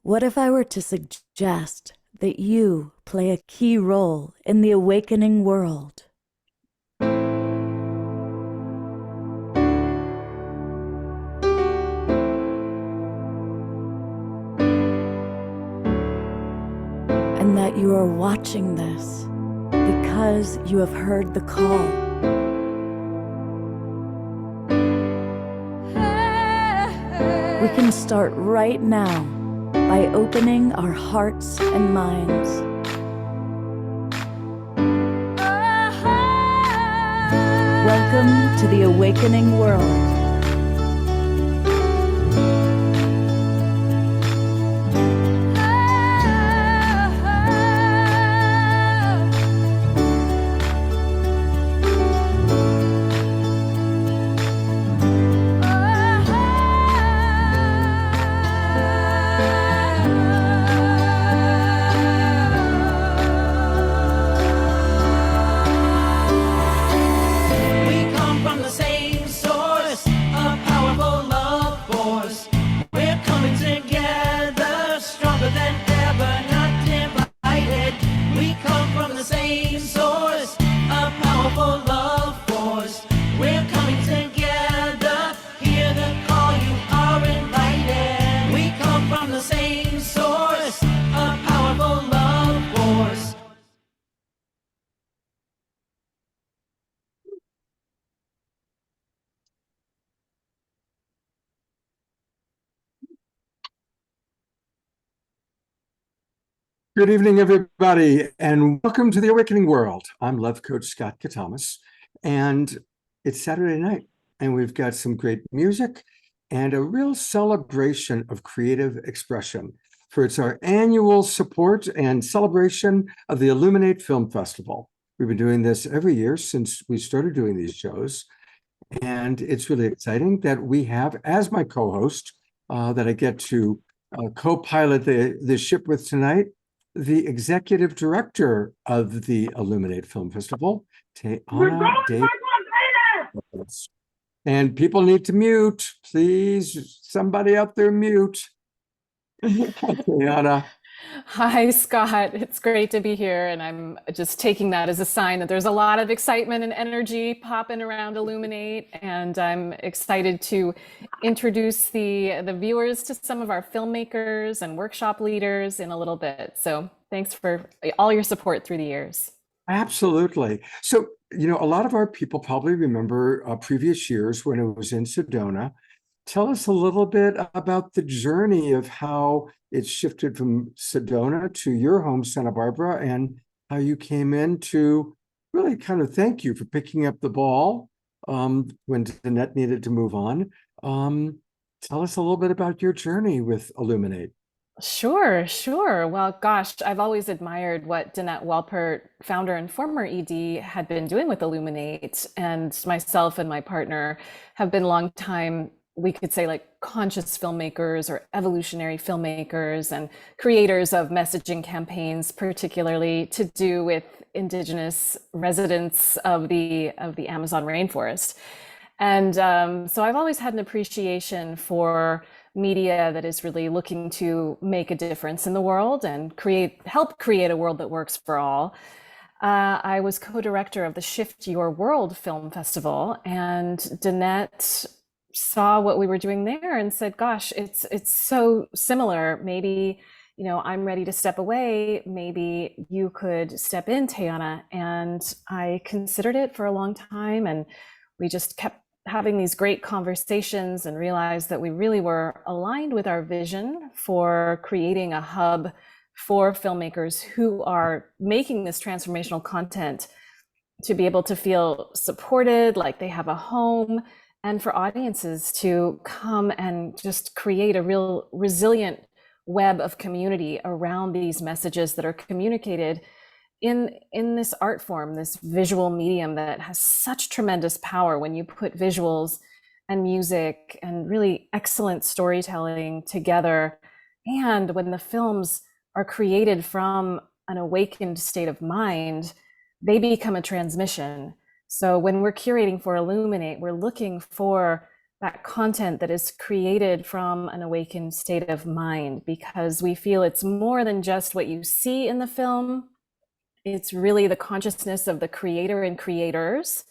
What if I were to suggest that you play a key role in the awakening world? And that you are watching this because you have heard the call. We can start right now by opening our hearts and minds. Welcome to the awakening world. Good evening, everybody, and welcome to the Awakening World. I'm Love Coach Scott Katamas, and it's Saturday night, and we've got some great music and a real celebration of creative expression. For it's our annual support and celebration of the Illuminate Film Festival. We've been doing this every year since we started doing these shows, and it's really exciting that we have, as my co-host, that I get to co-pilot the ship with tonight, the Executive Director of the Illuminate Film Festival, Teana David. And people need to mute. Please, somebody out there mute. Teana. Hi, Scott. It's great to be here. And I'm just taking that as a sign that there's a lot of excitement and energy popping around Illuminate. And I'm excited to introduce the viewers to some of our filmmakers and workshop leaders in a little bit. So thanks for all your support through the years. Absolutely. So, a lot of our people probably remember previous years when it was in Sedona. Tell us a little bit about the journey of how it shifted from Sedona to your home, Santa Barbara, and how you came in to really kind of thank you for picking up the ball when Danette needed to move on. Tell us a little bit about your journey with Illuminate. Sure. Well, gosh, I've always admired what Danette Walpert, founder and former ED, had been doing with Illuminate. And myself and my partner have been longtime, we could say, like conscious filmmakers or evolutionary filmmakers and creators of messaging campaigns, particularly to do with indigenous residents of the Amazon rainforest. And so I've always had an appreciation for media that is really looking to make a difference in the world and help create a world that works for all. I was co-director of the Shift Your World Film Festival, and Danette saw what we were doing there and said, gosh, it's so similar. Maybe, I'm ready to step away. Maybe you could step in, Teana. And I considered it for a long time, and we just kept having these great conversations and realized that we really were aligned with our vision for creating a hub for filmmakers who are making this transformational content to be able to feel supported, like they have a home, and for audiences to come and just create a real resilient web of community around these messages that are communicated in this art form, this visual medium that has such tremendous power when you put visuals and music and really excellent storytelling together. And when the films are created from an awakened state of mind, they become a transmission. So when we're curating for Illuminate, we're looking for that content that is created from an awakened state of mind, because we feel it's more than just what you see in the film. It's really the consciousness of the creator and creators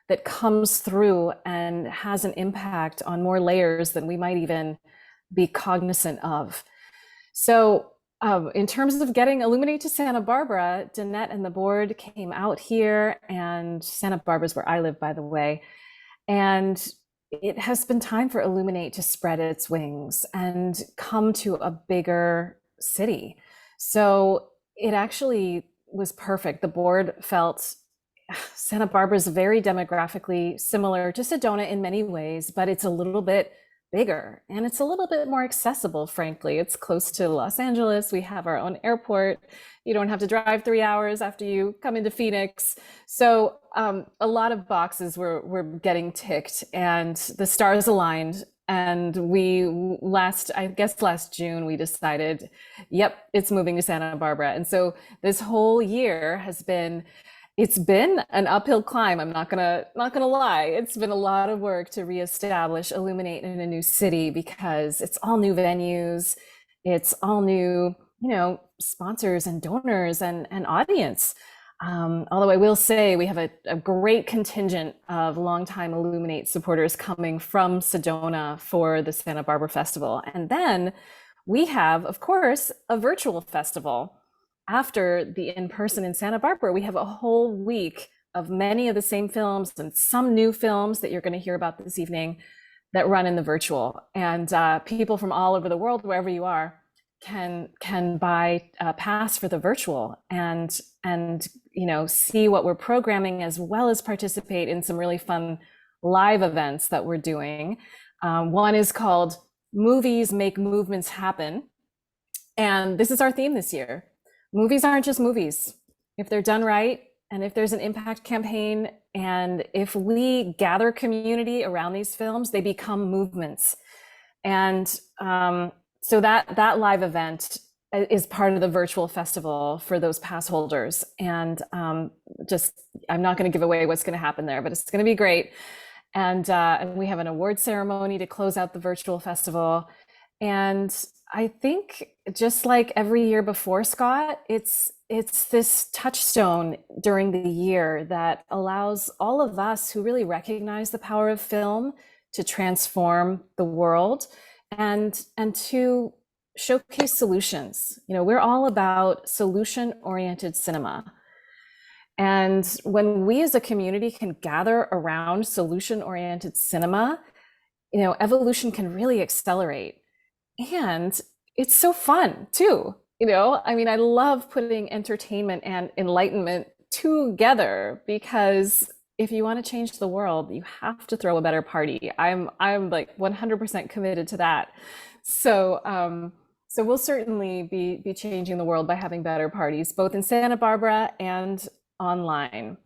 that comes through and has an impact on more layers than we might even be cognizant of. So in terms of getting Illuminate to Santa Barbara, Danette and the board came out here, and Santa Barbara is where I live, by the way. And it has been time for Illuminate to spread its wings and come to a bigger city. So it actually was perfect. The board felt Santa Barbara is very demographically similar to Sedona in many ways, but it's a little bit bigger and it's a little bit more accessible, frankly. It's close to Los Angeles. We have our own airport. You don't have to drive 3 hours after you come into Phoenix. So a lot of boxes were getting ticked, and the stars aligned. And last June, we decided, yep, it's moving to Santa Barbara. And so this whole year it's been an uphill climb. I'm not gonna lie. It's been a lot of work to reestablish Illuminate in a new city, because it's all new venues, it's all new, sponsors and donors and audience. Although I will say we have a great contingent of longtime Illuminate supporters coming from Sedona for the Santa Barbara Festival. And then we have, of course, a virtual festival. After the in-person in Santa Barbara, we have a whole week of many of the same films and some new films that you're going to hear about this evening that run in the virtual. And people from all over the world, wherever you are, can buy a pass for the virtual and see what we're programming, as well as participate in some really fun live events that we're doing. One is called Movies Make Movements Happen. And this is our theme this year. Movies aren't just movies. If they're done right, and if there's an impact campaign, and if we gather community around these films, they become movements. And so that live event is part of the virtual festival for those pass holders. And I'm not going to give away what's going to happen there, but it's going to be great. And we have an award ceremony to close out the virtual festival. And I think, just like every year before, Scott, it's this touchstone during the year that allows all of us who really recognize the power of film to transform the world and to showcase solutions. We're all about solution-oriented cinema. And when we as a community can gather around solution-oriented cinema, evolution can really accelerate. And it's so fun too. I love putting entertainment and enlightenment together, because if you want to change the world, you have to throw a better party. I'm like 100% committed to that. So we'll certainly be changing the world by having better parties, both in Santa Barbara and online.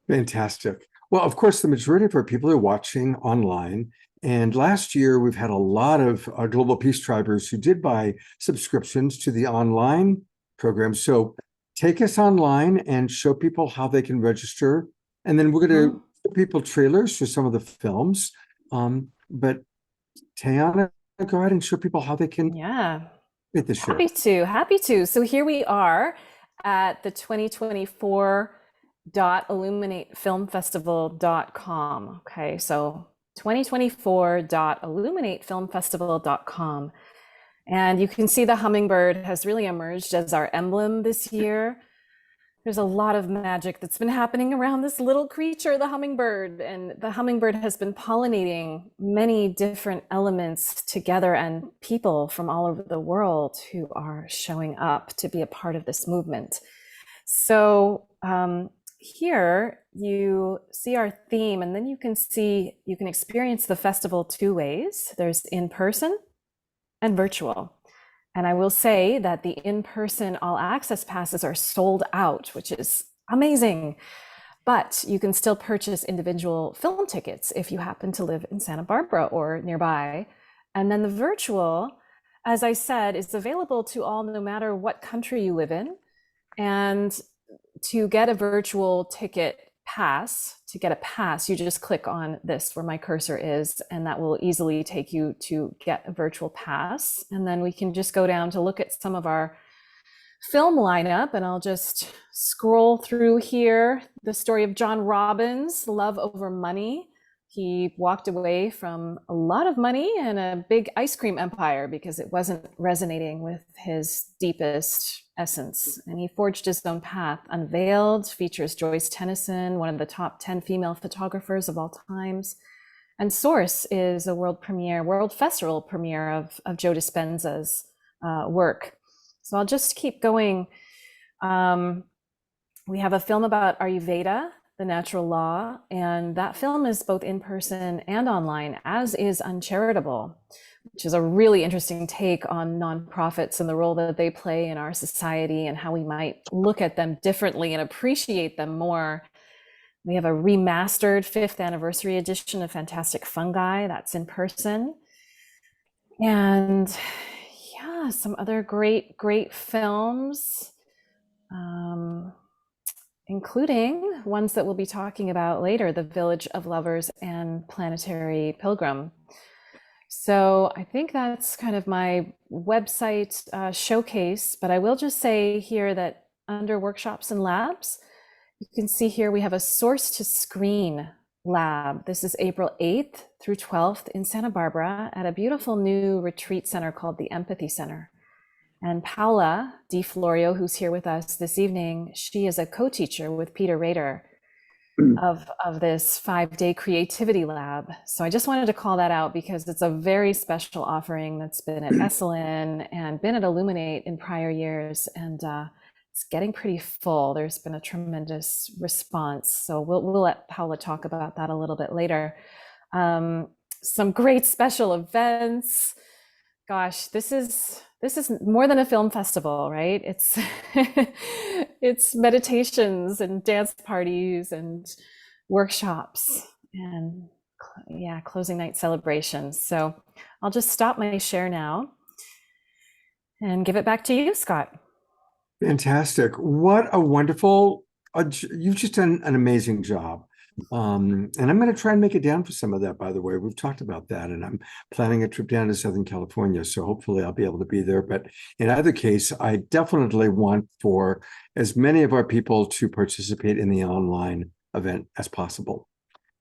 Fantastic. Well, of course, the majority of our people are watching online. And last year, we've had a lot of Global Peace Tribers who did buy subscriptions to the online program. So take us online and show people how they can register. And then we're going to show people trailers for some of the films. But Teana, go ahead and show people how they can get this show. Happy to. So here we are at the 2024.illuminatefilmfestival.com. Okay, so 2024.illuminatefilmfestival.com. And you can see the hummingbird has really emerged as our emblem this year. There's a lot of magic that's been happening around this little creature, the hummingbird. And the hummingbird has been pollinating many different elements together, and people from all over the world who are showing up to be a part of this movement. So here you see our theme, and then you can experience the festival two ways. There's in person and virtual. And I will say that the in-person all access passes are sold out, which is amazing. But you can still purchase individual film tickets if you happen to live in Santa Barbara or nearby. And then the virtual, as I said, is available to all, no matter what country you live in. And to get a virtual ticket pass. To get a pass, you just click on this where my cursor is, and that will easily take you to get a virtual pass. And then we can just go down to look at some of our film lineup, and I'll just scroll through here. The story of John Robbins, Love Over Money. He walked away from a lot of money and a big ice cream empire because it wasn't resonating with his deepest essence. And he forged his own path. Unveiled features Joyce Tennyson, one of the top 10 female photographers of all times. And Source is a world festival premiere of Joe Dispenza's work. So I'll just keep going. We have a film about Ayurveda, the natural law, and that film is both in person and online, as is Uncharitable, which is a really interesting take on nonprofits and the role that they play in our society and how we might look at them differently and appreciate them more. We have a remastered 5th anniversary edition of Fantastic Fungi, that's in person. And yeah, some other great films. Including ones that we'll be talking about later, The Village of Lovers and Planetary Pilgrim. So I think that's kind of my website showcase, but I will just say here that under workshops and labs, you can see here we have a source to screen lab. This is April 8th through 12th in Santa Barbara at a beautiful new retreat center called the Empathy Center. And Paola di Florio, who's here with us this evening, she is a co-teacher with Peter Rader of this 5-day creativity lab. So I just wanted to call that out because it's a very special offering that's been at Esalen and been at Illuminate in prior years. And it's getting pretty full. There's been a tremendous response. So we'll let Paola talk about that a little bit later. Some great special events. Gosh, this is more than a film festival, right? It's it's meditations and dance parties and workshops and closing night celebrations. So I'll just stop my share now and give it back to you, Scott. Fantastic. What a wonderful, you've just done an amazing job. And I'm going to try and make it down for some of that, by the way. We've talked about that, and I'm planning a trip down to Southern California, so hopefully I'll be able to be there. But in either case, I definitely want for as many of our people to participate in the online event as possible.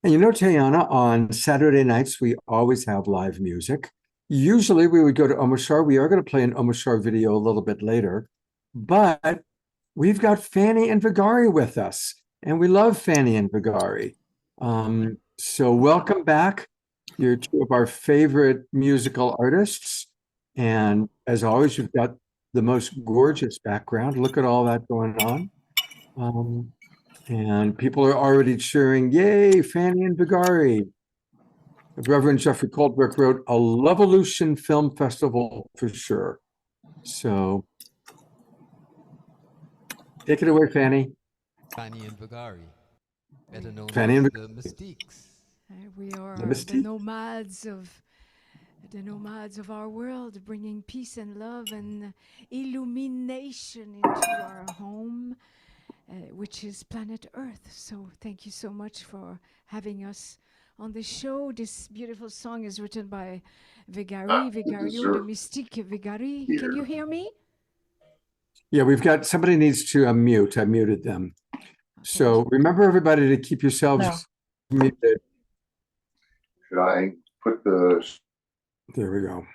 And you know, Tiana, on Saturday nights, we always have live music. Usually we would go to Omashar. We are going to play an Omashar video a little bit later, but we've got Fanny and Vegari with us. And we love Fanny and Vegari. So welcome back. You're two of our favorite musical artists. And as always, you've got the most gorgeous background. Look at all that going on. And people are already cheering, yay, Fanny and Vegari. Reverend Jeffrey Coldbrick wrote, a Lovolution Film Festival for sure. So take it away, Fanny. Fanny and Vegari, better known Fanny as and the Mystiques. We are The the Mystique. nomads of our world, bringing peace and love and illumination into our home, which is planet Earth. So thank you so much for having us on the show. This beautiful song is written by Vegari, Vegario, the Mystique Vegari. Can you hear me? Yeah, we've got, somebody needs to unmute. I muted them. So remember, everybody, to keep yourselves muted. Should I put the... There we go.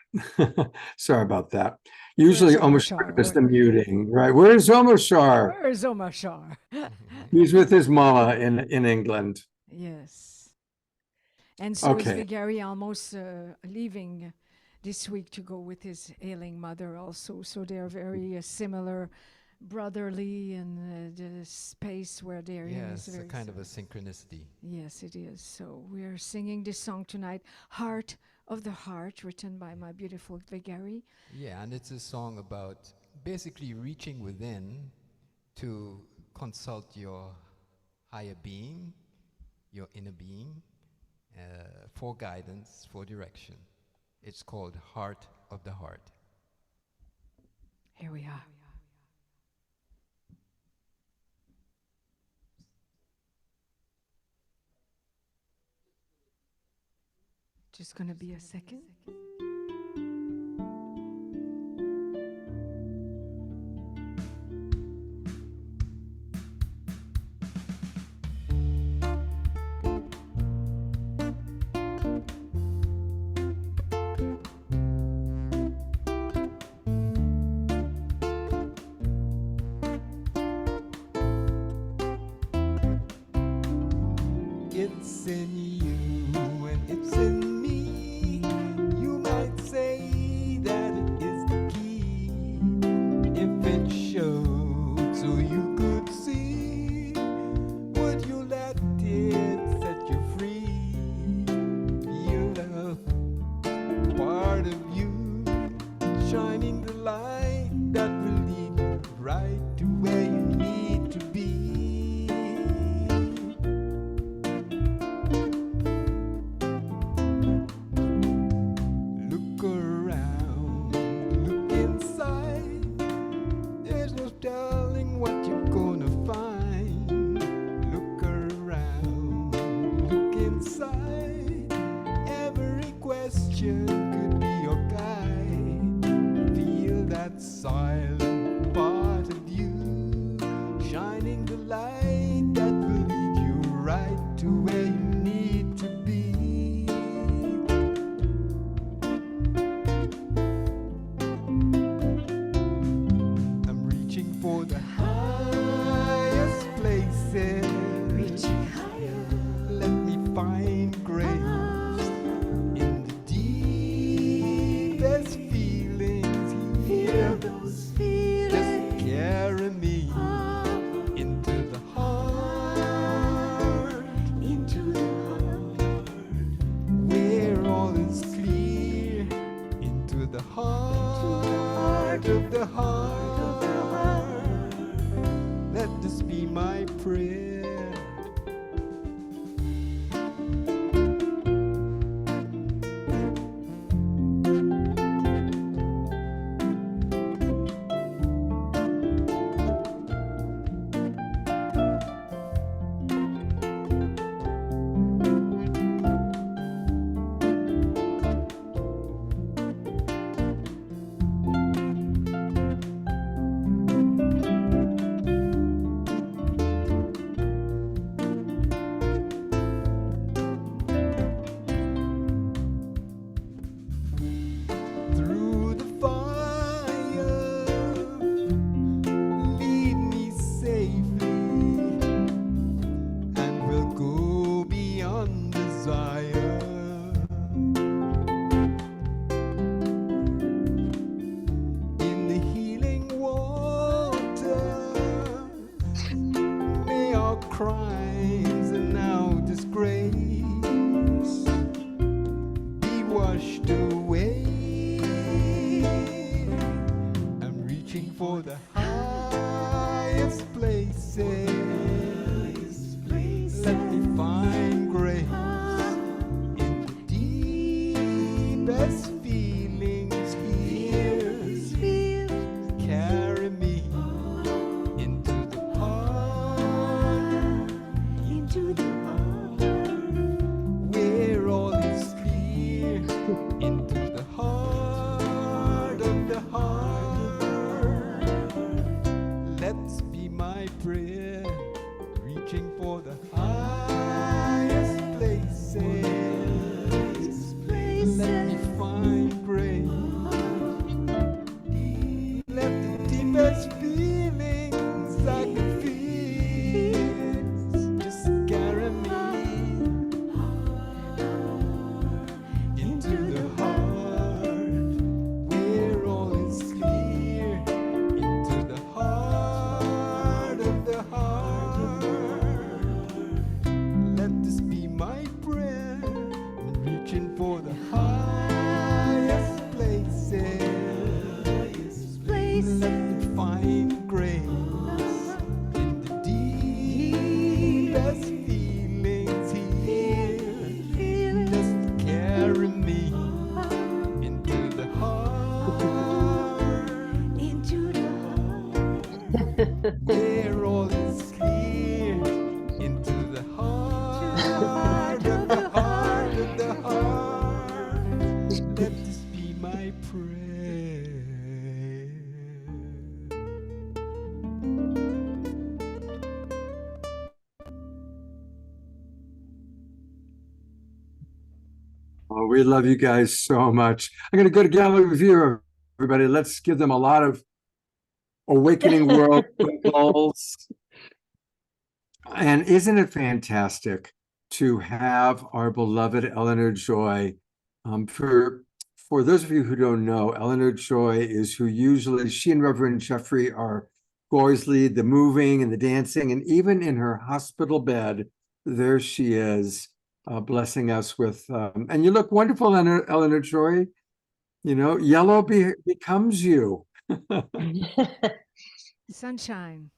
Sorry about that. Usually Where's Omashar Omashar? does the muting, right? Where's Omashar? Where's Omashar? He's with his mama in England. Yes. And so is Okay. Vegari almost leaving this week to go with his ailing mother also. So they're very similar, brotherly, and the space where they're in Yeah, is it's a very kind of a synchronicity. Yes, it is. So we're singing this song tonight, Heart of the Heart, written by my beautiful Vegari. Yeah, and it's a song about basically reaching within to consult your higher being, your inner being, for guidance, for direction. It's called Heart of the Heart. Here we are. Just gonna be a second. It's in you and it's in me. You might say that it is the key. If it showed so you could see, would you let it set you free? Feel the part of you shining the light that will lead you right to where you need to be. Look around, look inside. There's no telling what you're gonna find. Look around, look inside. Every question could be your guide. Feel that silent part of you shining the light that will lead you right to where you need to be. I'm reaching for the highest places. Reaching higher. Let me find grace in the deepest feelings here. Those feelings. Just carry me into the heart, Into the heart. where all is clear, into the heart of the heart. Let this be my prayer. Through the fire, lead me safely, and we'll go beyond desire. In the healing waters, may our crimes and our disgrace be washed away. I'm reaching for the highest places. Let me find grace in the deepest feelings here. Carry me into the heart, Into the heart. where all is clear, into the heart of the heart. Let's be my prayer, reaching for the highest places. Let me find grace. Let the deepest feelings I can feel just carry me into the heart, where all is clear, into the heart of the heart. Let this be my prayer. I'm reaching for the highest places. Let me find grace in the deepest feelings here. Just carry me into the heart, Into the heart. where all is clear, into the heart of the heart of the heart. my prayer. Oh, we love you guys so much. I'm going to go to gallery view, everybody. Let's give them a lot of awakening world goals. And isn't it fantastic to have our beloved Eleanor Joy? For those of you who don't know, Eleanor Joy is who usually, she and Reverend Jeffrey always lead the moving and the dancing, and even in her hospital bed, there she is, blessing us with, and you look wonderful, Eleanor Joy. You know, yellow becomes you. Sunshine.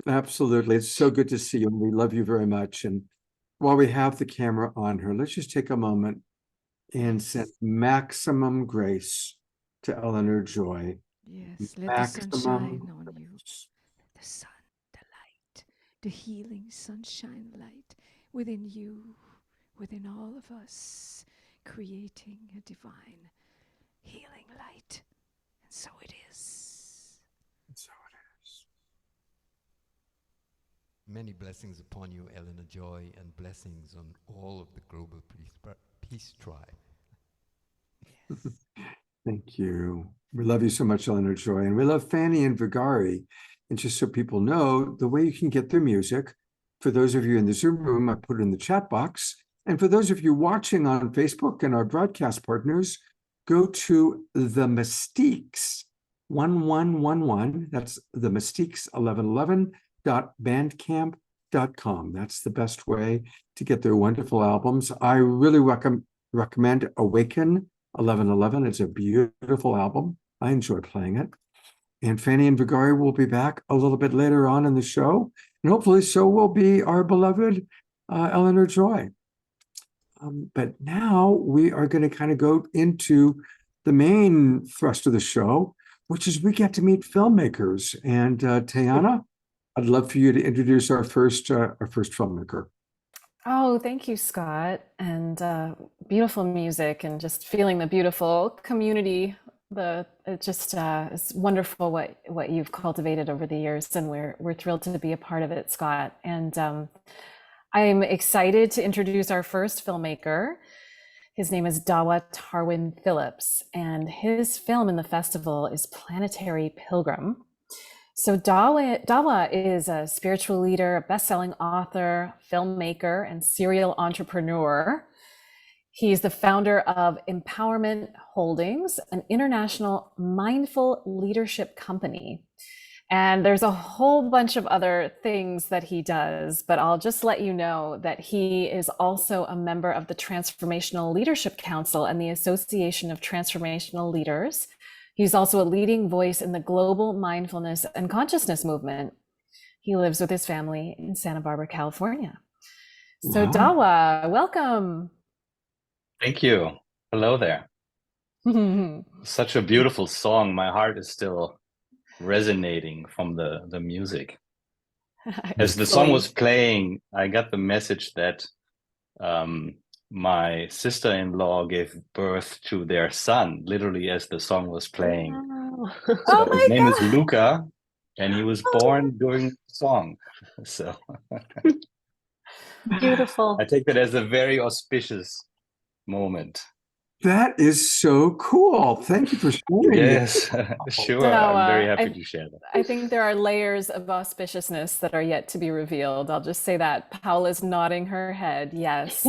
Absolutely. It's so good to see you, and we love you very much. And while we have the camera on her, let's just take a moment and send maximum grace to Eleanor Joy. Yes, let the sun shine on you. The sun, the light, the healing sunshine light within you, within all of us, creating a divine healing light. And so it is. So it is. Many blessings upon you, Eleanor Joy, and blessings on all of the Global Peace Tribe. Yes. Thank you. We love you so much, Eleanor Joy. And we love Fanny and Vegari. And just so people know, the way you can get their music, for those of you in the Zoom room, I put it in the chat box. And for those of you watching on Facebook and our broadcast partners, go to The Mystiques 1111. That's The Mystiques 1111.bandcamp.com. That's the best way to get their wonderful albums. I really recommend Awaken 1111. It's a beautiful album. I enjoy playing it. And Fanny and Vegari will be back a little bit later on in the show. And hopefully so will be our beloved Eleanor Joy. But now we are going to kind of go into the main thrust of the show, which is we get to meet filmmakers. And Teana, I'd love for you to introduce our first filmmaker. Oh, thank you, Scott. And beautiful music and just feeling the beautiful community. It's wonderful what you've cultivated over the years, and we're thrilled to be a part of it, Scott. And I'm excited to introduce our first filmmaker. His name is Dawa Tarchin Phillips, and his film in the festival is Planetary Pilgrim. So Dawa is a spiritual leader, a best-selling author, filmmaker, and serial entrepreneur. He's the founder of Empowerment Holdings, an international mindful leadership company. And there's a whole bunch of other things that he does, but I'll just let you know that he is also a member of the Transformational Leadership Council and the Association of Transformational Leaders. He's also a leading voice in the global mindfulness and consciousness movement. He lives with his family in Santa Barbara, California. So Wow. Dawa, welcome. Thank you. Hello there. Such a beautiful song. My heart is still resonating from the music. As the song was playing, I got the message that my sister-in-law gave birth to their son, literally as the song was playing. Wow. So his name is Luca, and he was born during the song. So Beautiful. I take that as a very auspicious moment. That is so cool. Thank you for sharing. Yes, sure. So, I'm very happy to share that. I think there are layers of auspiciousness that are yet to be revealed. I'll just say that. Paola's nodding her head. Yes.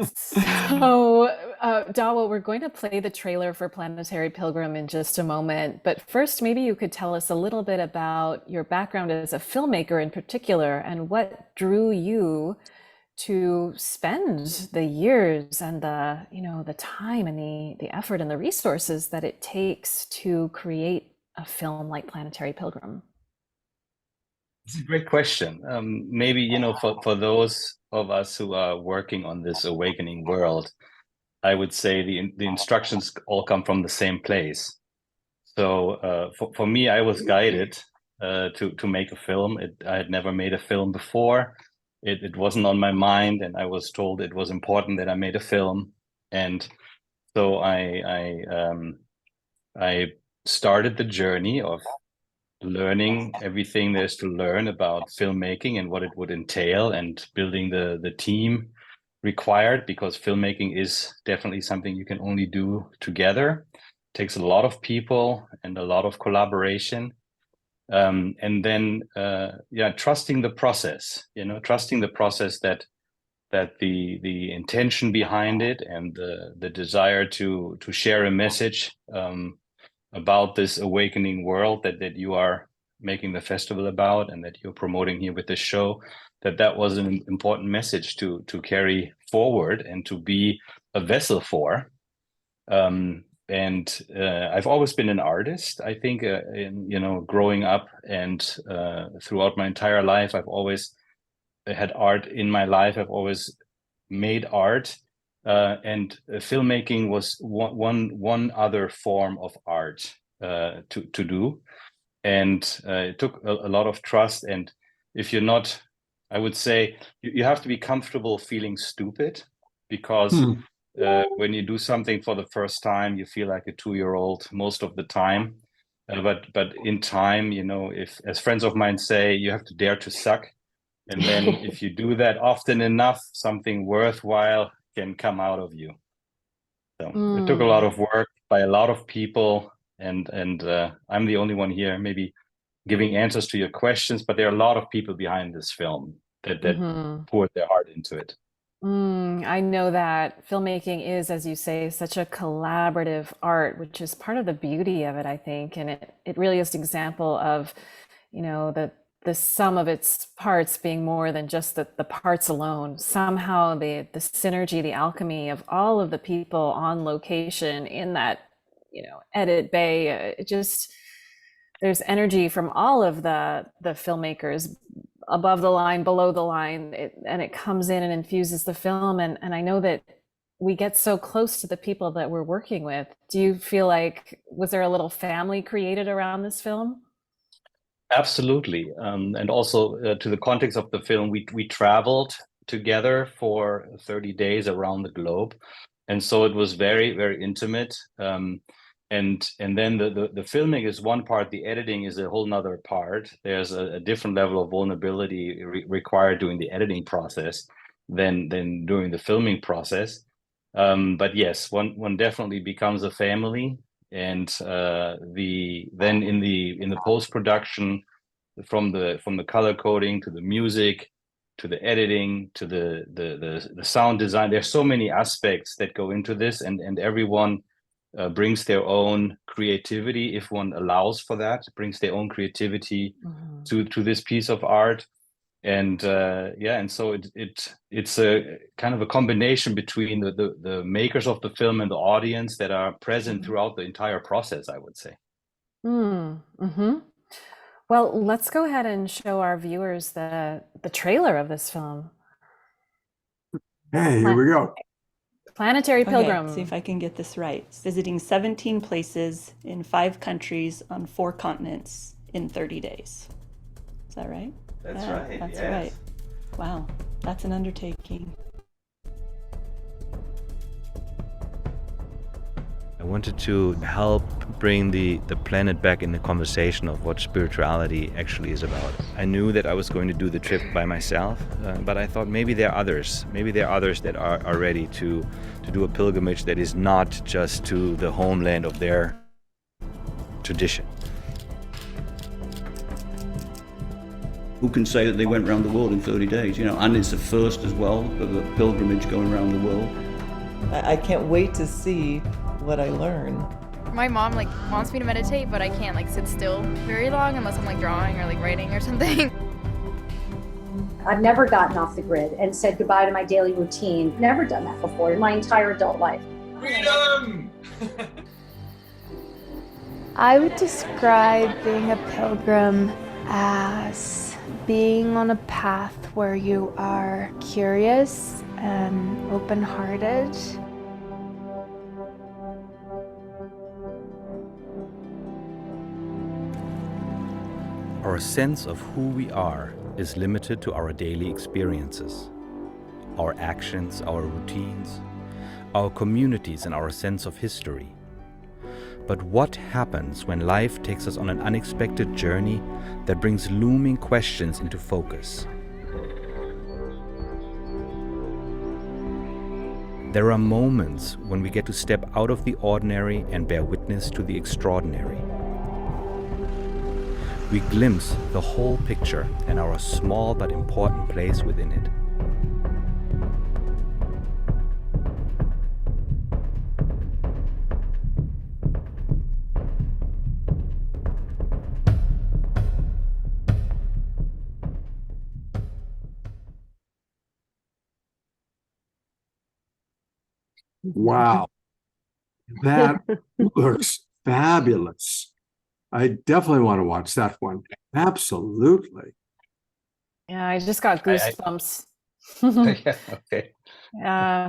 So, Dawa, we're going to play the trailer for Planetary Pilgrim in just a moment. But first, maybe you could tell us a little bit about your background as a filmmaker in particular, and what drew you to spend the years and the time and the effort and the resources that it takes to create a film like Planetary Pilgrim. It's a great question. Maybe, for those of us who are working on this awakening world, I would say the instructions all come from the same place. So for me, I was guided to make a film. I had never made a film before. It wasn't on my mind, and I was told it was important that I made a film. And So I started the journey of learning everything there's to learn about filmmaking and what it would entail, and building the team required, because filmmaking is definitely something you can only do together. It takes a lot of people and a lot of collaboration. And then trusting the process, trusting the process, that the intention behind it and the desire to share a message about this awakening world that you are making the festival about, and that you're promoting here with this show, that was an important message to carry forward and to be a vessel for. And I've always been an artist. I think, growing up and throughout my entire life, I've always had art in my life. I've always made art, and filmmaking was one other form of art to do. And it took a lot of trust. And if you're not, I would say you have to be comfortable feeling stupid, because when you do something for the first time, you feel like a 2-year-old most of the time. But in time, if, as friends of mine say, you have to dare to suck. And then if you do that often enough, something worthwhile can come out of you. So it took a lot of work by a lot of people. And I'm the only one here maybe giving answers to your questions, but there are a lot of people behind this film that poured their heart into it. I know that filmmaking is, as you say, such a collaborative art, which is part of the beauty of it, I think. And it really is an example of, the sum of its parts being more than just the parts alone. Somehow the synergy, the alchemy of all of the people on location in that, edit bay, there's energy from all of the filmmakers, above the line, below the line, and it comes in and infuses the film. And I know that we get so close to the people that we're working with. Do you feel like, was there a little family created around this film? Absolutely. And also to the context of the film, we traveled together for 30 days around the globe. And so it was very, very intimate. And then the filming is one part, the editing is a whole nother part. There's a different level of vulnerability required during the editing process than during the filming process. But yes, one definitely becomes a family. And then in the post-production, from the color coding to the music to the editing to the sound design, there's so many aspects that go into this, and everyone brings their own creativity, if one allows for that, brings their own creativity to this piece of art. And and so it's a kind of a combination between the makers of the film and the audience that are present throughout the entire process, I would say. Well, let's go ahead and show our viewers the trailer of this film. Hey, here we go. Planetary Pilgrim. Okay, see if I can get this right. It's visiting 17 places in 5 countries on 4 continents in 30 days. Is that right? That's right. That's yes. right. Wow, that's an undertaking. I wanted to help bring the planet back in the conversation of what spirituality actually is about. I knew that I was going to do the trip by myself, but I thought maybe there are others. Maybe there are others that are ready to do a pilgrimage that is not just to the homeland of their tradition. Who can say that they went around the world in 30 days, and it's the first as well of a pilgrimage going around the world. I can't wait to see what I learn. My mom wants me to meditate, but I can't sit still very long unless I'm drawing or writing or something. I've never gotten off the grid and said goodbye to my daily routine. Never done that before in my entire adult life. Freedom! I would describe being a pilgrim as being on a path where you are curious and open-hearted. Our sense of who we are is limited to our daily experiences, our actions, our routines. our communities, and our sense of history. But what happens when life takes us on an unexpected journey that brings looming questions into focus? There are moments when we get to step out of the ordinary and bear witness to the extraordinary. We glimpse the whole picture and our small but important place within it. Wow, that looks fabulous. I definitely want to watch that one. Absolutely. Yeah, I just got goosebumps. Yeah, okay.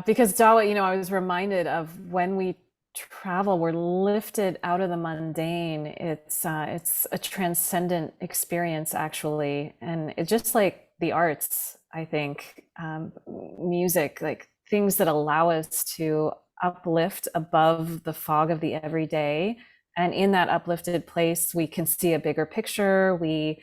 Because Dawa, you know, I was reminded of when we travel, we're lifted out of the mundane. It's a transcendent experience, actually, and it's just like the arts. I think music, like things that allow us to uplift above the fog of the everyday, and in that uplifted place, we can see a bigger picture. We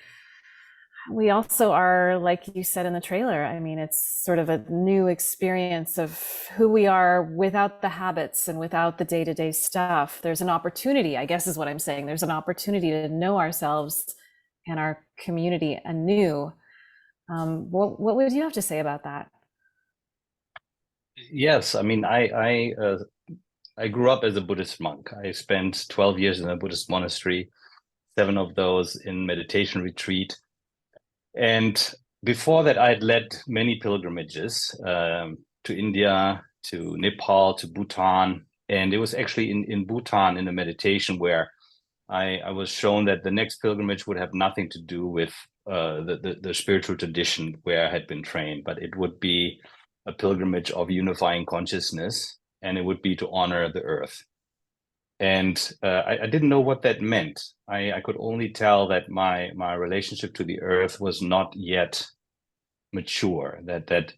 also are, like you said in the trailer, I mean, it's sort of a new experience of who we are without the habits and without the day-to-day stuff. There's an opportunity, I guess is what I'm saying. There's an opportunity to know ourselves and our community anew. What would you have to say about that? Yes, I mean, I grew up as a Buddhist monk. I spent 12 years in a Buddhist monastery, 7 of those in meditation retreat. And before that, I'd led many pilgrimages to India, to Nepal, to Bhutan. And it was actually in Bhutan, in a meditation, where I was shown that the next pilgrimage would have nothing to do with the spiritual tradition where I had been trained, but it would be a pilgrimage of unifying consciousness, and it would be to honor the earth. And I didn't know what that meant. I could only tell that my relationship to the earth was not yet mature. That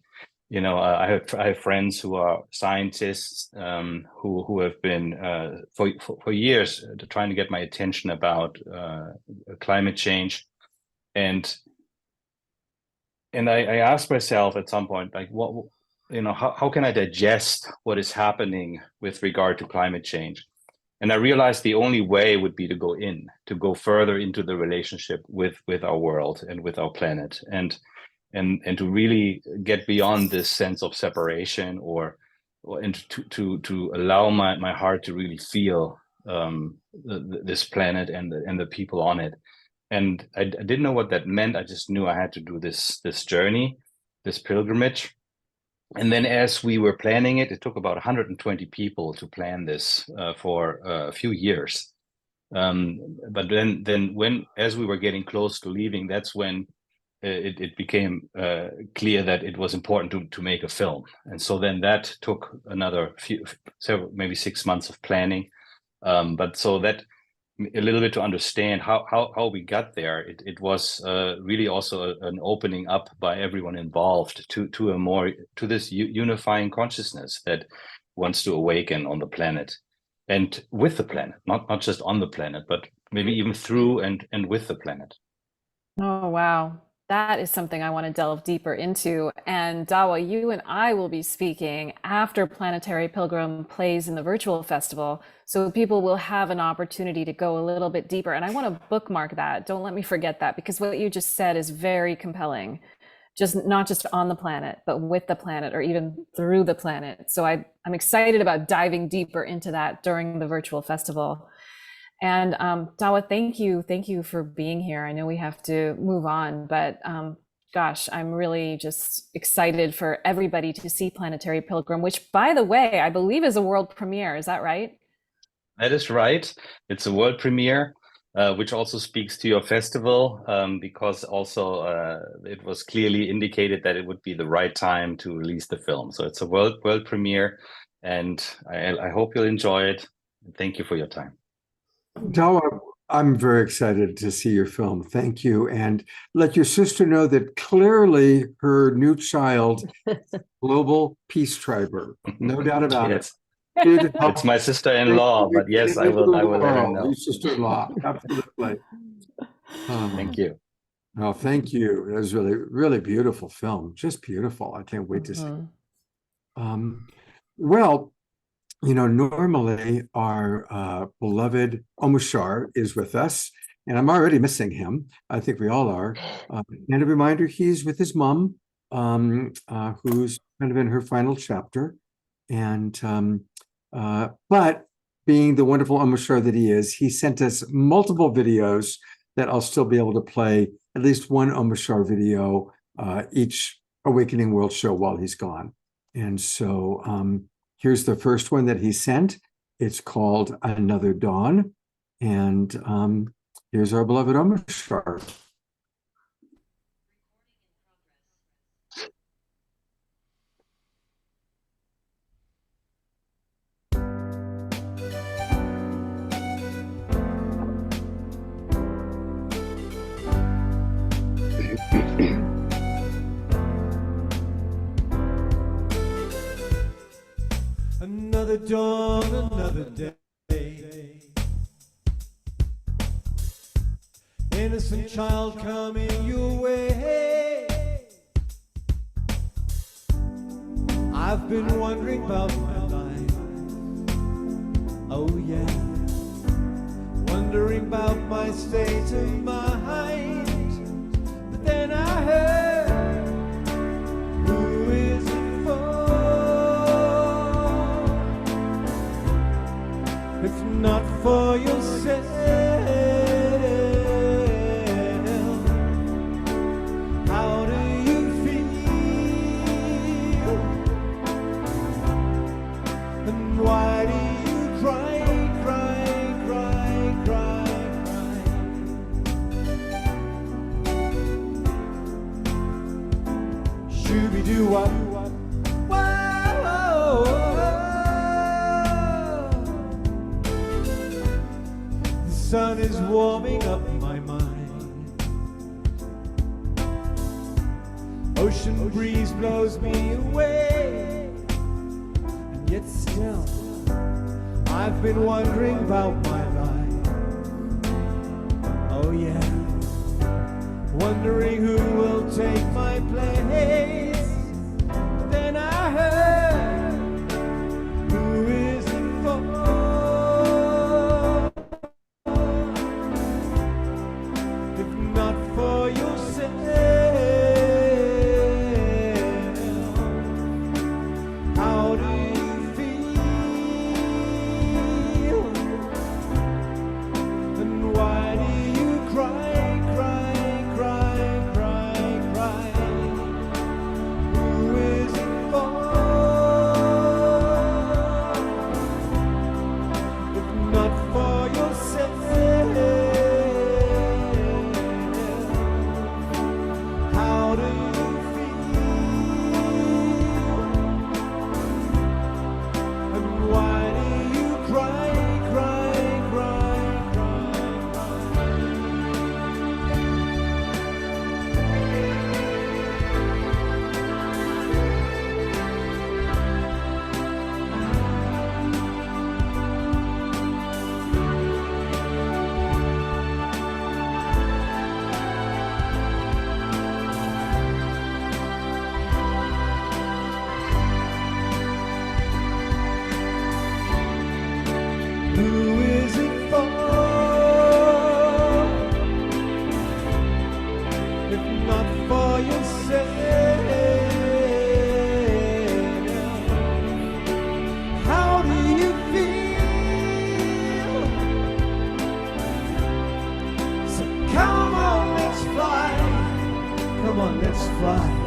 you know, I have friends who are scientists who have been for years trying to get my attention about climate change, and I asked myself at some point, like, what, you know, how can I digest what is happening with regard to climate change? And I realized the only way would be to go further into the relationship with our world and with our planet, and to really get beyond this sense of separation, and to allow my heart to really feel this planet and the people on it. And I didn't know what that meant. I just knew I had to do this journey, this pilgrimage. And then as we were planning it, it took about 120 people to plan this for a few years. But then as we were getting close to leaving, that's when it became clear that it was important to make a film. And so then that took another several, maybe 6 months of planning. But so that a little bit to understand how we got there, it was really also an opening up by everyone involved to this unifying consciousness that wants to awaken on the planet and with the planet, not just on the planet, but maybe even through and with the planet. Oh, wow. That is something I want to delve deeper into. And Dawa, you and I will be speaking after Planetary Pilgrim plays in the virtual festival. So people will have an opportunity to go a little bit deeper. And I want to bookmark that. Don't let me forget that, because what you just said is very compelling. Not just on the planet, but with the planet, or even through the planet. So I'm excited about diving deeper into that during the virtual festival. And Dawa, thank you for being here. I know we have to move on, but gosh, I'm really just excited for everybody to see Planetary Pilgrim, which, by the way, I believe is a world premiere. Is that right? That is right. It's a world premiere, which also speaks to your festival, because also it was clearly indicated that it would be the right time to release the film. So it's a world premiere, and I hope you'll enjoy it. Thank you for your time. Dawa, I'm very excited to see your film. Thank you. And let your sister know that clearly her new child, global peace triber. No doubt about it. It's my sister-in-law, but yes, I will let her know. Your sister-in-law, absolutely. Thank you. Oh, thank you. It was really, really beautiful film. Just beautiful. I can't wait to see it. Well, normally our beloved Omashar is with us, and I'm already missing him. I think we all are. And a reminder, he's with his mom, who's kind of in her final chapter. And but being the wonderful Omashar that he is, he sent us multiple videos that I'll still be able to play at least one Omashar video each Awakening World show while he's gone. And so here's the first one that he sent. It's called Another Dawn. And here's our beloved Omashar. Another dawn, another day. Innocent child coming your way. I've been wondering about my life. Oh yeah. Wondering about my state of mind. But then I heard, who is it for? If not for yourself, how do you feel? And why do you cry, cry, cry, cry, cry? Shooby-doo-wop. The sun is warming up my mind. Ocean breeze blows me away. And yet still, I've been wondering about my life. Oh yeah. Wondering who will take my place. But then I heard, who is it for? If not for yourself, how do you feel? And why do you cry, cry, cry, cry, cry? Who is it for? If not for yourself, how do you feel? And why do you cry, cry, cry, cry, Who is it for? If not for yourself, how do you feel? So come on, let's fly. Come on, let's fly.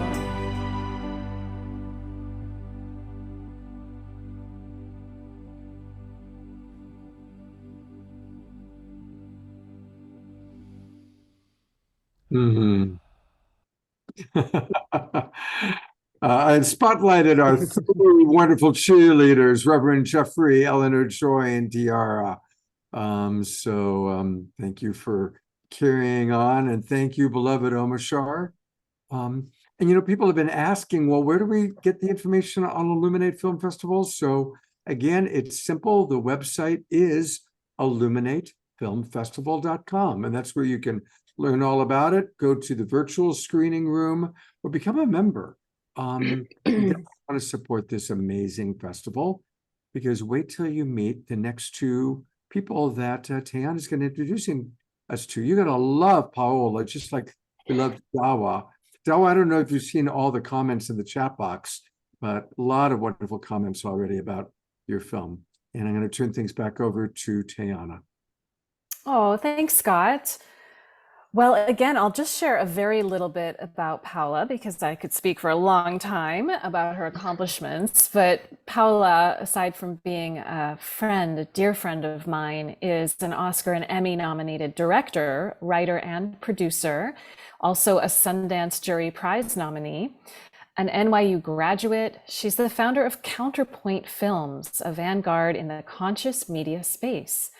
Mm-hmm. And spotlighted our three wonderful cheerleaders, Reverend Jeffrey, Eleanor Joy, and Tiara. Thank you for carrying on, and thank you, beloved Omashar. And people have been asking, well, where do we get the information on Illuminate Film Festival? So again, it's simple. The website is illuminatefilmfestival.com, and that's where you can learn all about it. Go to the virtual screening room or become a member. You want to support this amazing festival, because wait till you meet the next two people that Teana is going to introduce us to. You're going to love Paola, just like we loved Dawa. Dawa, I don't know if you've seen all the comments in the chat box, but a lot of wonderful comments already about your film. And I'm going to turn things back over to Teana. Oh, thanks, Scott. Well, again, I'll just share a very little bit about Paola, because I could speak for a long time about her accomplishments. But Paola, aside from being a friend, a dear friend of mine, is an Oscar and Emmy nominated director, writer, and producer, also a Sundance Jury Prize nominee, an NYU graduate. She's the founder of Counterpoint Films, a vanguard in the conscious media space.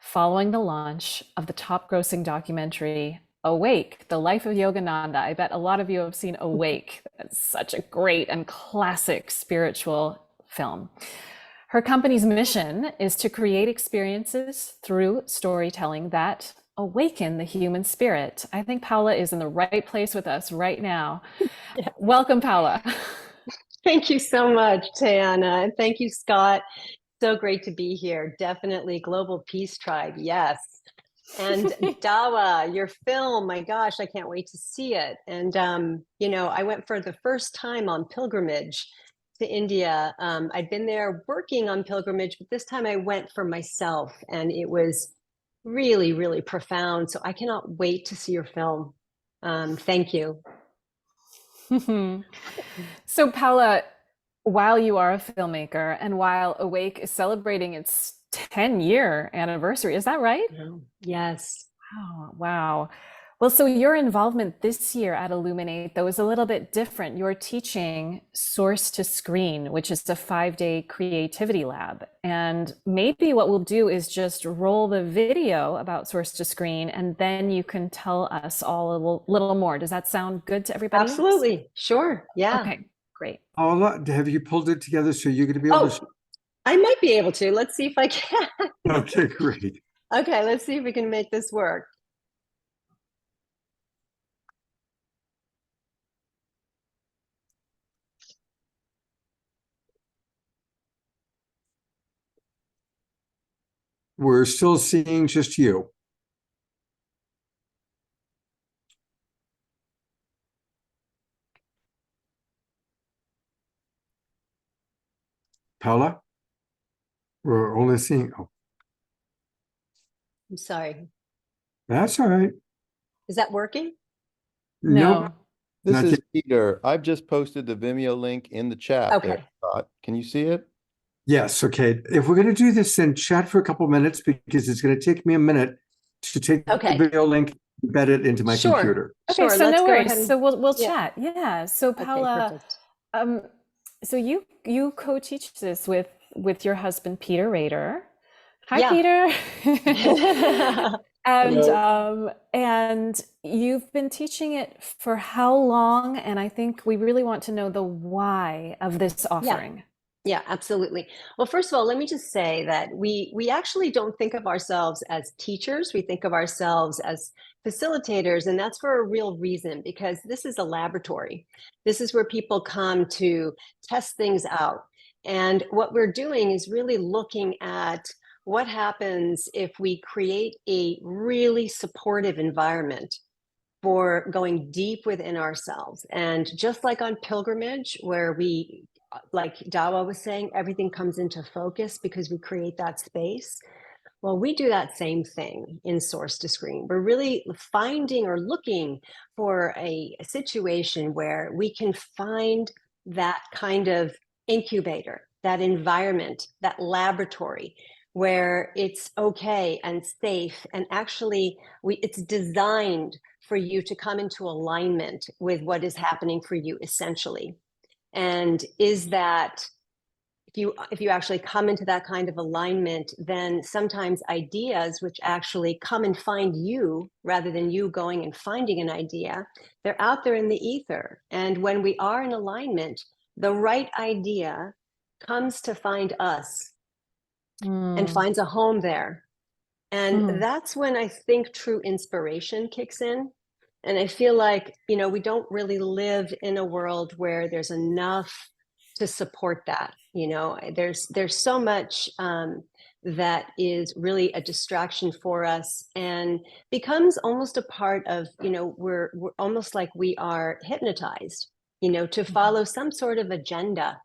Following the launch of the top-grossing documentary, Awake, The Life of Yogananda. I bet a lot of you have seen Awake. That's such a great and classic spiritual film. Her company's mission is to create experiences through storytelling that awaken the human spirit. I think Paola is in the right place with us right now. Yeah. Welcome, Paola. Thank you so much, Teana. And thank you, Scott. So great to be here. Definitely Global Peace Tribe. Yes. And Dawa, your film, my gosh, I can't wait to see it. And, I went for the first time on pilgrimage to India. I'd been there working on pilgrimage, but this time I went for myself, and it was really, really profound. So I cannot wait to see your film. Thank you. So Paola, while you are a filmmaker and while Awake is celebrating its 10-year anniversary, is that right? Yes. Wow. Well, so your involvement this year at Illuminate, though, is a little bit different. You're teaching Source to Screen, which is a 5-day creativity lab. And maybe what we'll do is just roll the video about Source to Screen, and then you can tell us all a little more. Does that sound good to everybody? Absolutely. Sure. Yeah. Okay, great. Paola, have you pulled it together so you're going to be able to? I might be able to. Let's see if I can. Okay, great. Okay, let's see if we can make this work. We're still seeing just you. Paola? We're only seeing, I'm sorry. That's all right. Is that working? No. This is Peter. I've just posted the Vimeo link in the chat. Okay. There, Scott. Can you see it? Yes. Okay. If we're going to do this, then chat for a couple minutes, because it's going to take me a minute to take the video link, embed it into my computer. Okay, sure, so no worries. and... So we'll chat. Yeah. So Paola, okay, so you co-teach this with your husband Peter Rader. Hi, yeah. Peter. And you've been teaching it for how long? And I think we really want to know the why of this offering. Yeah, absolutely. Well, first of all, let me just say that we actually don't think of ourselves as teachers. We think of ourselves as facilitators, and that's for a real reason, because this is a laboratory. This is where people come to test things out. And what we're doing is really looking at what happens if we create a really supportive environment for going deep within ourselves. And just like on pilgrimage, where we, like Dawa was saying, everything comes into focus because we create that space. Well, we do that same thing in Source to Screen. We're really finding or looking for a situation where we can find that kind of incubator, that environment, that laboratory, where it's okay and safe, and actually it's designed for you to come into alignment with what is happening for you essentially. And is that if you actually come into that kind of alignment, then sometimes ideas which actually come and find you rather than you going and finding an idea, they're out there in the ether. And when we are in alignment, the right idea comes to find us and finds a home there. And that's when I think true inspiration kicks in. And I feel like, we don't really live in a world where there's enough to support that. There's so much that is really a distraction for us and becomes almost a part of, we're almost like we are hypnotized, to follow some sort of agenda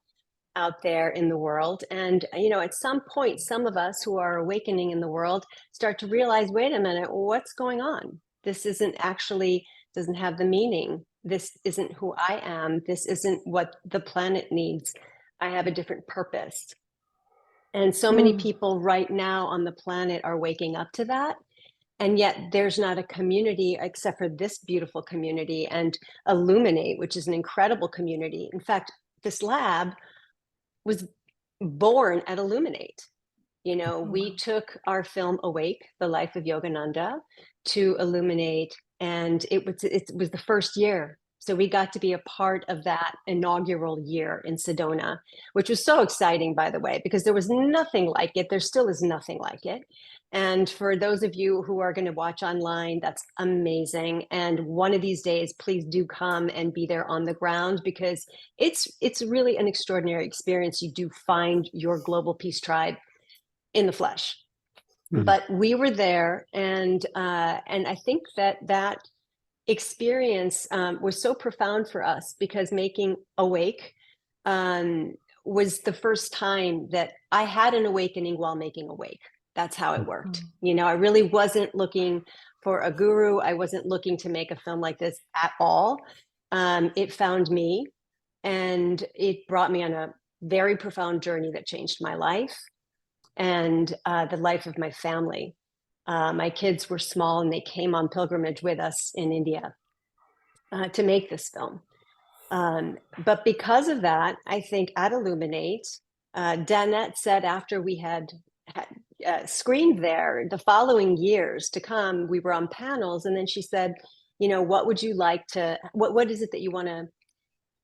out there in the world. And, at some point, some of us who are awakening in the world start to realize, wait a minute, what's going on? This doesn't have the meaning. This isn't who I am. This isn't what the planet needs. I have a different purpose. And so many people right now on the planet are waking up to that. And yet there's not a community except for this beautiful community and Illuminate, which is an incredible community. In fact, this lab was born at Illuminate. We took our film Awake, The Life of Yogananda, to Illuminate, and it was the first year. So we got to be a part of that inaugural year in Sedona, which was so exciting, by the way, because there was nothing like it. There still is nothing like it. And for those of you who are going to watch online, that's amazing. And one of these days, please do come and be there on the ground, because it's really an extraordinary experience. You do find your global peace tribe in the flesh. But we were there, and I think that experience was so profound for us, because making Awake was the first time that I had an awakening while making Awake. That's how it worked. I really wasn't looking for a guru. I wasn't looking to make a film like this at all. It found me, and it brought me on a very profound journey that changed my life and the life of my family. My kids were small, and they came on pilgrimage with us in India to make this film. But because of that, I think at Illuminate, Danette said after we had screened there, the following years to come, we were on panels, and then she said, what would you like to, what is it that you want to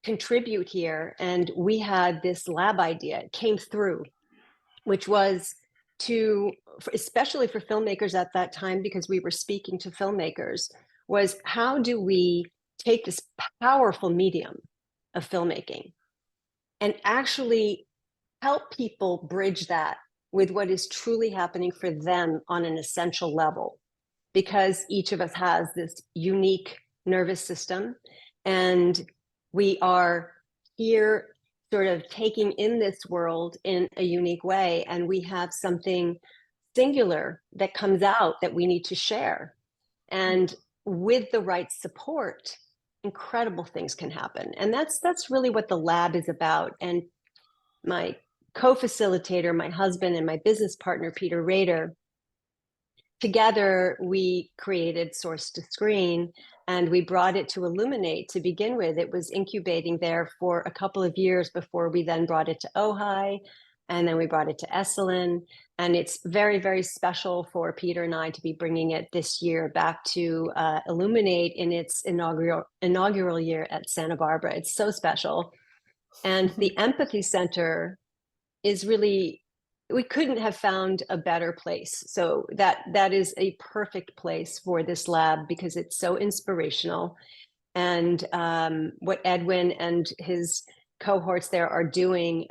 contribute here? And we had this lab idea. It came through, which was especially for filmmakers at that time, because we were speaking to filmmakers, was how do we take this powerful medium of filmmaking and actually help people bridge that with what is truly happening for them on an essential level, because each of us has this unique nervous system, and we are here sort of taking in this world in a unique way, and we have something singular that comes out that we need to share. And with the right support, incredible things can happen. And that's really what the lab is about. And my co-facilitator, my husband, and my business partner, Peter Rader, together we created Source to Screen, and we brought it to Illuminate to begin with. It was incubating there for a couple of years before we then brought it to Ojai, and then we brought it to Esalen. And it's very, very special for Peter and I to be bringing it this year back to Illuminate in its inaugural year at Santa Barbara. It's so special. And the Empathy Center is really, we couldn't have found a better place. So that is a perfect place for this lab, because it's so inspirational. And what Edwin and his cohorts there are doing,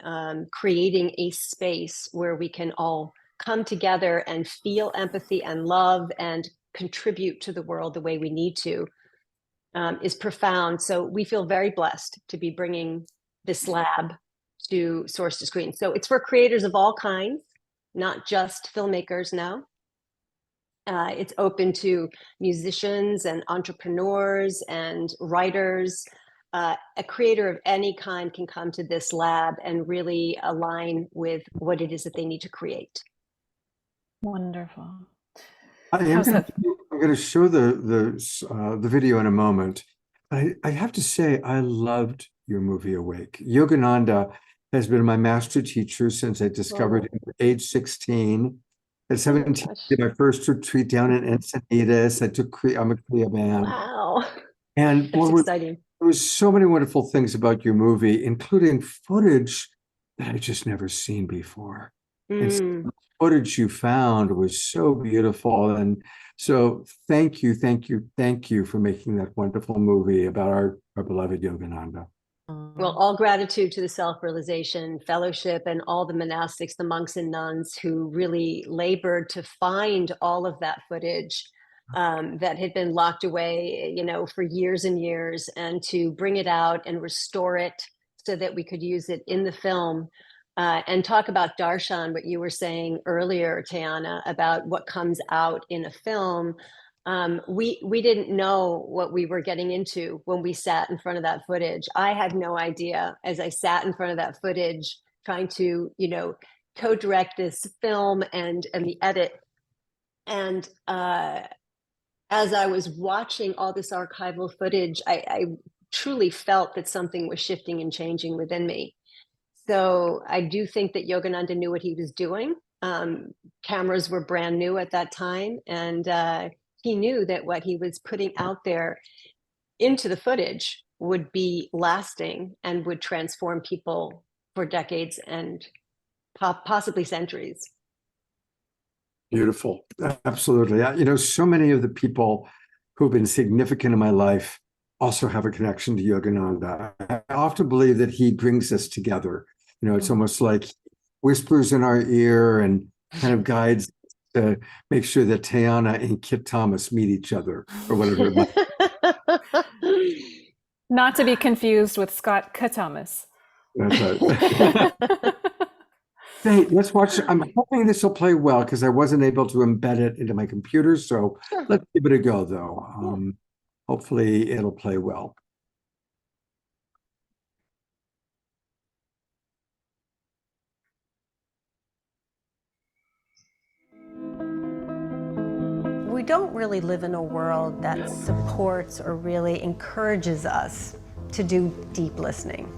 creating a space where we can all come together and feel empathy and love and contribute to the world the way we need to, is profound. So we feel very blessed to be bringing this lab to Source to Screen. So it's for creators of all kinds, not just filmmakers now. It's open to musicians and entrepreneurs and writers. A creator of any kind can come to this lab and really align with what it is that they need to create. Wonderful. I'm going to show the video in a moment. I have to say, I loved your movie Awake. Yogananda has been my master teacher since I discovered him at age 16. At 17, I did my first retreat down in Encinitas. I'm a Kriya man. Wow. And That's exciting. there was so many wonderful things about your movie, including footage that I just never seen before. And some of the footage you found was so beautiful. And so thank you for making that wonderful movie about our beloved Yogananda. Well, all gratitude to the Self-Realization Fellowship and all the monastics, the monks and nuns who really labored to find all of that footage that had been locked away, for years and years, and to bring it out and restore it so that we could use it in the film. And talk about darshan, what you were saying earlier, Teana, about what comes out in a film. We didn't know what we were getting into when we sat in front of that footage. I had no idea as I sat in front of that footage, trying to, co-direct this film and the edit. And as I was watching all this archival footage, I truly felt that something was shifting and changing within me. So I do think that Yogananda knew what he was doing. Cameras were brand new at that time, and he knew that what he was putting out there into the footage would be lasting and would transform people for decades and possibly centuries. Beautiful. Absolutely. So many of the people who've been significant in my life also have a connection to Yogananda. I often believe that he brings us together. It's almost like whispers in our ear and kind of guides to make sure that Teana and Kit Thomas meet each other or whatever it might be. Not to be confused with Scott Thomas. That's right. Hey, let's watch. I'm hoping this will play well because I wasn't able to embed it into my computer. So let's give it a go, though. Hopefully it'll play well. We don't really live in a world that supports or really encourages us to do deep listening.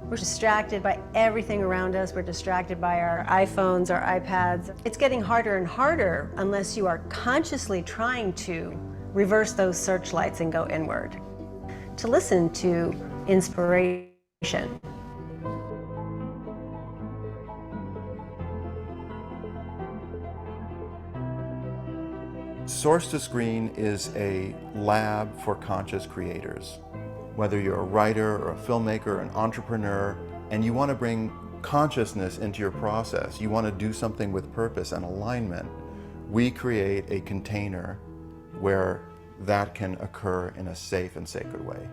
We're distracted by everything around us. We're distracted by our iPhones, our iPads. It's getting harder and harder unless you are consciously trying to reverse those searchlights and go inward, to listen to inspiration. Source to Screen is a lab for conscious creators. Whether you're a writer or a filmmaker, an entrepreneur, and you want to bring consciousness into your process, you want to do something with purpose and alignment, we create a container where that can occur in a safe and sacred way.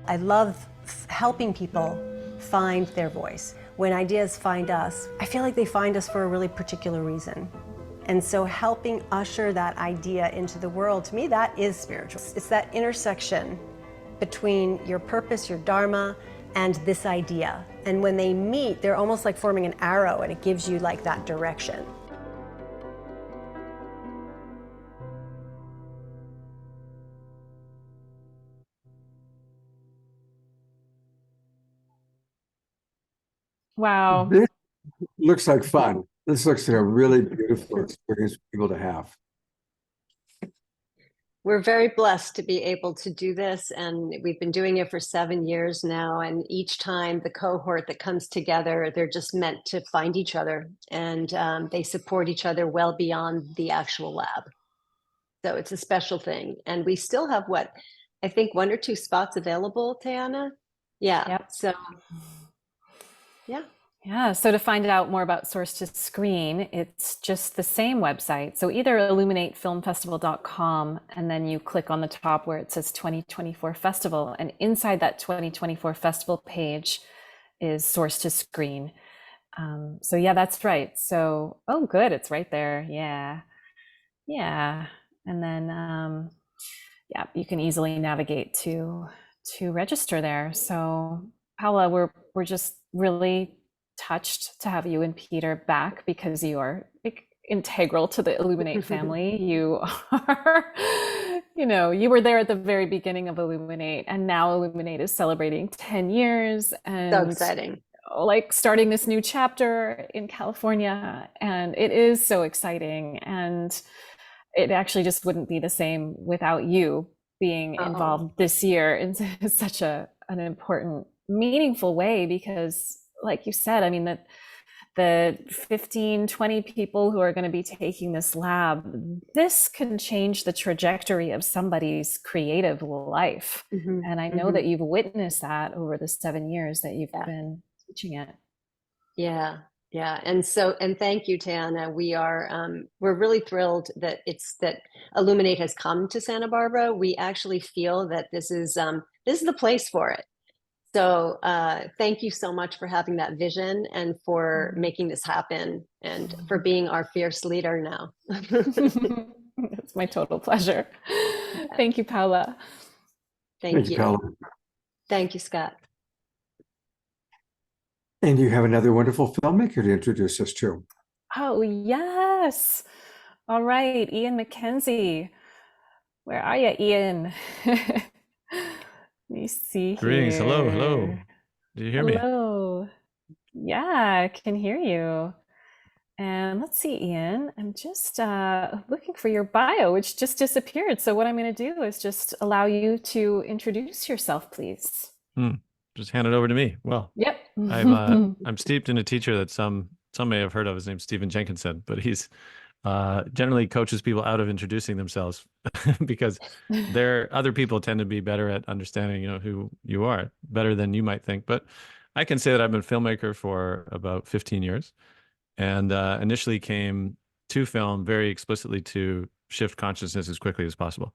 I love helping people find their voice. When ideas find us, I feel like they find us for a really particular reason. And so helping usher that idea into the world, to me, that is spiritual. It's that intersection between your purpose, your dharma, and this idea. And when they meet, they're almost like forming an arrow, and it gives you like that direction. Wow. This looks like fun. This looks like a really beautiful experience for people to have. We're very blessed to be able to do this, and we've been doing it for 7 years now. And each time the cohort that comes together, they're just meant to find each other, and they support each other well beyond the actual lab. So it's a special thing. And we still have I think 1 or 2 spots available, Teana? Yeah. Yep. So, yeah. Yeah, so to find out more about Source to Screen, it's just the same website. So either illuminatefilmfestival.com, and then you click on the top where it says 2024 Festival, and inside that 2024 Festival page is Source to Screen. So yeah, that's right. So, oh good, it's right there. Yeah. Yeah. And then, yeah, you can easily navigate to register there. So Paola, we're just really touched to have you and Peter back because you are integral to the Illuminate family. You you know, you were there at the very beginning of Illuminate, and now Illuminate is celebrating 10 years So and exciting. like starting this new chapter in California. And it is so exciting. And it actually just wouldn't be the same without you being involved this year in such an important, meaningful way, because like you said, I mean, the 15, 20 people who are going to be taking this lab, this can change the trajectory of somebody's creative life. And I know that you've witnessed that over the 7 years that you've been teaching it. Yeah. And thank you, Teana. We're really thrilled that Illuminate has come to Santa Barbara. We actually feel that this is the place for it. So thank you so much for having that vision and for making this happen and for being our fierce leader now. It's my total pleasure. Thank you, Paola. Thank you. Paola. Thank you, Scott. And you have another wonderful filmmaker to introduce us to. Oh, yes. All right, Ian Mackenzie. Where are you, Ian? Let me see here. Greetings. Hello. Do you hear me? Hello. Yeah, I can hear you. And let's see, Ian, I'm just looking for your bio, which just disappeared. So what I'm going to do is just allow you to introduce yourself, please. Just hand it over to me. Well, Yep. I'm steeped in a teacher that some may have heard of. His name's Stephen Jenkinson, but he's generally coaches people out of introducing themselves because other people tend to be better at understanding, who you are better than you might think. But I can say that I've been a filmmaker for about 15 years and initially came to film very explicitly to shift consciousness as quickly as possible.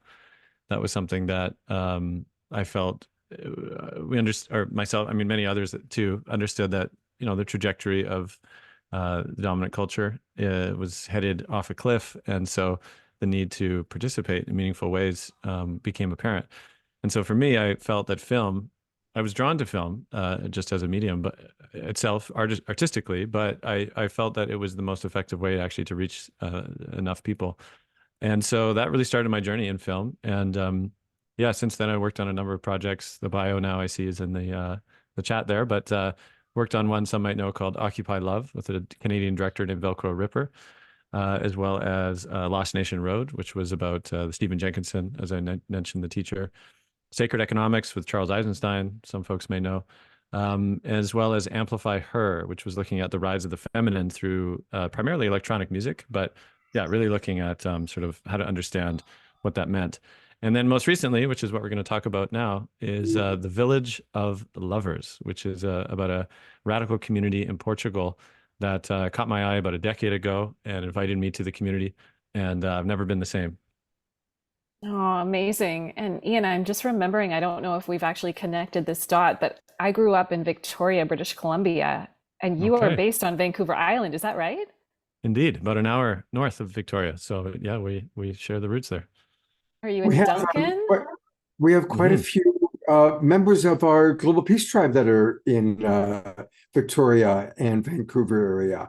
That was something that I felt we understood, or myself, I mean, many others too, understood that, the trajectory of the dominant culture was headed off a cliff. And so the need to participate in meaningful ways became apparent. And so for me, I felt that I was drawn to film just as a medium, but itself artistically, but I felt that it was the most effective way actually to reach enough people. And so that really started my journey in film. And since then I worked on a number of projects. The bio now I see is in the chat there, but worked on one some might know called Occupy Love with a Canadian director named Velcro Ripper, as well as Lost Nation Road, which was about Stephen Jenkinson, as I mentioned, the teacher. Sacred Economics with Charles Eisenstein, some folks may know, as well as Amplify Her, which was looking at the rise of the feminine through primarily electronic music, but really looking at sort of how to understand what that meant. And then most recently, which is what we're going to talk about now, is The Village of Lovers, which is about a radical community in Portugal that caught my eye about a decade ago and invited me to the community. And I've never been the same. Oh, amazing. And Ian, I'm just remembering, I don't know if we've actually connected this dot, but I grew up in Victoria, British Columbia, and you are based on Vancouver Island. Is that right? Indeed, about an hour north of Victoria. So yeah, we share the roots there. Are you in Duncan? We have quite a few members of our Global Peace Tribe that are in Victoria and Vancouver area.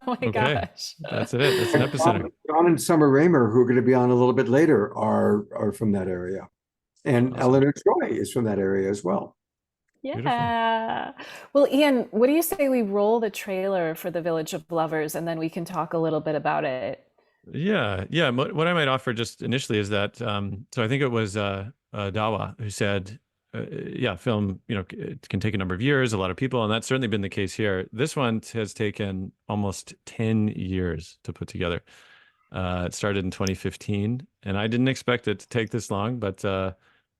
Oh my gosh. That's it. That's an epicenter. John and Summer Raymer, who are going to be on a little bit later, are from that area. And Awesome. Eleanor Troy is from that area as well. Yeah. Well, Ian, what do you say we roll the trailer for The Village of Lovers and then we can talk a little bit about it? Yeah. What I might offer just initially is that, so I think it was Dawa who said, film, it can take a number of years, a lot of people, and that's certainly been the case here. This one has taken almost 10 years to put together. It started in 2015, and I didn't expect it to take this long, but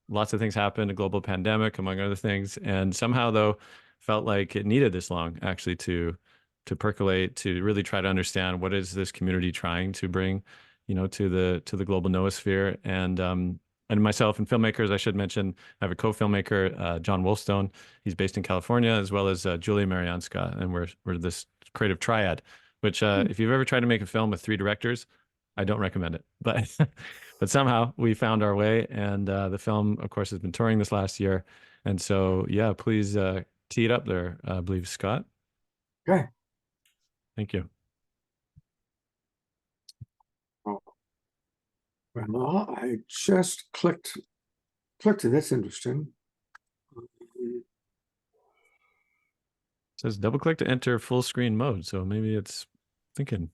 lots of things happened, a global pandemic, among other things, and somehow, though, felt like it needed this long, actually, to percolate, to really try to understand what is this community trying to bring, to the global noosphere. And myself and filmmakers, I should mention, I have a co-filmmaker, John Wolfstone. He's based in California, as well as Julia Marianska, and we're this creative triad. Which, if you've ever tried to make a film with 3 directors, I don't recommend it. But but somehow we found our way, and the film, of course, has been touring this last year. And so, please tee it up there, I believe, Scott. Okay. Thank you. Well, I just clicked it. That's interesting. It says double click to enter full screen mode. So maybe it's thinking.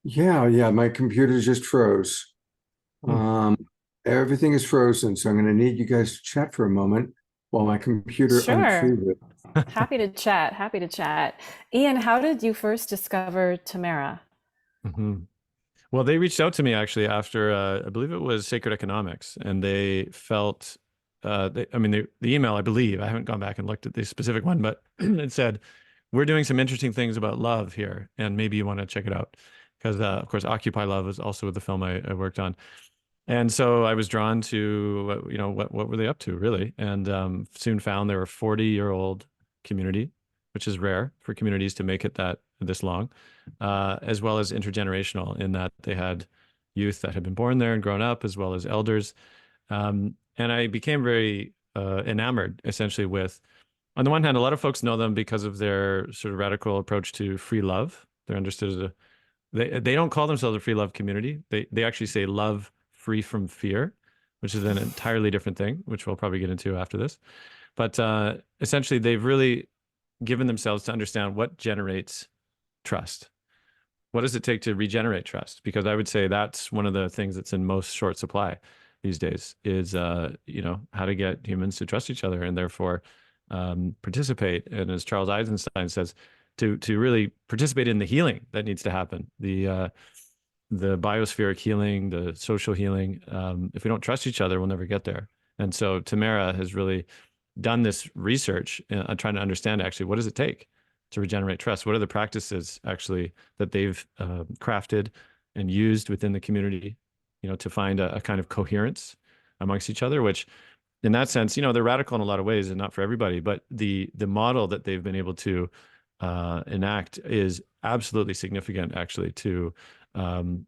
Yeah, my computer just froze. Everything is frozen, so I'm going to need you guys to chat for a moment while my computer Sure. unfreezes. Happy to chat. Happy to chat. Ian, how did you first discover Tamara? Well, they reached out to me actually after, I believe it was Sacred Economics, and they felt, the email, I believe, I haven't gone back and looked at the specific one, but it said, we're doing some interesting things about love here, and maybe you want to check it out. Because, of course, Occupy Love was also the film I worked on. And so I was drawn to, what were they up to, really? And soon found they were a 40-year-old community, which is rare for communities to make it this long, as well as intergenerational in that they had youth that had been born there and grown up, as well as elders. And I became very enamored, essentially, with, on the one hand, a lot of folks know them because of their sort of radical approach to free love. They're understood as they don't call themselves a free love community. They actually say love free from fear, which is an entirely different thing, which we'll probably get into after this. But essentially, they've really given themselves to understand what generates trust. What does it take to regenerate trust? Because I would say that's one of the things that's in most short supply these days is, how to get humans to trust each other and therefore participate. And as Charles Eisenstein says, to really participate in the healing that needs to happen, the biospheric healing, the social healing. If we don't trust each other, we'll never get there. And so Tamara has really done this research on trying to understand actually what does it take to regenerate trust? What are the practices actually that they've crafted and used within the community, to find a kind of coherence amongst each other, which in that sense, they're radical in a lot of ways and not for everybody, but the model that they've been able to enact is absolutely significant actually to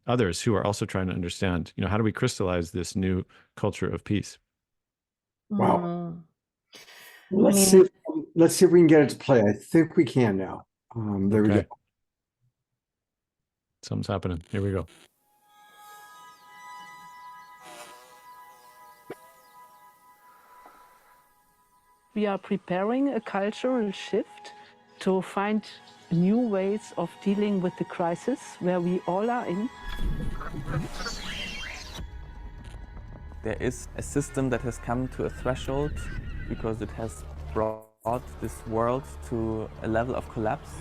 others who are also trying to understand, how do we crystallize this new culture of peace? Wow. Let's see if we can get it to play. I think we can now. There we go. Something's happening. Here we go. We are preparing a cultural shift to find new ways of dealing with the crisis where we all are in. There is a system that has come to a threshold because it has brought this world to a level of collapse.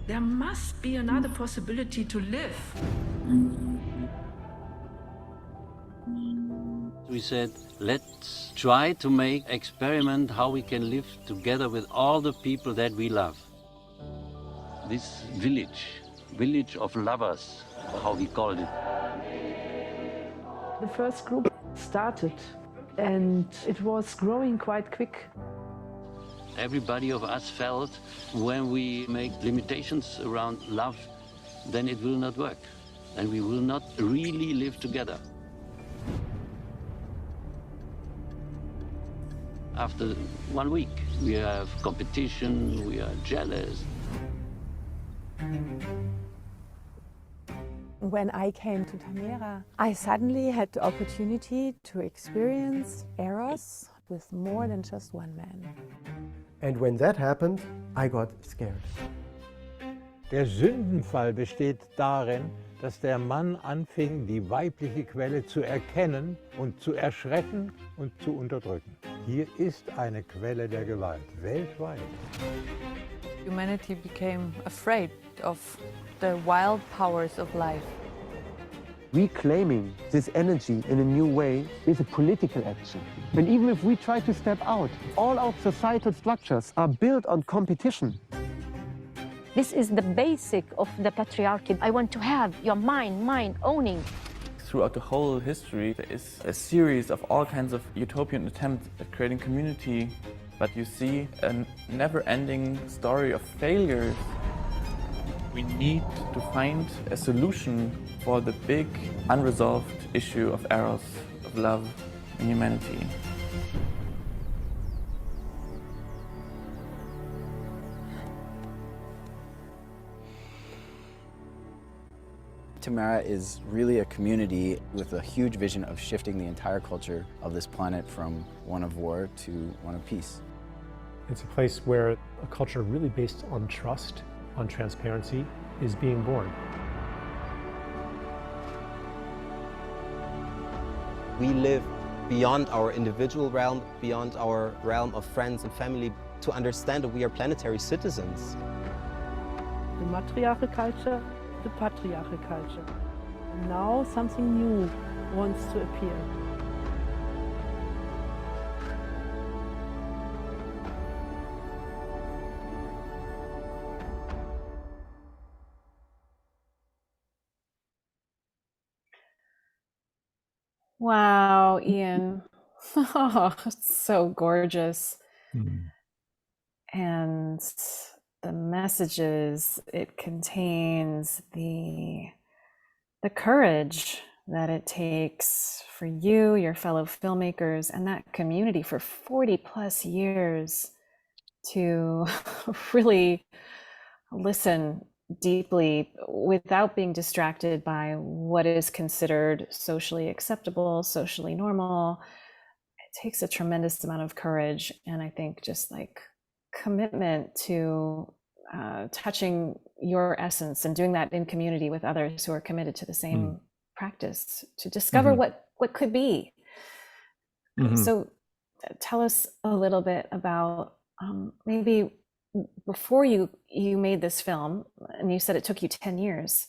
There must be another possibility to live. We said, let's try to make experiment how we can live together with all the people that we love. This village of lovers, how we called it. The first group started and it was growing quite quick. Everybody of us felt when we make limitations around love, then it will not work. And we will not really live together. After 1 week, we have competition, we are jealous. When I came to Tamara, I suddenly had the opportunity to experience Eros with more than just one man. And when that happened, I got scared. Der Sündenfall besteht darin, dass der Mann anfing, die weibliche Quelle zu erkennen und zu erschrecken und zu unterdrücken. Hier ist eine Quelle der Gewalt, weltweit. Humanity became afraid of the wild powers of life. Reclaiming this energy in a new way is a political action. And even if we try to step out, all our societal structures are built on competition. This is the basic of the patriarchy. I want to have your mind owning. Throughout the whole history, there is a series of all kinds of utopian attempts at creating community, but you see a never-ending story of failures. We need to find a solution for the big, unresolved issue of eros, of love in humanity. Tamara is really a community with a huge vision of shifting the entire culture of this planet from one of war to one of peace. It's a place where a culture really based on trust, on transparency, is being born. We live beyond our individual realm, beyond our realm of friends and family, to understand that we are planetary citizens. The matriarchal culture, the patriarchal culture. And now something new wants to appear. Wow, Ian. Oh, it's so gorgeous. And the messages it contains, the courage that it takes for you, your fellow filmmakers, and that community for 40 plus years to really listen deeply without being distracted by what is considered socially acceptable, socially normal. It takes a tremendous amount of courage, and I think just like commitment to touching your essence and doing that in community with others who are committed to the same practice to discover what could be. So tell us a little bit about maybe before you made this film, and you said it took you 10 years.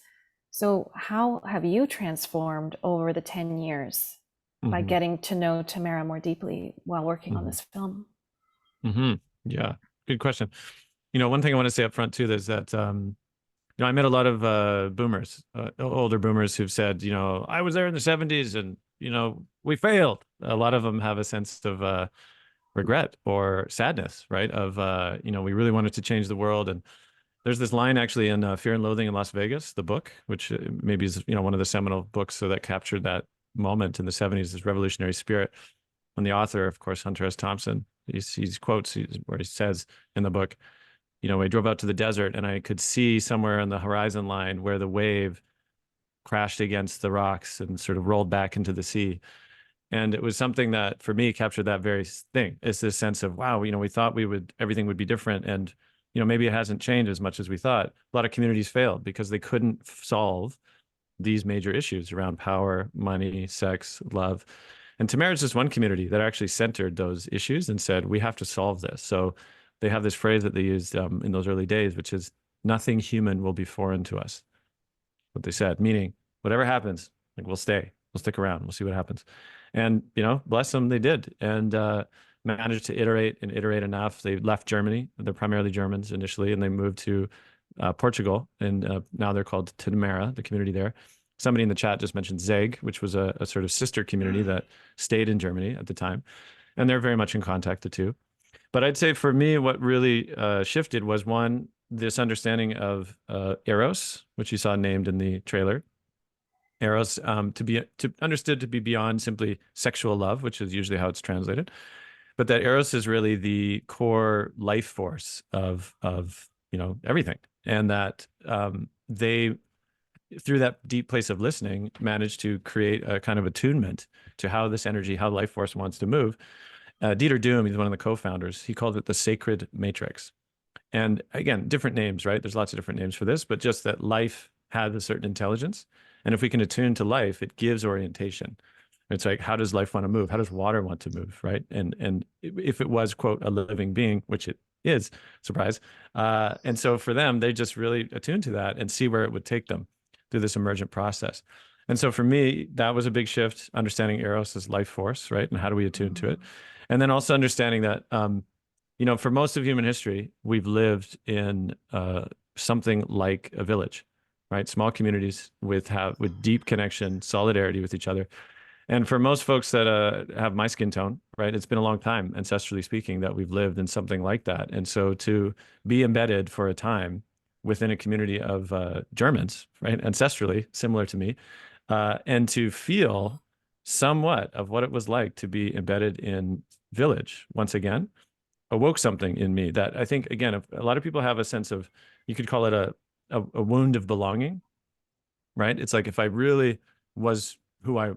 So how have you transformed over the 10 years by getting to know Tamara more deeply while working on this film? Yeah, good question. You know, one thing I want to say up front too is that, you know, I met a lot of boomers, older boomers who've said, you know, I was there in the 70s and, you know, we failed. A lot of them have a sense of regret or sadness, right? Of, you know, we really wanted to change the world. And there's this line actually in Fear and Loathing in Las Vegas, the book, which maybe is, you know, one of the seminal books so that captured that moment in the 70s, this revolutionary spirit. And the author, of course, Hunter S. Thompson, he quotes where he says in the book, you know, I drove out to the desert and I could see somewhere on the horizon line where the wave crashed against the rocks and sort of rolled back into the sea. And it was something that for me captured that very thing. It's this sense of, wow, you know, we thought everything would be different. And, you know, maybe it hasn't changed as much as we thought. A lot of communities failed because they couldn't solve these major issues around power, money, sex, love. And Tamara is just one community that actually centered those issues and said, we have to solve this. So they have this phrase that they used in those early days, which is nothing human will be foreign to us. What they said, meaning whatever happens, like we'll stick around, we'll see what happens. And, you know, bless them, they did. And managed to iterate enough. They left Germany. They're primarily Germans initially, and they moved to Portugal. And now they're called Tamara, the community there. Somebody in the chat just mentioned Zeg, which was a sort of sister community that stayed in Germany at the time. And they're very much in contact, the two. But I'd say for me, what really shifted was one, this understanding of Eros, which you saw named in the trailer. Eros to understood to be beyond simply sexual love, which is usually how it's translated, but that Eros is really the core life force of you know, everything, and that they, through that deep place of listening, managed to create a kind of attunement to how this energy, how life force wants to move. Dieter Doom, he's one of the co-founders. He called it the sacred matrix. And again, different names, right? There's lots of different names for this, but just that life has a certain intelligence. And if we can attune to life, it gives orientation. It's like, how does life want to move? How does water want to move, right? And if it was, quote, a living being, which it is, surprise. And so for them, they just really attune to that and see where it would take them through this emergent process. And so for me, that was a big shift, understanding Eros as life force, right? And how do we attune to it? And then also understanding that, you know, for most of human history, we've lived in something like a village, right? Small communities with deep connection, solidarity with each other. And for most folks that have my skin tone, right, it's been a long time, ancestrally speaking, that we've lived in something like that. And so to be embedded for a time within a community of Germans, right, ancestrally similar to me, and to feel somewhat of what it was like to be embedded in village once again, awoke something in me that I think, again, a lot of people have a sense of, you could call it a wound of belonging, right? It's like if I really was who I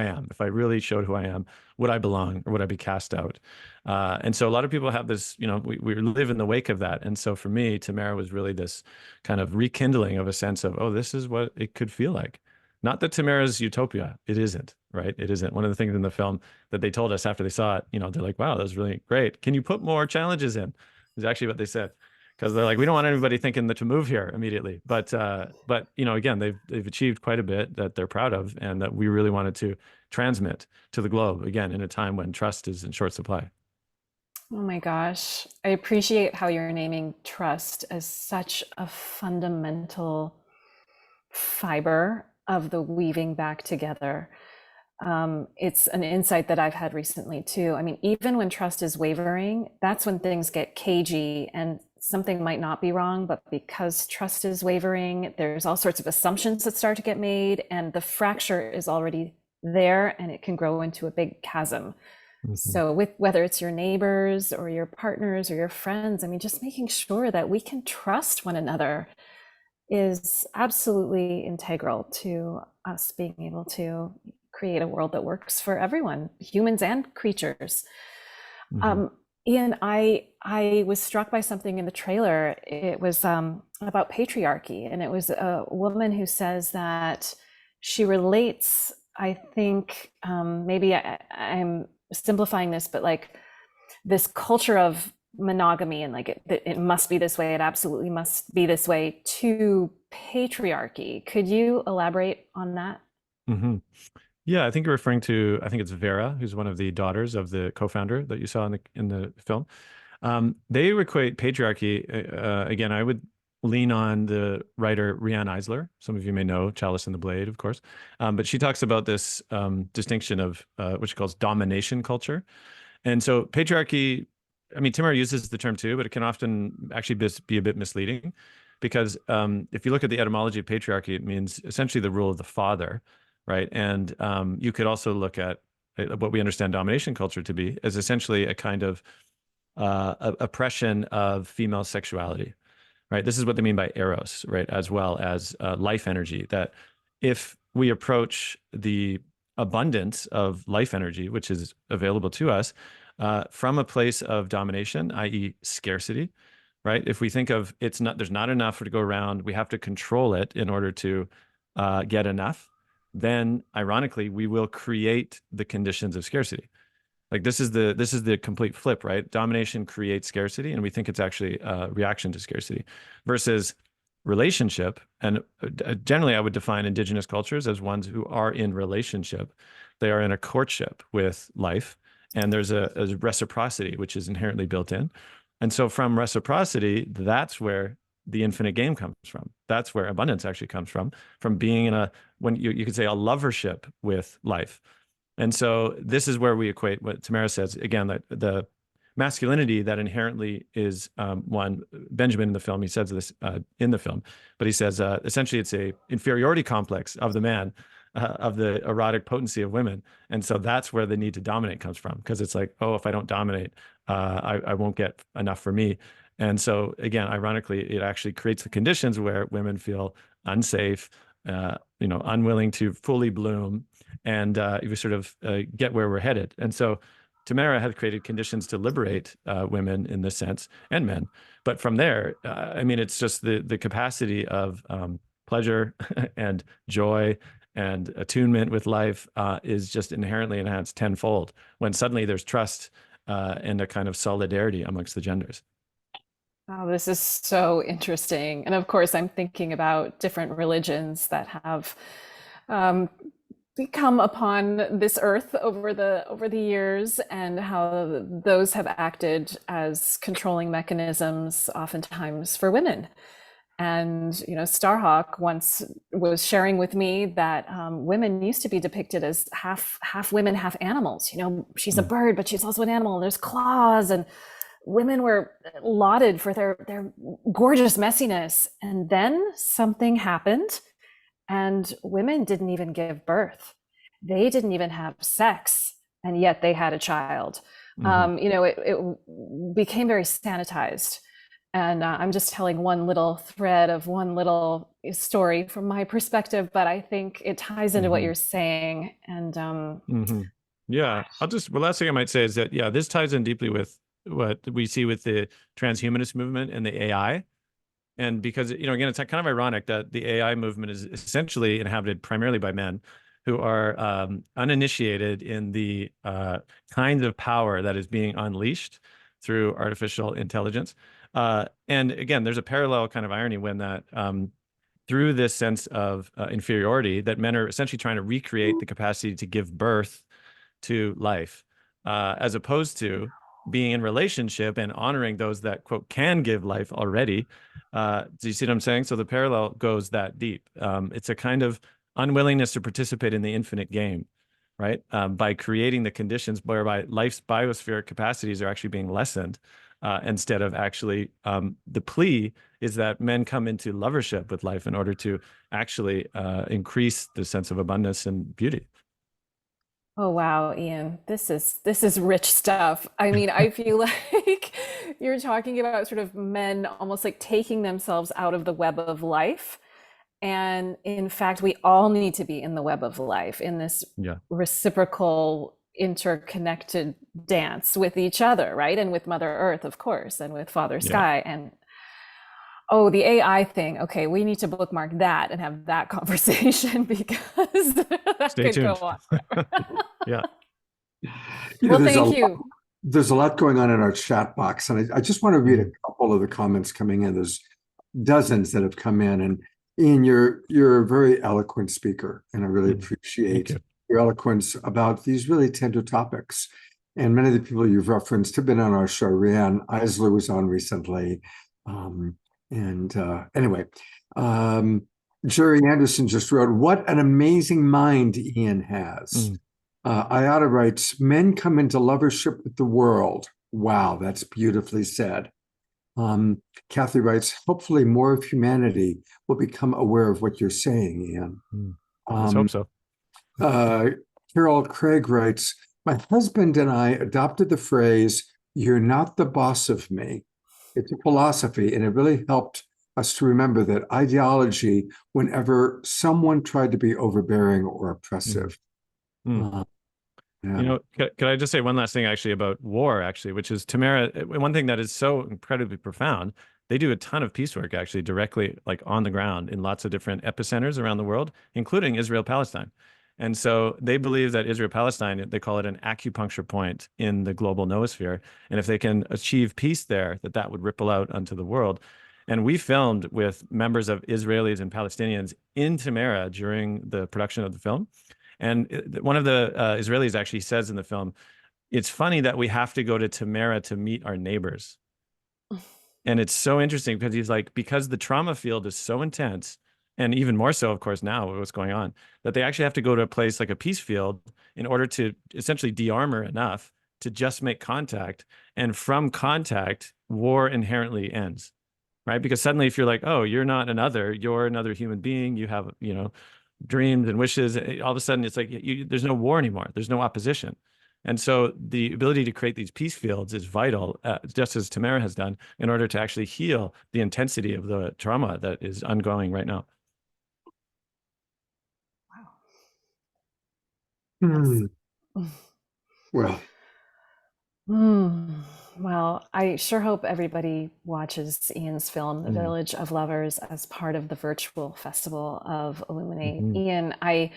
am, if I really showed who I am, would I belong or would I be cast out? And so a lot of people have this, we live in the wake of that. And so for me, Tamara was really this kind of rekindling of a sense of, oh, this is what it could feel like. Not that Tamara's utopia. It isn't, right? It isn't. One of the things in the film that they told us after they saw it, they're like, wow, that was really great. Can you put more challenges in? Is actually what they said. Because they're like, we don't want anybody thinking to move here immediately. But again, they've achieved quite a bit that they're proud of, and that we really wanted to transmit to the globe, again, in a time when trust is in short supply. Oh my gosh. I appreciate how you're naming trust as such a fundamental fiber of the weaving back together. It's an insight that I've had recently too. I mean, even when trust is wavering, that's when things get cagey and something might not be wrong, but because trust is wavering, there's all sorts of assumptions that start to get made, and the fracture is already there, and it can grow into a big chasm. Mm-hmm. So with whether it's your neighbors or your partners or your friends, I mean, just making sure that we can trust one another is absolutely integral to us being able to create a world that works for everyone, humans and creatures. Mm-hmm. Ian, I was struck by something in the trailer. It was about patriarchy, and it was a woman who says that she relates, I think, maybe I'm simplifying this, but like this culture of monogamy and like it must be this way, it absolutely must be this way, to patriarchy. Could you elaborate on that? Mm-hmm. Yeah, I think you're referring to, I think it's Vera, who's one of the daughters of the co-founder that you saw in the film. They equate patriarchy, again, I would lean on the writer Riane Eisler. Some of you may know Chalice and the Blade, of course. But she talks about this distinction of what she calls domination culture. And so patriarchy, I mean, Tamara uses the term too, but it can often actually be a bit misleading, because if you look at the etymology of patriarchy, it means essentially the rule of the father. Right. And you could also look at what we understand domination culture to be as essentially a kind of oppression of female sexuality. Right. This is what they mean by eros, right, as well as life energy, that if we approach the abundance of life energy, which is available to us from a place of domination, i.e. scarcity. Right. If we think of there's not enough to go around, we have to control it in order to get enough, then ironically, we will create the conditions of scarcity. Like this is the complete flip, right? Domination creates scarcity, and we think it's actually a reaction to scarcity, versus relationship. And generally, I would define indigenous cultures as ones who are in relationship. They are in a courtship with life, and there's a reciprocity, which is inherently built in. And so from reciprocity, that's where the infinite game comes from. That's where abundance actually comes from being in when you could say a lovership with life. And so this is where we equate what Tamara says, again, that the masculinity that inherently is one, Benjamin in the film, he says this in the film, but he says, essentially it's a inferiority complex of the man, of the erotic potency of women. And so that's where the need to dominate comes from, because it's like, oh, if I don't dominate, I won't get enough for me. And so again, ironically, it actually creates the conditions where women feel unsafe, unwilling to fully bloom, and we sort of get where we're headed. And so Tamara had created conditions to liberate women in this sense, and men. But from there, I mean, it's just the capacity of pleasure and joy and attunement with life is just inherently enhanced tenfold when suddenly there's trust and a kind of solidarity amongst the genders. Oh, this is so interesting. And of course, I'm thinking about different religions that have come upon this earth over the years, and how those have acted as controlling mechanisms oftentimes for women. And Starhawk once was sharing with me that women used to be depicted as half women, half animals. She's a bird, but she's also an animal. There's claws, and women were lauded for their gorgeous messiness. And then something happened, and women didn't even give birth. They didn't even have sex, and yet they had a child. Mm-hmm. It became very sanitized. And I'm just telling one little thread of one little story from my perspective, but I think it ties into what you're saying. And Yeah, well, last thing I might say is that, yeah, this ties in deeply with what we see with the transhumanist movement and the AI. And because, again, it's kind of ironic that the AI movement is essentially inhabited primarily by men who are uninitiated in the kinds of power that is being unleashed through artificial intelligence. And again, there's a parallel kind of irony when that through this sense of inferiority, that men are essentially trying to recreate the capacity to give birth to life, as opposed to being in relationship and honoring those that, quote, can give life already. Do you see what I'm saying? So the parallel goes that deep. It's a kind of unwillingness to participate in the infinite game, right? By creating the conditions whereby life's biospheric capacities are actually being lessened, instead of actually, the plea is that men come into lovership with life in order to actually increase the sense of abundance and beauty. oh wow, Ian, this is rich stuff. I mean, I feel like you're talking about sort of men almost like taking themselves out of the web of life. And in fact, we all need to be in the web of life, in this reciprocal, interconnected dance with each other, right? And with Mother Earth, of course, and with Father Sky. And oh, the AI thing. Okay, we need to bookmark that and have that conversation, because that Stay could tuned. go on forever. Yeah. Well, thank you. There's a lot going on in our chat box, and I just want to read a couple of the comments coming in. There's dozens that have come in, and Ian, you're a very eloquent speaker, and I really appreciate your eloquence about these really tender topics. And many of the people you've referenced have been on our show. Rianne Eisler was on recently. Anyway, Jerry Anderson just wrote, "What an amazing mind Ian has." Ayada writes, "Men come into lovership with the world." Wow, that's beautifully said. Kathy writes, "Hopefully more of humanity will become aware of what you're saying, Ian." Let's hope so. Carol Craig writes, "My husband and I adopted the phrase, 'You're not the boss of me.' It's a philosophy, and it really helped us to remember that ideology whenever someone tried to be overbearing or oppressive." Could I just say one last thing actually about war, actually, which is Tamara, one thing that is so incredibly profound, they do a ton of peace work actually directly, like on the ground in lots of different epicenters around the world, including Israel-Palestine. And so they believe that Israel-Palestine, they call it an acupuncture point in the global noosphere. And if they can achieve peace there, that would ripple out onto the world. And we filmed with members of Israelis and Palestinians in Tamara during the production of the film. And one of the Israelis actually says in the film, "It's funny that we have to go to Tamara to meet our neighbors." And it's so interesting because he's like, because the trauma field is so intense, and even more so, of course, now with what's going on, that they actually have to go to a place like a peace field in order to essentially de-armor enough to just make contact. And from contact, war inherently ends, right? Because suddenly if you're like, oh, you're not another, you're another human being, you have, dreams and wishes, all of a sudden it's like there's no war anymore. There's no opposition. And so the ability to create these peace fields is vital, just as Tamara has done, in order to actually heal the intensity of the trauma that is ongoing right now. Well. Well, I sure hope everybody watches Ian's film, The Village of Lovers, as part of the virtual festival of Illuminate. Ian, I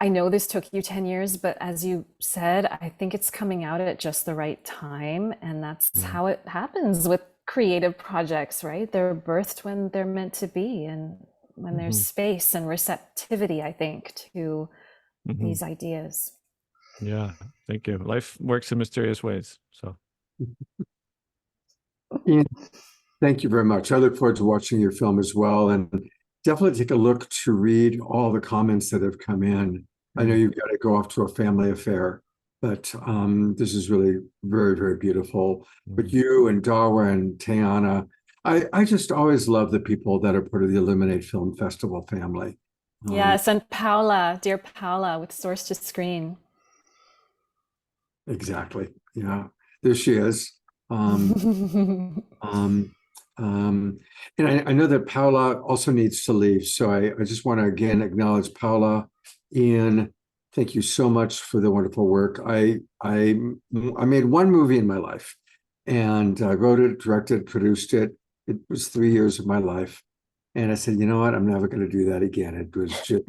know this took you 10 years, but as you said, I think it's coming out at just the right time. And that's how it happens with creative projects, right? They're birthed when they're meant to be, and when there's space and receptivity, I think, to these ideas. Yeah, thank you. Life works in mysterious ways. So, Ian, thank you very much. I look forward to watching your film as well, and definitely take a look to read all the comments that have come in. I know you've got to go off to a family affair, but this is really very, very beautiful. But you and Dawa and Teana, I just always love the people that are part of the Illuminate Film Festival family. Yes, and Paola, dear Paola, with Source to Screen. Exactly. Yeah, there she is. And I know that Paola also needs to leave, so I just want to again acknowledge Paola. Ian, thank you so much for the wonderful work. I made one movie in my life, and I wrote it, directed, produced it. It was 3 years of my life, and I said, you know what? I'm never going to do that again. It was just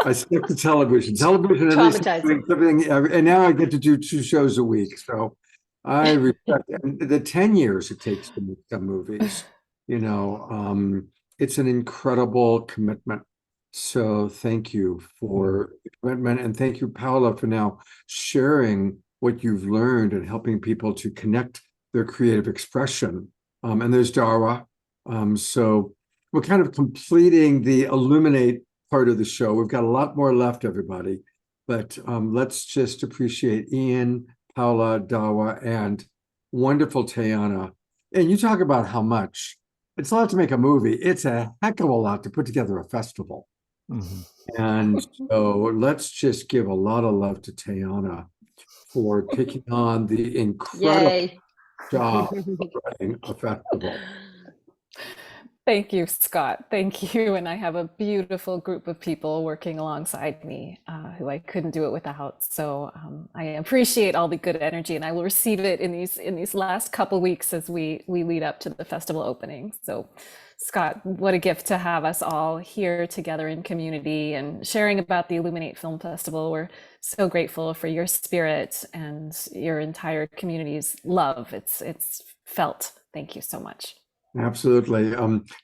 I skipped the television. Television at least doing something, and now I get to do 2 shows a week. So I respect the 10 years it takes to make some movies. It's an incredible commitment. So thank you for the commitment, and thank you, Paola, for now sharing what you've learned and helping people to connect their creative expression. And there's Dawa. So we're kind of completing the Illuminate part of the show. We've got a lot more left, everybody. But let's just appreciate Ian, Paola, Dawa, and wonderful Teana. And you talk about how much. It's a lot to make a movie. It's a heck of a lot to put together a festival. Mm-hmm. And so let's just give a lot of love to Teana for taking on the incredible job of running a festival. Thank you, Scott. Thank you. And I have a beautiful group of people working alongside me who I couldn't do it without. So I appreciate all the good energy, and I will receive it in these last couple weeks as we lead up to the festival opening. So Scott, what a gift to have us all here together in community and sharing about the Illuminate Film Festival. We're so grateful for your spirit and your entire community's love. It's felt. Thank you so much. Absolutely.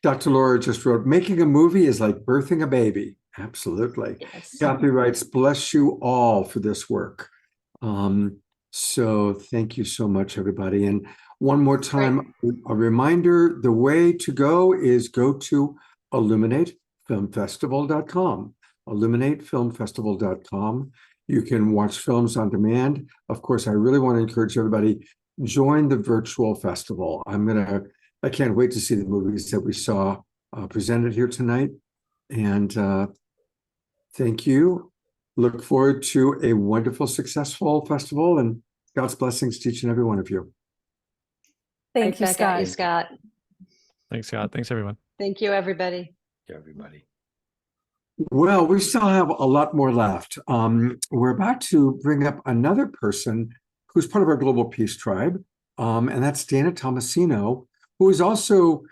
Dr. Laura just wrote, making a movie is like birthing a baby. Absolutely. Yes. Kathy writes, bless you all for this work. So thank you so much, everybody. And one more time, a reminder, the way to go is go to illuminatefilmfestival.com, illuminatefilmfestival.com. You can watch films on demand. Of course, I really want to encourage everybody, join the virtual festival. I can't wait to see the movies that we saw presented here tonight. And thank you. Look forward to a wonderful, successful festival, and God's blessings to each and every one of you. Thank you, Scott. Thanks, Scott. Thanks, everyone. Thank you, everybody. Thank you, everybody. Well, we still have a lot more left. We're about to bring up another person who's part of our Global Peace Tribe, and that's Dana Tomasino, who is also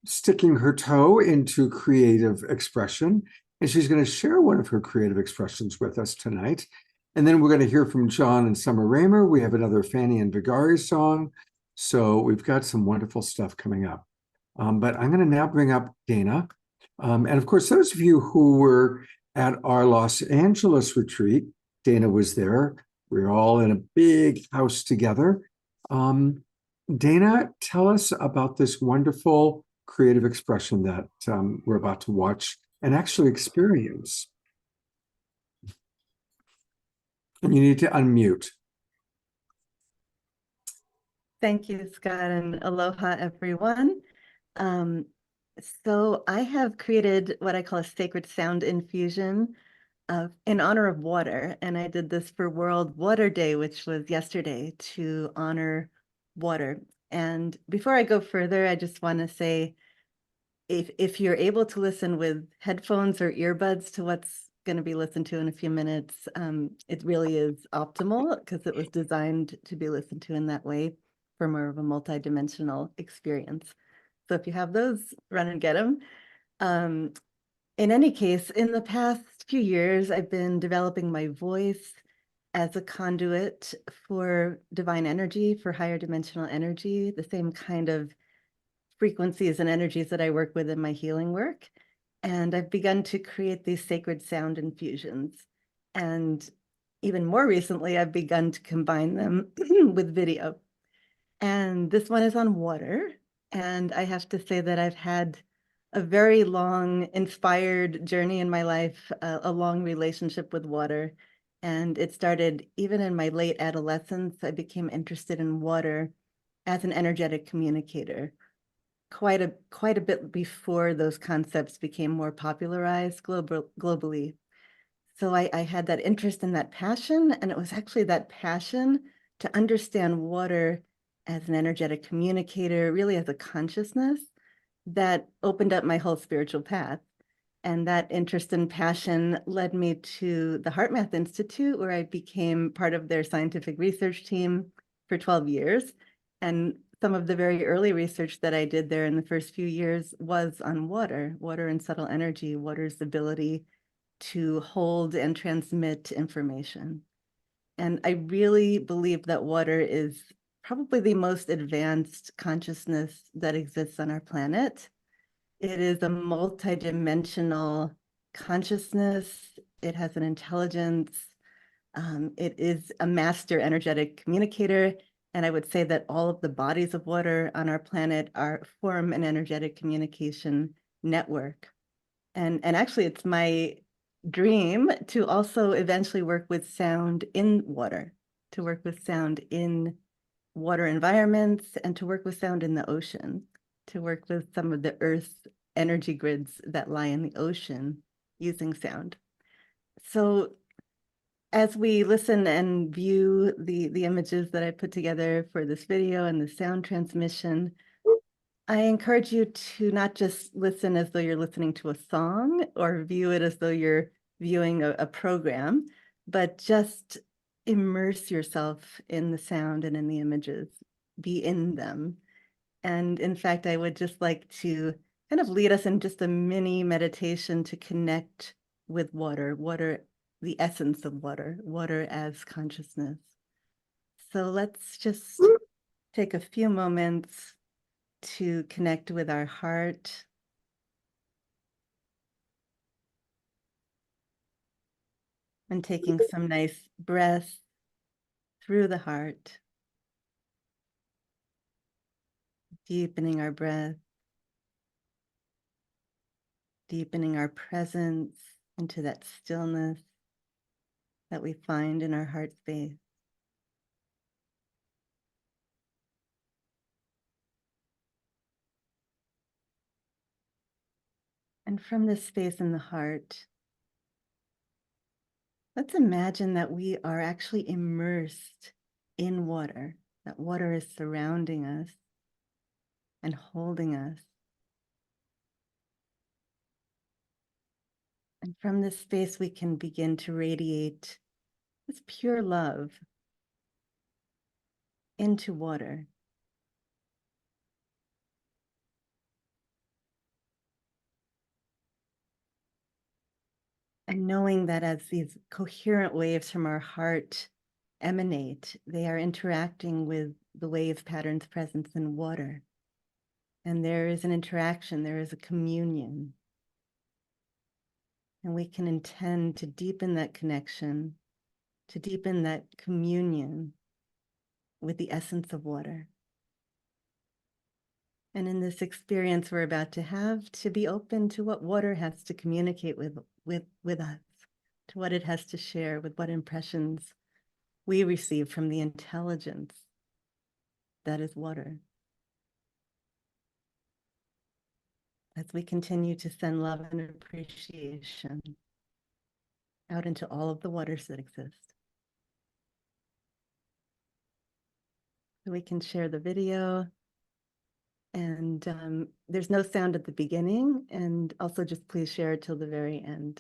sticking her toe into creative expression. And she's going to share one of her creative expressions with us tonight. And then we're going to hear from John and Summer Raymer. We have another Fanny and Vegari song. So we've got some wonderful stuff coming up. But I'm going to now bring up Dana. And of course, those of you who were at our Los Angeles retreat, Dana was there. We were all in a big house together. Dana, tell us about this wonderful creative expression that we're about to watch and actually experience. And you need to unmute. Thank you, Scott, and aloha, everyone. So I have created what I call a sacred sound infusion in honor of water. And I did this for World Water Day, which was yesterday, to honor water. And before I go further, I just want to say, if you're able to listen with headphones or earbuds to what's going to be listened to in a few minutes, it really is optimal because it was designed to be listened to in that way for more of a multidimensional experience. So if you have those, run and get them. In any case, in the past few years, I've been developing my voice as a conduit for divine energy, for higher dimensional energy, the same kind of frequencies and energies that I work with in my healing work. And I've begun to create these sacred sound infusions. And even more recently, I've begun to combine them with video. And this one is on water. And I have to say that I've had a very long, inspired journey in my life, a long relationship with water. And it started even in my late adolescence. I became interested in water as an energetic communicator, quite a bit before those concepts became more popularized globally. So I had that interest and that passion, and it was actually that passion to understand water as an energetic communicator, really as a consciousness that opened up my whole spiritual path. And that interest and passion led me to the HeartMath Institute, where I became part of their scientific research team for 12 years. And some of the very early research that I did there in the first few years was on water and subtle energy, water's ability to hold and transmit information. And I really believe that water is probably the most advanced consciousness that exists on our planet. It is a multidimensional consciousness. It has an intelligence. It is a master energetic communicator. And I would say that all of the bodies of water on our planet form an energetic communication network. And actually, it's my dream to also eventually work with sound in water, to work with sound in water environments, and to work with sound in the ocean, to work with some of the Earth's energy grids that lie in the ocean using sound. So as we listen and view the images that I put together for this video and the sound transmission, I encourage you to not just listen as though you're listening to a song or view it as though you're viewing a program, but just immerse yourself in the sound and in the images, be in them. And in fact, I would just like to kind of lead us in just a mini meditation to connect with water, the essence of water as consciousness. So let's just take a few moments to connect with our heart. And taking some nice breaths through the heart. Deepening our breath. Deepening our presence into that stillness that we find in our heart space. And from this space in the heart, let's imagine that we are actually immersed in water, that water is surrounding us and holding us. And from this space, we can begin to radiate this pure love into water. And knowing that as these coherent waves from our heart emanate, they are interacting with the wave patterns present in water. And there is an interaction, there is a communion. And we can intend to deepen that connection, to deepen that communion with the essence of water. And in this experience we're about to have, to be open to what water has to communicate with us, to what it has to share, with what impressions we receive from the intelligence that is water. As we continue to send love and appreciation out into all of the waters that exist. So we can share the video, and there's no sound at the beginning, and also just please share it till the very end.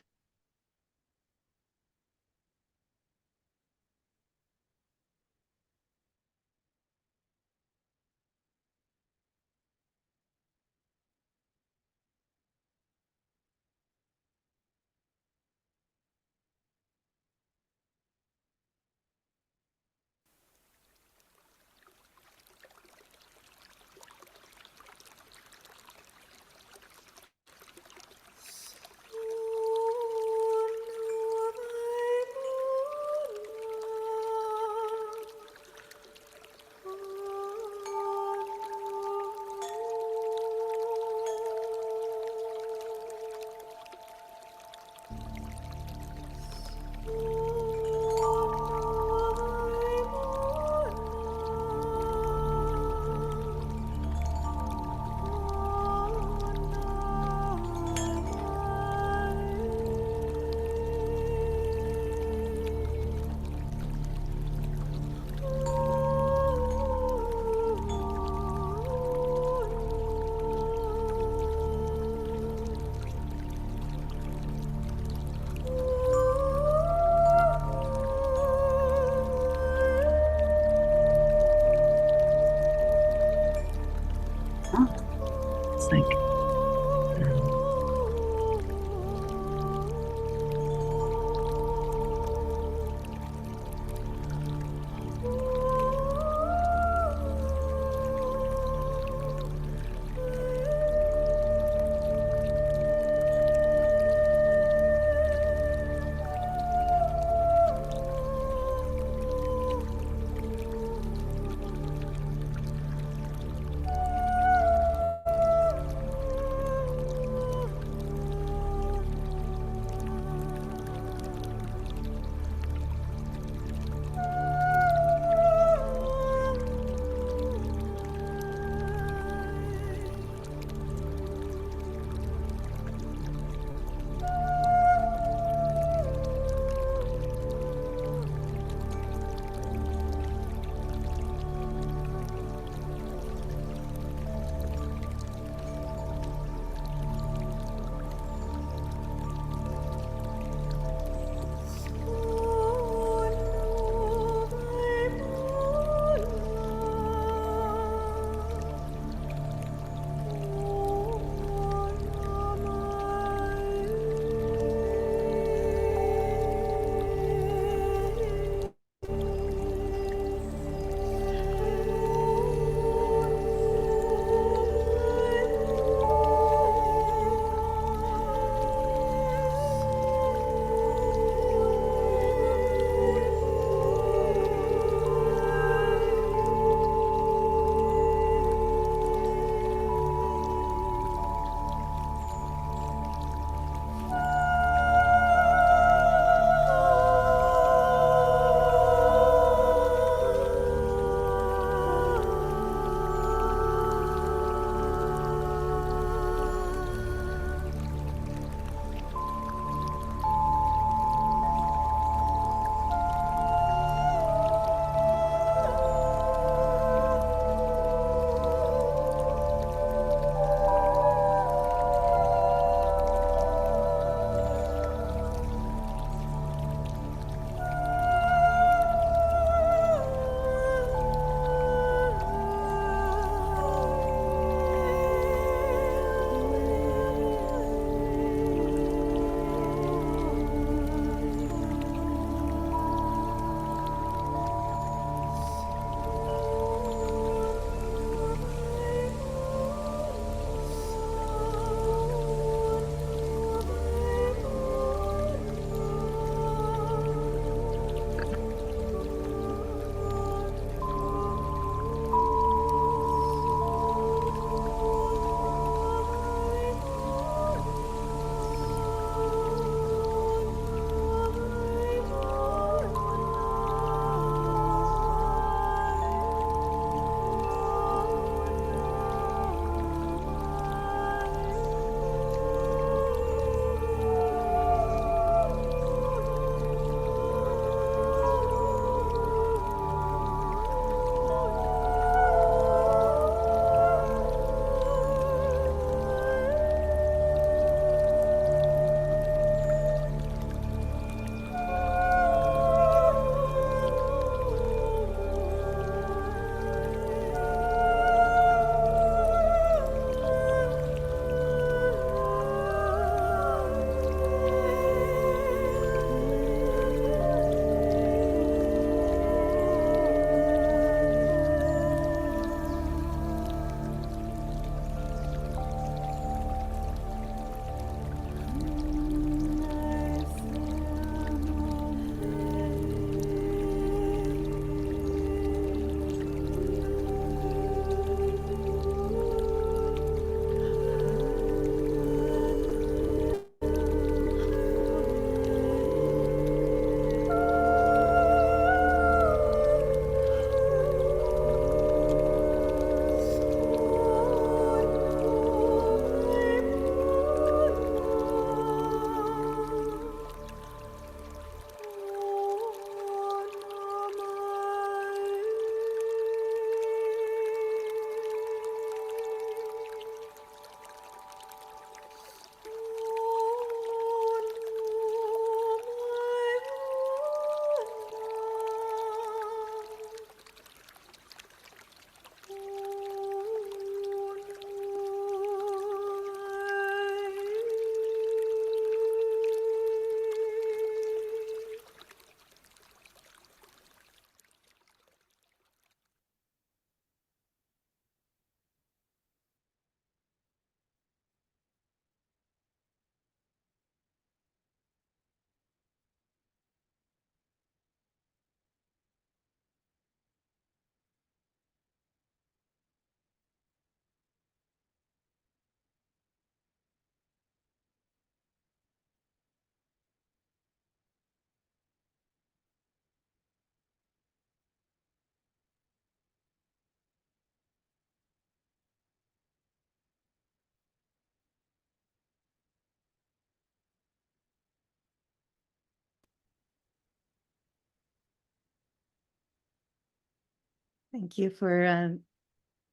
Thank you for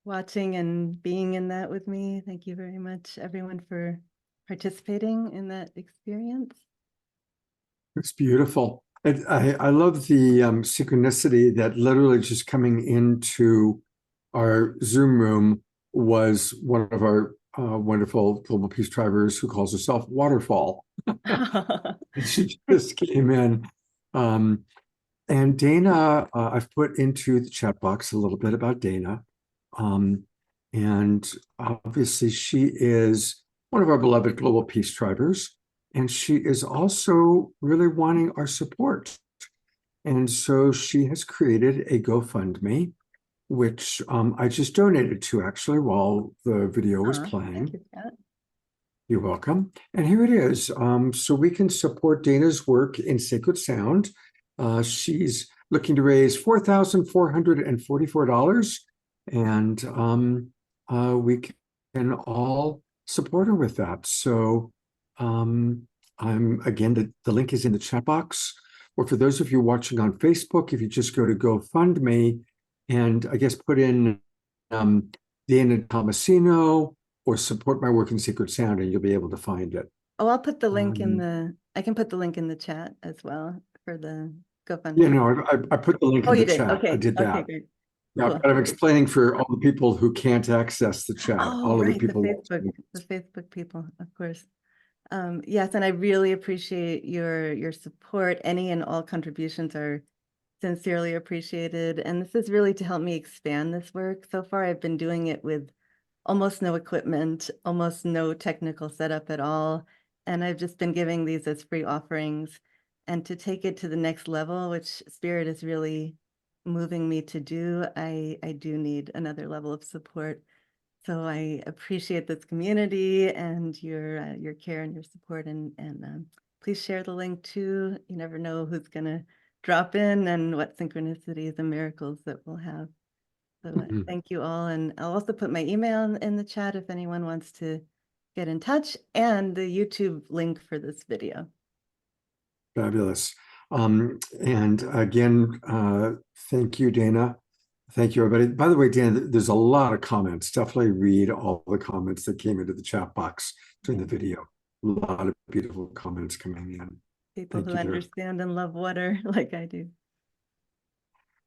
watching and being in that with me. Thank you very much, everyone, for participating in that experience. It's beautiful. I love the synchronicity that literally just coming into our Zoom room was one of our wonderful Global Peace Tribers who calls herself Waterfall. She just came in. And Dana, I've put into the chat box a little bit about Dana. And obviously she is one of our beloved Global Peace Tribers. And she is also really wanting our support. And so she has created a GoFundMe, which I just donated to actually while the video was playing. Thank you, Scott. You're welcome. And here it is. So we can support Dana's work in sacred sound. She's looking to raise $4,444. And we can all support her with that. So again, the link is in the chat box, or for those of you watching on Facebook, if you just go to GoFundMe and I guess put in Dana Tomasino or support my work in sacred sound, and you'll be able to find it. Oh, I'll put the link I can put the link in the chat as well for the GoFundMe. Yeah, no, I put the link in the chat. Okay. I did that. Okay, great. Yeah, Cool. but I'm explaining for all the people who can't access the chat. Oh, all right, of the people. the Facebook people, of course. Yes, and I really appreciate your support. Any and all contributions are sincerely appreciated. And this is really to help me expand this work. So far, I've been doing it with almost no equipment, almost no technical setup at all. And I've just been giving these as free offerings. And to take it to the next level, which Spirit is really moving me to do, I do need another level of support. So I appreciate this community and your care and your support, and please share the link too. You never know who's gonna drop in and what synchronicities and miracles that we'll have. So thank you all, and I'll also put my email in the chat if anyone wants to get in touch, and the YouTube link for this video. Fabulous. And again, thank you, Dana. Thank you, everybody. By the way, Dana, there's a lot of comments. Definitely read all the comments that came into the chat box during the video. A lot of beautiful comments coming in. People who understand and love water like I do.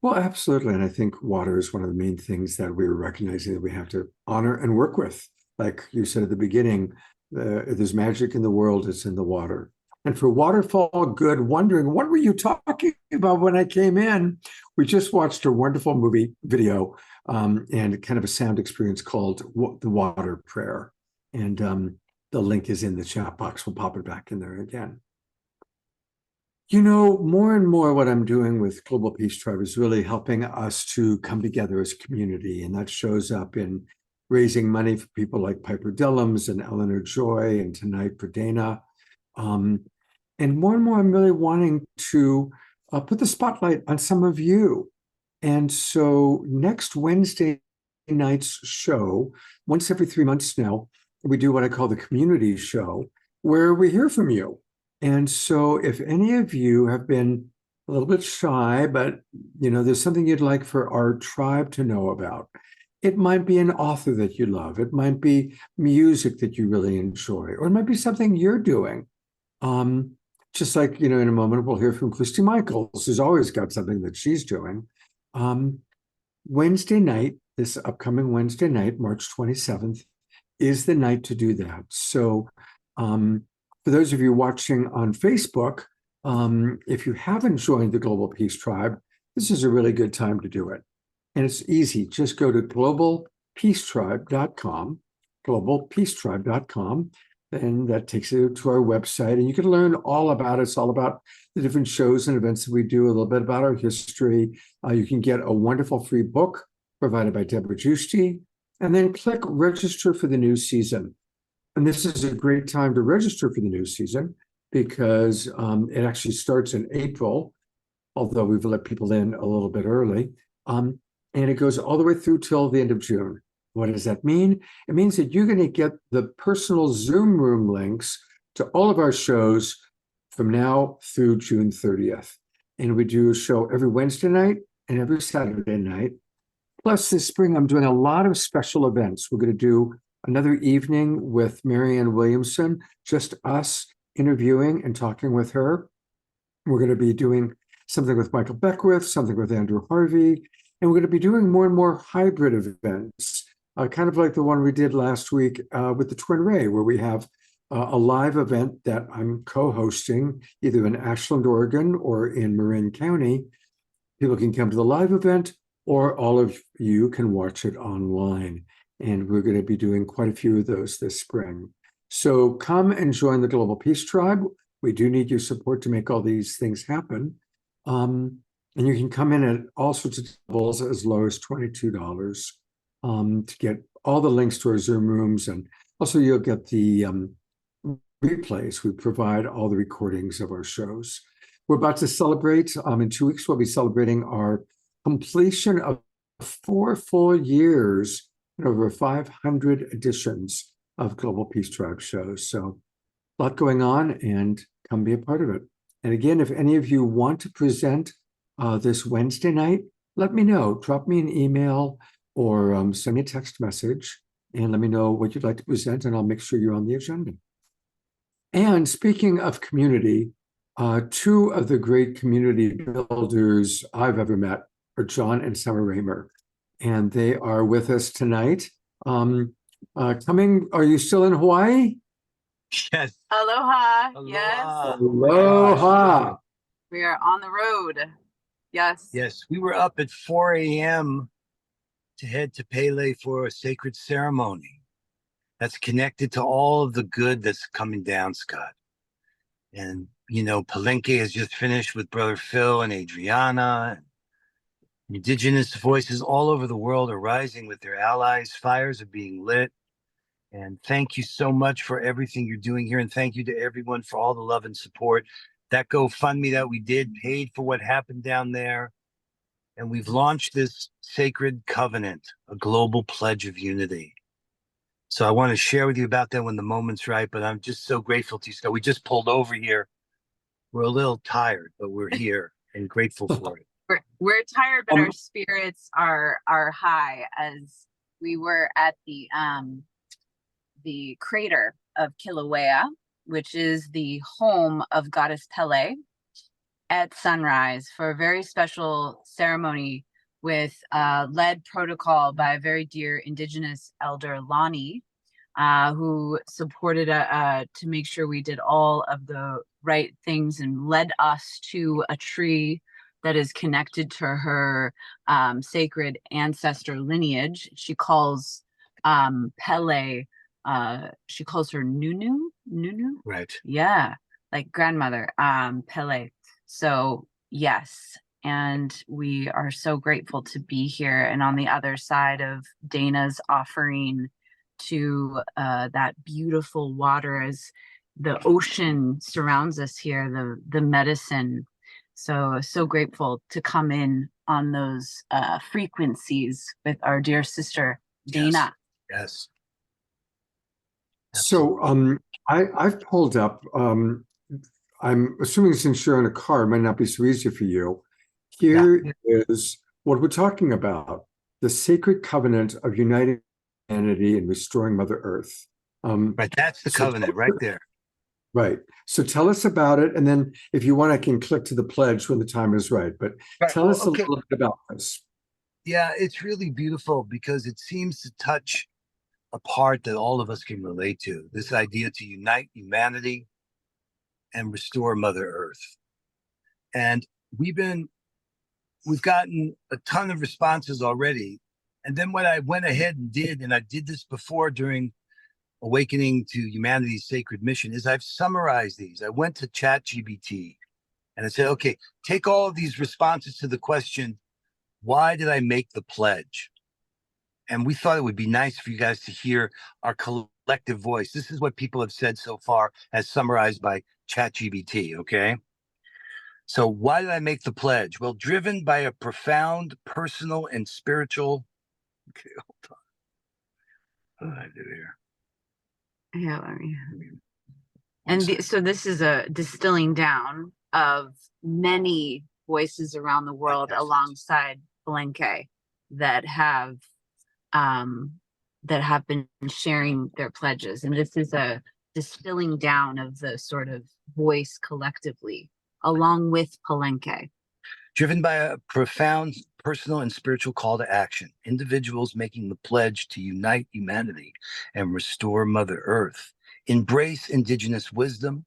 Well, absolutely. And I think water is one of the main things that we're recognizing that we have to honor and work with. Like you said at the beginning, if there's magic in the world, it's in the water. And for Waterfall Good, wondering, what were you talking about when I came in? We just watched a wonderful movie video and kind of a sound experience called The Water Prayer. And the link is in the chat box. We'll pop it back in there again. You know, more and more what I'm doing with Global Peace Tribe is really helping us to come together as a community. And that shows up in raising money for people like Piper Dillums and Eleanor Joy, and tonight for Dana. And more I'm really wanting to put the spotlight on some of you. And so next Wednesday night's show, once every 3 months now, we do what I call the community show, where we hear from you. And so if any of you have been a little bit shy, but you know, there's something you'd like for our tribe to know about. It might be an author that you love. It might be music that you really enjoy, or it might be something you're doing. Just like, you know, in a moment, we'll hear from Christy Michaels, who's always got something that she's doing. Wednesday night, this upcoming Wednesday night, March 27th, is the night to do that. So for those of you watching on Facebook, if you haven't joined the Global Peace Tribe, this is a really good time to do it. And it's easy. Just go to globalpeacetribe.com, globalpeacetribe.com. And that takes you to our website, and you can learn all about it. It's all about the different shows and events that we do, a little bit about our history. You can get a wonderful free book provided by Deborah Giusti, and then click register for the new season. And this is a great time to register for the new season because it actually starts in April, although we've let people in a little bit early. And it goes all the way through till the end of June. What does that mean? It means that you're going to get the personal Zoom room links to all of our shows from now through June 30th. And we do a show every Wednesday night and every Saturday night. Plus, this spring, I'm doing a lot of special events. We're going to do another evening with Marianne Williamson, just us interviewing and talking with her. We're going to be doing something with Michael Beckwith, something with Andrew Harvey, and we're going to be doing more and more hybrid events, kind of like the one we did last week with the Twin Ray, where we have a live event that I'm co-hosting either in Ashland, Oregon, or in Marin County. People can come to the live event, or all of you can watch it online. And we're going to be doing quite a few of those this spring. So come and join the Global Peace Tribe. We do need your support to make all these things happen. And you can come in at all sorts of levels as low as $22 to get all the links to our Zoom rooms. And also you'll get the replays. We provide all the recordings of our shows. We're about to celebrate, in 2 weeks, we'll be celebrating our completion of 4 full years and over 500 editions of Global Peace Tribe shows. So a lot going on, and come be a part of it. And again, if any of you want to present this Wednesday night, let me know. Drop me an email or send me a text message and let me know what you'd like to present, and I'll make sure you're on the agenda. And speaking of community, 2 of the great community builders I've ever met are John and Summer Raymer, and they are with us tonight. Are you still in Hawaii? Yes. Aloha. Aloha. Yes. Aloha. We are on the road. Yes. Yes. We were up at 4 a.m. to head to Pele for a sacred ceremony that's connected to all of the good that's coming down, Scott. And, you know, Palenque has just finished with Brother Phil and Adriana. Indigenous voices all over the world are rising with their allies. Fires are being lit. And thank you so much for everything you're doing here. And thank you to everyone for all the love and support. That GoFundMe that we did paid for what happened down there. And we've launched this sacred covenant, a global pledge of unity. So I want to share with you about that when the moment's right. But I'm just so grateful to you. So we just pulled over here. We're a little tired, but we're here and grateful for it. We're tired, but our spirits are high, as we were at the crater of Kilauea, which is the home of Goddess Pele, at sunrise for a very special ceremony with led protocol by a very dear Indigenous elder, Lonnie, who supported to make sure we did all of the right things and led us to a tree that is connected to her sacred ancestor lineage. She calls Pele, she calls her Nunu. Right. Yeah, like grandmother, Pele. So yes, and we are so grateful to be here and on the other side of Dana's offering to that beautiful water, as the ocean surrounds us here, the medicine. So grateful to come in on those frequencies with our dear sister Dana. Yes. So I've pulled up, I'm assuming since you're in a car, it might not be so easy for you. Here is what we're talking about: the sacred covenant of uniting humanity and restoring Mother Earth. Right, that's the covenant right there. Right. So tell us about it, and then if you want, I can click to the pledge when the time is right. But tell us a little bit about this. Yeah, it's really beautiful because it seems to touch a part that all of us can relate to. This idea to unite humanity and restore Mother Earth. And we've gotten a ton of responses already. And then what I went ahead and did, and I did this before during Awakening to Humanity's Sacred Mission, is I've summarized these. I went to ChatGPT and I said, okay, take all of these responses to the question, why did I make the pledge? And we thought it would be nice for you guys to hear our collective voice. This is what people have said so far, as summarized by ChatGPT, okay? So why did I make the pledge? Well, driven by a profound personal and spiritual... Okay, hold on. What did I do here? Yeah, and so this is a distilling down of many voices around the world alongside Palenque. that have been sharing their pledges. And this is a distilling down of the sort of voice collectively, along with Palenque. Driven by a profound personal and spiritual call to action, individuals making the pledge to unite humanity and restore Mother Earth, embrace indigenous wisdom,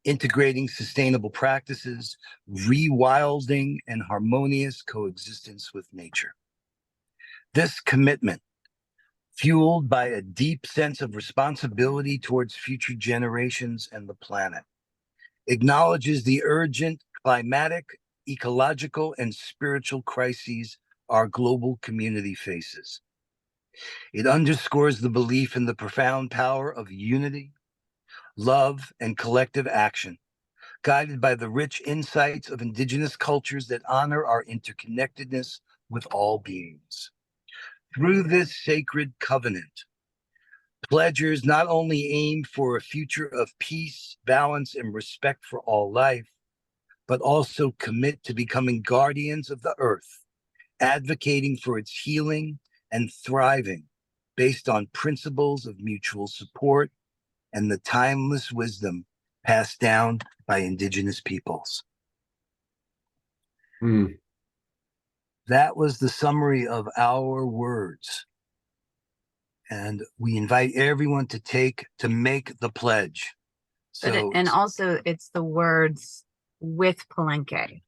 integrating sustainable practices, rewilding and harmonious coexistence with nature. This commitment, fueled by a deep sense of responsibility towards future generations and the planet, acknowledges the urgent climatic, ecological, and spiritual crises our global community faces. It underscores the belief in the profound power of unity, love, and collective action, guided by the rich insights of indigenous cultures that honor our interconnectedness with all beings. Through this sacred covenant, pledgers not only aim for a future of peace, balance, and respect for all life, but also commit to becoming guardians of the earth, advocating for its healing and thriving based on principles of mutual support and the timeless wisdom passed down by indigenous peoples. That was the summary of our words. And we invite everyone to make the pledge. So, And also it's the words with Palenque,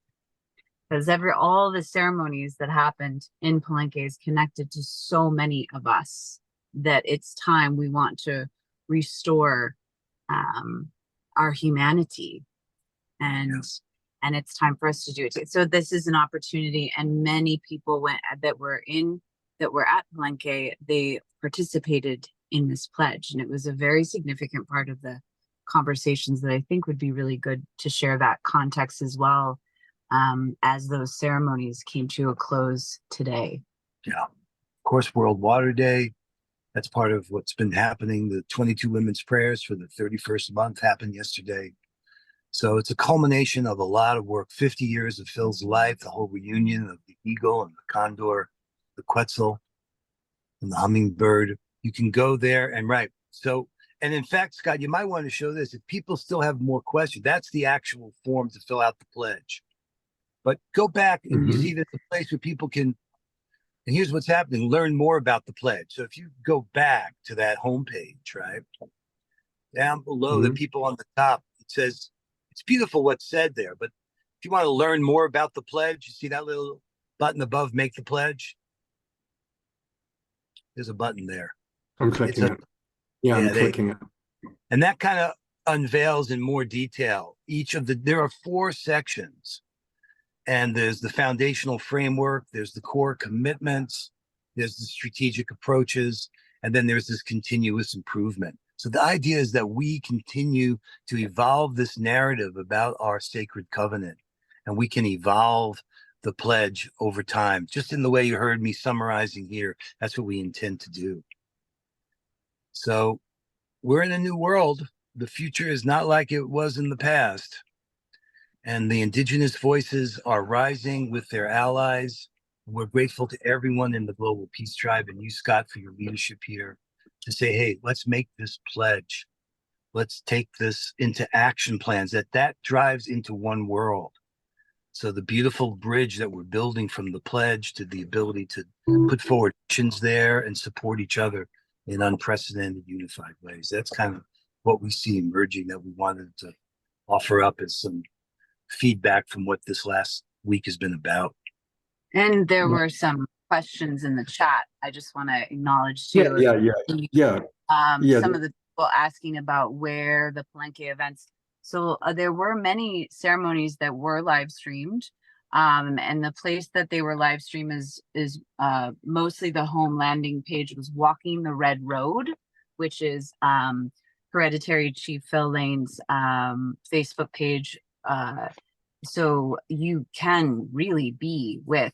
because all the ceremonies that happened in Palenque is connected to so many of us that it's time we want to restore our humanity, and it's time for us to do it. So this is an opportunity, and many people that were at Palenque, they participated in this pledge, and it was a very significant part of the conversations that I think would be really good to share that context as well, as those ceremonies came to a close today. Yeah, of course, World Water Day, that's part of what's been happening. The 22 women's prayers for the 31st month happened yesterday. So it's a culmination of a lot of work, 50 years of Phil's life, the whole reunion of the eagle and the condor, the quetzal and the hummingbird. You can go there and write. So, and in fact, Scott, you might want to show this. If people still have more questions, that's the actual form to fill out the pledge. But go back and you see there's a place where people can, and here's what's happening, learn more about the pledge. So if you go back to that homepage, right, down below, the people on the top, it says, it's beautiful what's said there, but if you want to learn more about the pledge, you see that little button above, make the pledge? There's a button there. I'm clicking it. Yeah, I'm clicking it. And that kind of unveils in more detail there are 4 sections. And there's the foundational framework, there's the core commitments, there's the strategic approaches, and then there's this continuous improvement. So the idea is that we continue to evolve this narrative about our sacred covenant, and we can evolve the pledge over time. Just in the way you heard me summarizing here, that's what we intend to do. So we're in a new world. The future is not like it was in the past. And the indigenous voices are rising with their allies. We're grateful to everyone in the Global Peace Tribe and you, Scott, for your leadership here to say, hey, let's make this pledge. Let's take this into action plans that drives into one world. So the beautiful bridge that we're building from the pledge to the ability to put forward actions there and support each other in unprecedented, unified ways. That's kind of what we see emerging that we wanted to offer up as some feedback from what this last week has been about. And there were some questions in the chat. I just want to acknowledge too. Some of the people asking about where the Palenque events. So there were many ceremonies that were live streamed, and the place that they were live streamed is mostly the home landing page was Walking the Red Road, which is Hereditary Chief Phil Lane's Facebook page. So you can really be with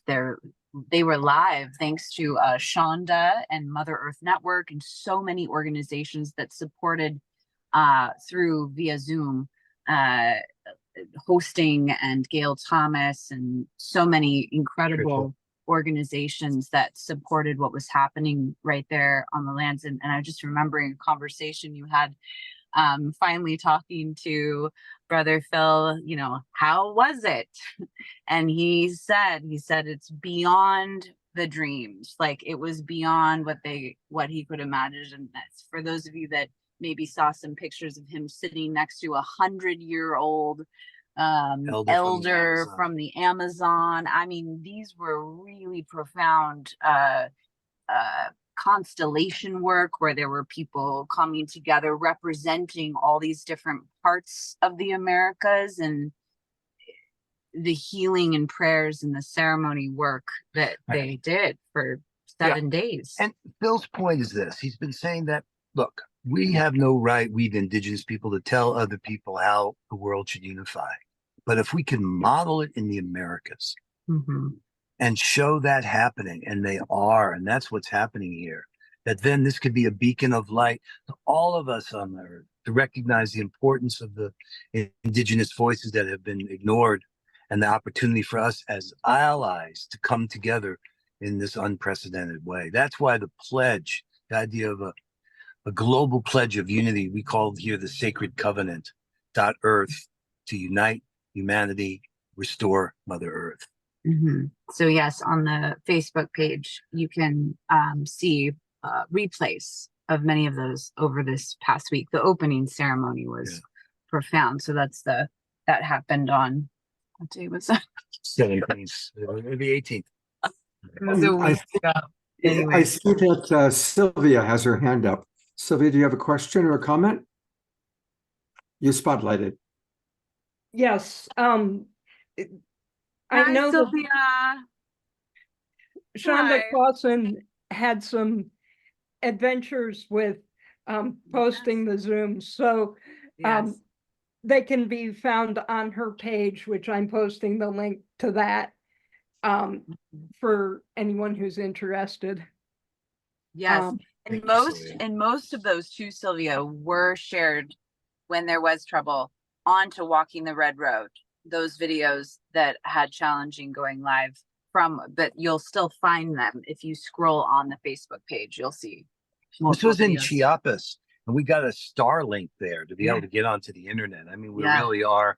they were live thanks to Shonda and Mother Earth Network and so many organizations that supported through via Zoom hosting, and Gail Thomas and so many incredible organizations that supported what was happening right there on the lands. And I just remembering a conversation you had finally talking to Brother Phil, you know, how was it? And he said it's beyond the dreams. Like, it was beyond what he could imagine. And that's for those of you that maybe saw some pictures of him sitting next to 100-year-old elder from the Amazon. I mean, these were really profound constellation work where there were people coming together representing all these different parts of the Americas, and the healing and prayers and the ceremony work that they did for 7 days. And Phil's point is this. He's been saying that, look, we have no right, we the indigenous people, to tell other people how the world should unify. But if we can model it in the Americas and show that happening, and they are, and that's what's happening here, that then this could be a beacon of light to all of us on the earth, to recognize the importance of the indigenous voices that have been ignored, and the opportunity for us as allies to come together in this unprecedented way. That's why the pledge, the idea of a global pledge of unity, we call here the Sacred Covenant, .earth, to unite humanity, restore Mother Earth. So yes, on the Facebook page, you can see replays of many of those over this past week. The opening ceremony was profound. So that happened on, what day was that? 17th, the 18th. It was a week ago. Anyway. I see that Sylvia has her hand up. Sylvia, do you have a question or a comment? You spotlighted. Yes. I Hi, know Sylvia. Shonda Clausen had some adventures with posting the Zooms. So they can be found on her page, which I'm posting the link to that for anyone who's interested. Yes. And most of those too, Sylvia, were shared when there was trouble onto Walking the Red Road. Those videos that had challenging going live but you'll still find them if you scroll on the Facebook page. You'll see. This was in Chiapas, and we got a Starlink there to be able to get onto the internet. I mean, we really are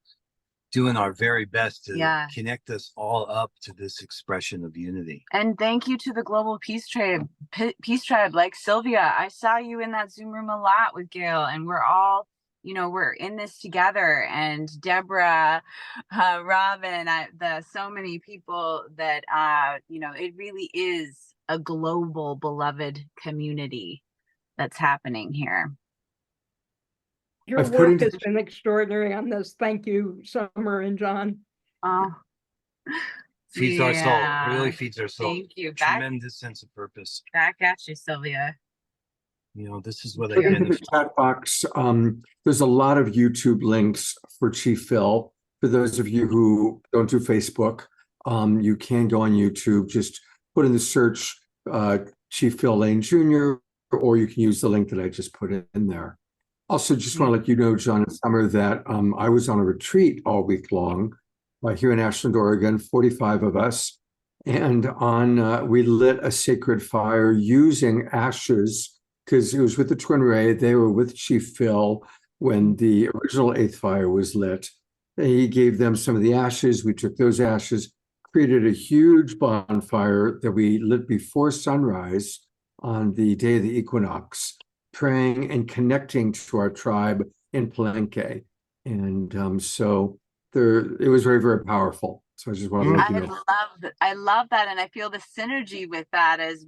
doing our very best to connect us all up to this expression of unity. And thank you to the Global Peace Tribe. Like Sylvia, I saw you in that Zoom room a lot with Gail, and we're all, you know, we're in this together. And Deborah, Robin, so many people that, you know, it really is a global beloved community that's happening here. Your work has been extraordinary on this. Thank you, Summer and John. Feeds our soul. It really feeds our soul. Thank you. Tremendous sense of purpose. Back at you, Sylvia. You know, this is what In the chat box, there's a lot of YouTube links for Chief Phil. For those of you who don't do Facebook, you can go on YouTube, just put in the search Chief Phil Lane Jr., or you can use the link that I just put in there. Also, just want to let you know, John and Summer, that I was on a retreat all week long here in Ashland, Oregon, 45 of us. And we lit a sacred fire using ashes, because it was with the Twin Ray. They were with Chief Phil when the original 8th fire was lit. He gave them some of the ashes. We took those ashes, created a huge bonfire that we lit before sunrise on the day of the equinox, praying and connecting to our tribe in Palenque. And so it was very, very powerful. So I just want to let you know. I love that. And I feel the synergy with that as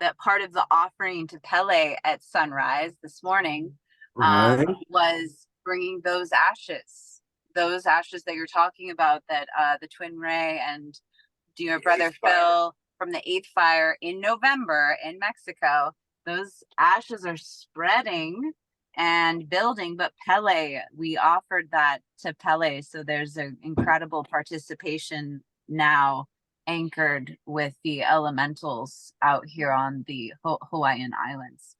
that part of the offering to Pele at sunrise this morning was bringing those ashes that you're talking about, that the Twin Ray and dear Brother Phil from the 8th fire in November in Mexico. Those ashes are spreading and building, but Pele, we offered that to Pele. So there's an incredible participation now anchored with the elementals out here on the Hawaiian Islands.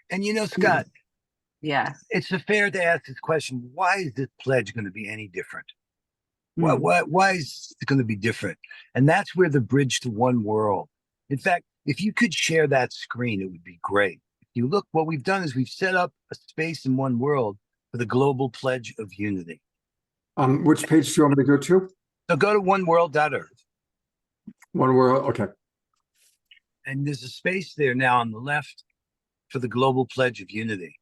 And you know, Scott, yeah, it's fair to ask this question: why is this pledge going to be any different Why is it going to be different? And that's where the bridge to one world. In fact, if you could share that screen, it would be great. If you look, what we've done is we've set up a space in one world for the global pledge of unity. Which page do you want me to go to? So go to oneworld.earth. One World, okay. And there's a space there now on the left for the global pledge of unity.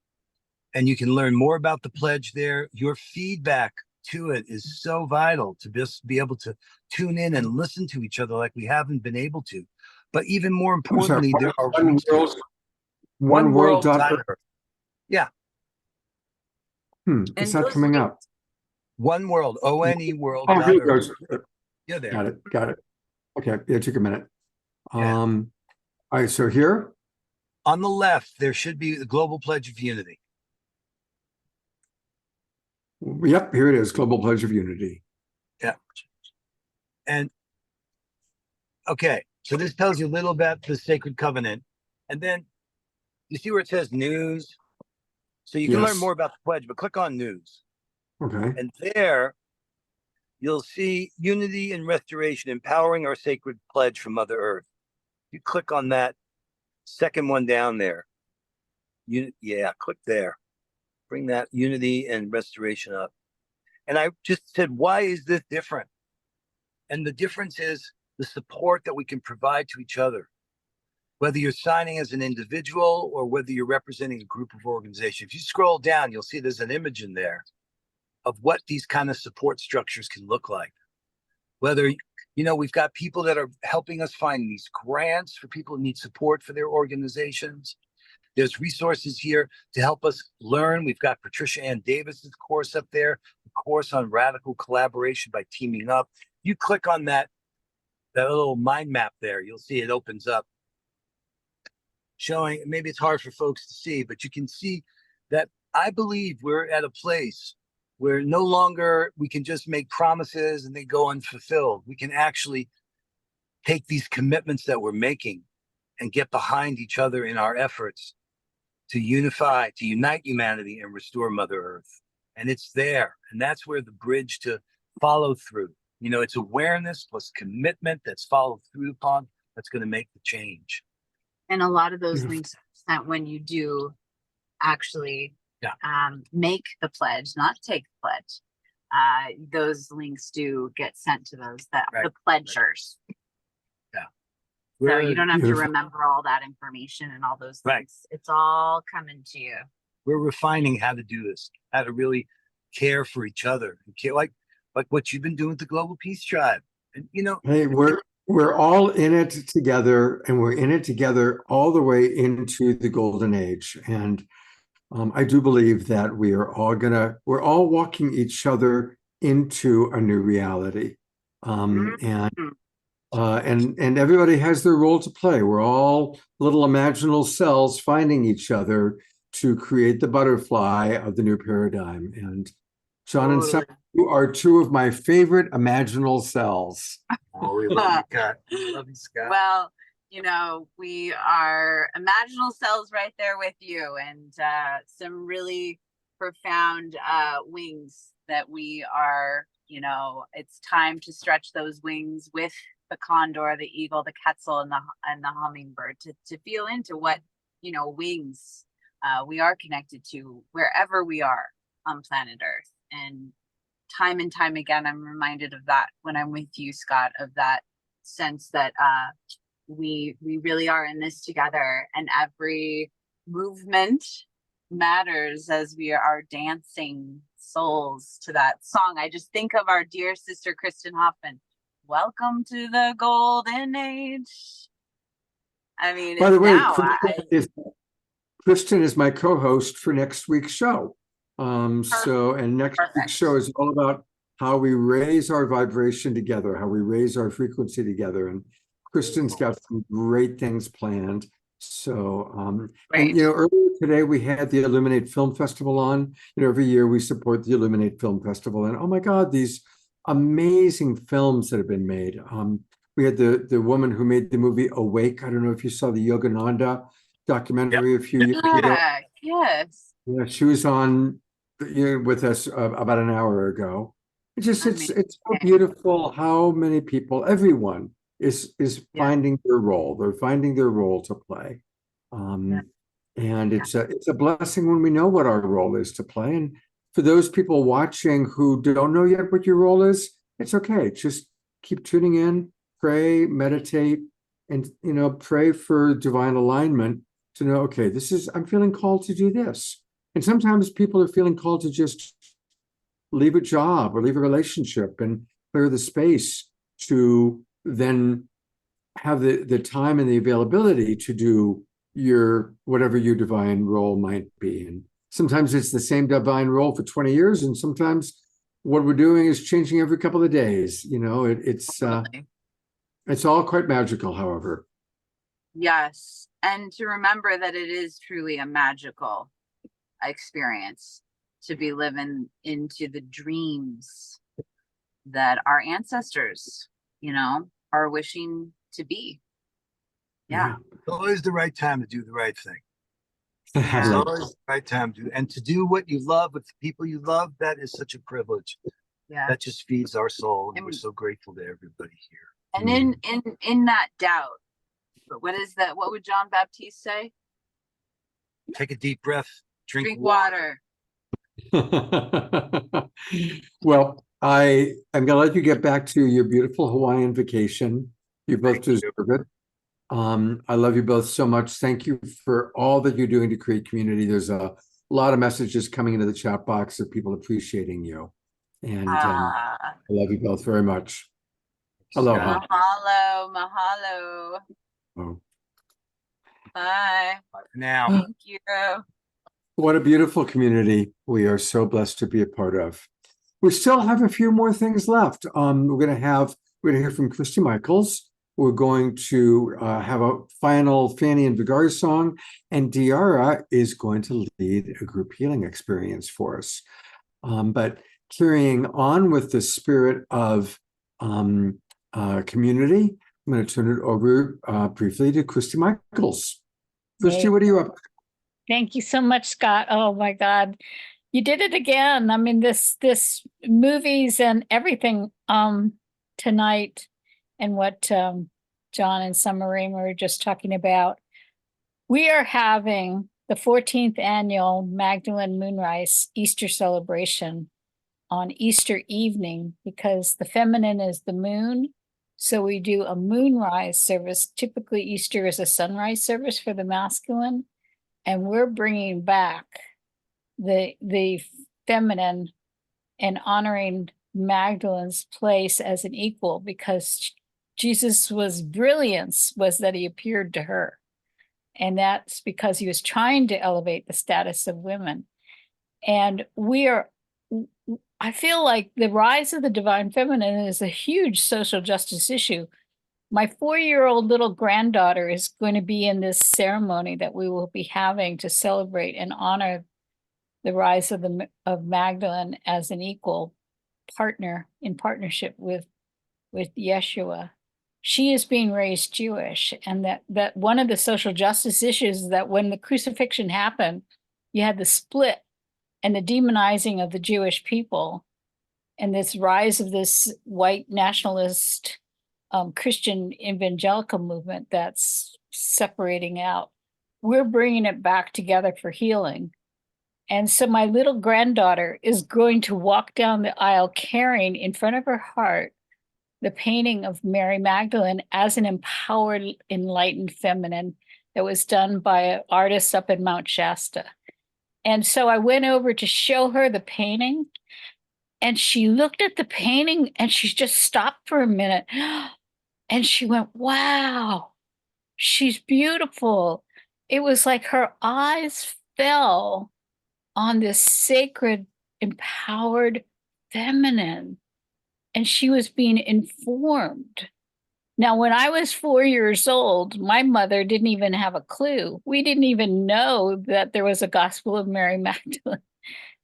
And you can learn more about the pledge there. Your feedback to it is so vital to just be able to tune in and listen to each other like we haven't been able to. But even more importantly, there are One World. Yeah. It's not coming up. One World, ONE World. Oh, here it goes. Yeah, there. Got it. Okay, it took a minute. All right, so here? On the left, there should be the Global Pledge of Unity. Yep, here it is, Global Pledge of Unity. Yeah. And, okay, so this tells you a little about the Sacred Covenant. And then, you see where it says News? So you can learn more about the pledge, but click on News. Okay. And there, you'll see Unity and Restoration, Empowering Our Sacred Pledge from Mother Earth. You click on that second one down there. Click there. Bring that Unity and Restoration up. And I just said, why is this different? And the difference is the support that we can provide to each other. Whether you're signing as an individual or whether you're representing a group of organizations. If you scroll down, you'll see there's an image in there of what these kind of support structures can look like. Whether, we've got people that are helping us find these grants for people who need support for their organizations. There's resources here to help us learn. We've got Patricia Ann Davis's course up there, the course on radical collaboration by teaming up. You click on that little mind map there, you'll see it opens up, showing, maybe it's hard for folks to see, but you can see that I believe we're at a place where no longer we can just make promises and they go unfulfilled. We can actually take these commitments that we're making and get behind each other in our efforts to unify, to unite humanity and restore Mother Earth. And it's there. And that's where the bridge to follow through, it's awareness plus commitment that's followed through upon that's going to make the change. And a lot of those links are sent when you do actually make the pledge, not take the pledge. Those links do get sent to the pledgers. So you don't have to remember all that information and all those things. It's all coming to you. We're refining how to do this, how to really care for each other, and care, like what you've been doing with the Global Peace Tribe. And hey, we're all in it together, and we're in it together all the way into the golden age. And I do believe that we're all walking each other into a new reality. And everybody has their role to play. We're all little imaginal cells finding each other to create the butterfly of the new paradigm. And John and Sam, you are two of my favorite imaginal cells. Oh, we love you, Scott. Love you, Scott. Well, we are imaginal cells right there with you, and some really profound wings that we are, it's time to stretch those wings with the condor, the eagle, the quetzal, and the hummingbird to feel into what, wings we are connected to wherever we are on planet Earth. And time again, I'm reminded of that when I'm with you, Scott, of that sense that we really are in this together, and every movement matters as we are dancing souls to that song. I just think of our dear sister Kristen Hoffman. Welcome to the golden age. I mean, by the way, Kristen is my co-host for next week's show. And next week's show is all about how we raise our vibration together, how we raise our frequency together. And Kristen's got some great things planned. So, and earlier today we had the Illuminate Film Festival on. Every year we support the Illuminate Film Festival, and oh my God, these amazing films that have been made. We had the woman who made the movie Awake. I don't know if you saw the Yogananda documentary a few years ago. Yes. Yeah, she was on with us about an hour ago. It's so beautiful how many people, everyone is finding their role. They're finding their role to play. And it's a blessing when we know what our role is to play. And for those people watching who don't know yet what your role is, it's okay. Just keep tuning in, pray, meditate, and pray for divine alignment to know, okay, I'm feeling called to do this. And sometimes people are feeling called to just leave a job or leave a relationship and clear the space to then have the time and the availability to do whatever your divine role might be. And sometimes it's the same divine role for 20 years, and sometimes what we're doing is changing every couple of days. It's all quite magical, however. Yes. And to remember that it is truly a magical experience to be living into the dreams that our ancestors, are wishing to be. Yeah. It's always the right time to do the right thing. Yeah. It's always the right time to do what you love with the people you love. That is such a privilege. Yeah. That just feeds our soul, and we're so grateful to everybody here. And in that doubt, but what is that? What would John Baptiste say? Take a deep breath. Drink water. Well, I'm going to let you get back to your beautiful Hawaiian vacation. You both deserve it. I love you both so much. Thank you for all that you're doing to create community. There's a lot of messages coming into the chat box of people appreciating you. And I love you both very much. Aloha. Mahalo. Oh. Bye. Bye for now. Thank you. What a beautiful community we are so blessed to be a part of. We still have a few more things left. We're going to hear from Christy Michaels. We're going to have a final Fanny and Vegari song, and Diara is going to lead a group healing experience for us. But carrying on with the spirit of community, I'm going to turn it over briefly to Christy Michaels. Christy, what are you up to? Thank you so much, Scott. Oh my God, you did it again. I mean, this movies and everything tonight, and what John and Summerine were just talking about. We are having the 14th annual Magdalene Moonrise Easter celebration on Easter evening, because the feminine is the moon. So we do a moonrise service. Typically, Easter is a sunrise service for the masculine. And we're bringing back the feminine and honoring Magdalene's place as an equal, because Jesus' brilliance was that he appeared to her. And that's because he was trying to elevate the status of women. And I feel like the rise of the divine feminine is a huge social justice issue. My 4-year-old little granddaughter is going to be in this ceremony that we will be having to celebrate and honor the rise of Magdalene as an equal partner in partnership with Yeshua. She is being raised Jewish, and that one of the social justice issues is that when the crucifixion happened, you had the split and the demonizing of the Jewish people, and this rise of this white nationalist Christian evangelical movement that's separating out. We're bringing it back together for healing. And so my little granddaughter is going to walk down the aisle carrying in front of her heart the painting of Mary Magdalene as an empowered, enlightened feminine that was done by an artist up in Mount Shasta. And so I went over to show her the painting, and she looked at the painting and she just stopped for a minute. And she went, wow, she's beautiful. It was like her eyes fell on this sacred, empowered feminine, and she was being informed. Now, when I was 4 years old, my mother didn't even have a clue. We didn't even know that there was a Gospel of Mary Magdalene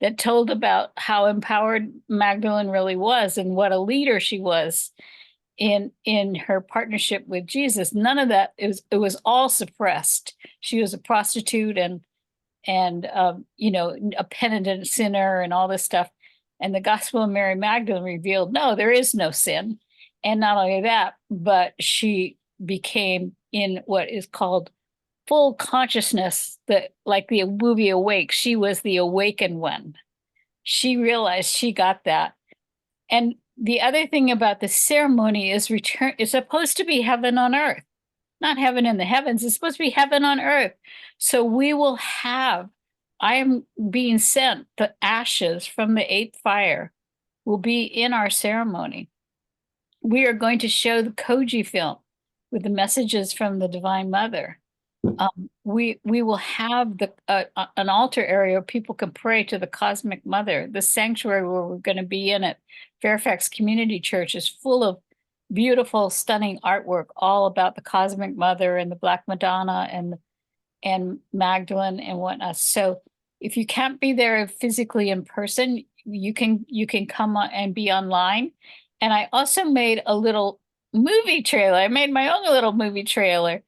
that told about how empowered Magdalene really was and what a leader she was in her partnership with Jesus. None of that, it was all suppressed. She was a prostitute and a penitent sinner and all this stuff. And the Gospel of Mary Magdalene revealed, no, there is no sin. And not only that, but she became in what is called full consciousness, that like the movie Awake, she was the awakened one. She realized she got that. And the other thing about the ceremony is it's supposed to be heaven on earth, not heaven in the heavens. It's supposed to be heaven on earth. So we will have, I am being sent, the ashes from the eighth fire will be in our ceremony. We are going to show the Koji film with the messages from the Divine Mother. We will have an altar area where people can pray to the Cosmic Mother. The sanctuary where we're going to be in at Fairfax Community Church is full of beautiful, stunning artwork, all about the Cosmic Mother and the Black Madonna and Magdalene and whatnot. So if you can't be there physically in person, you can come and be online. And I also made a little movie trailer. I made my own little movie trailer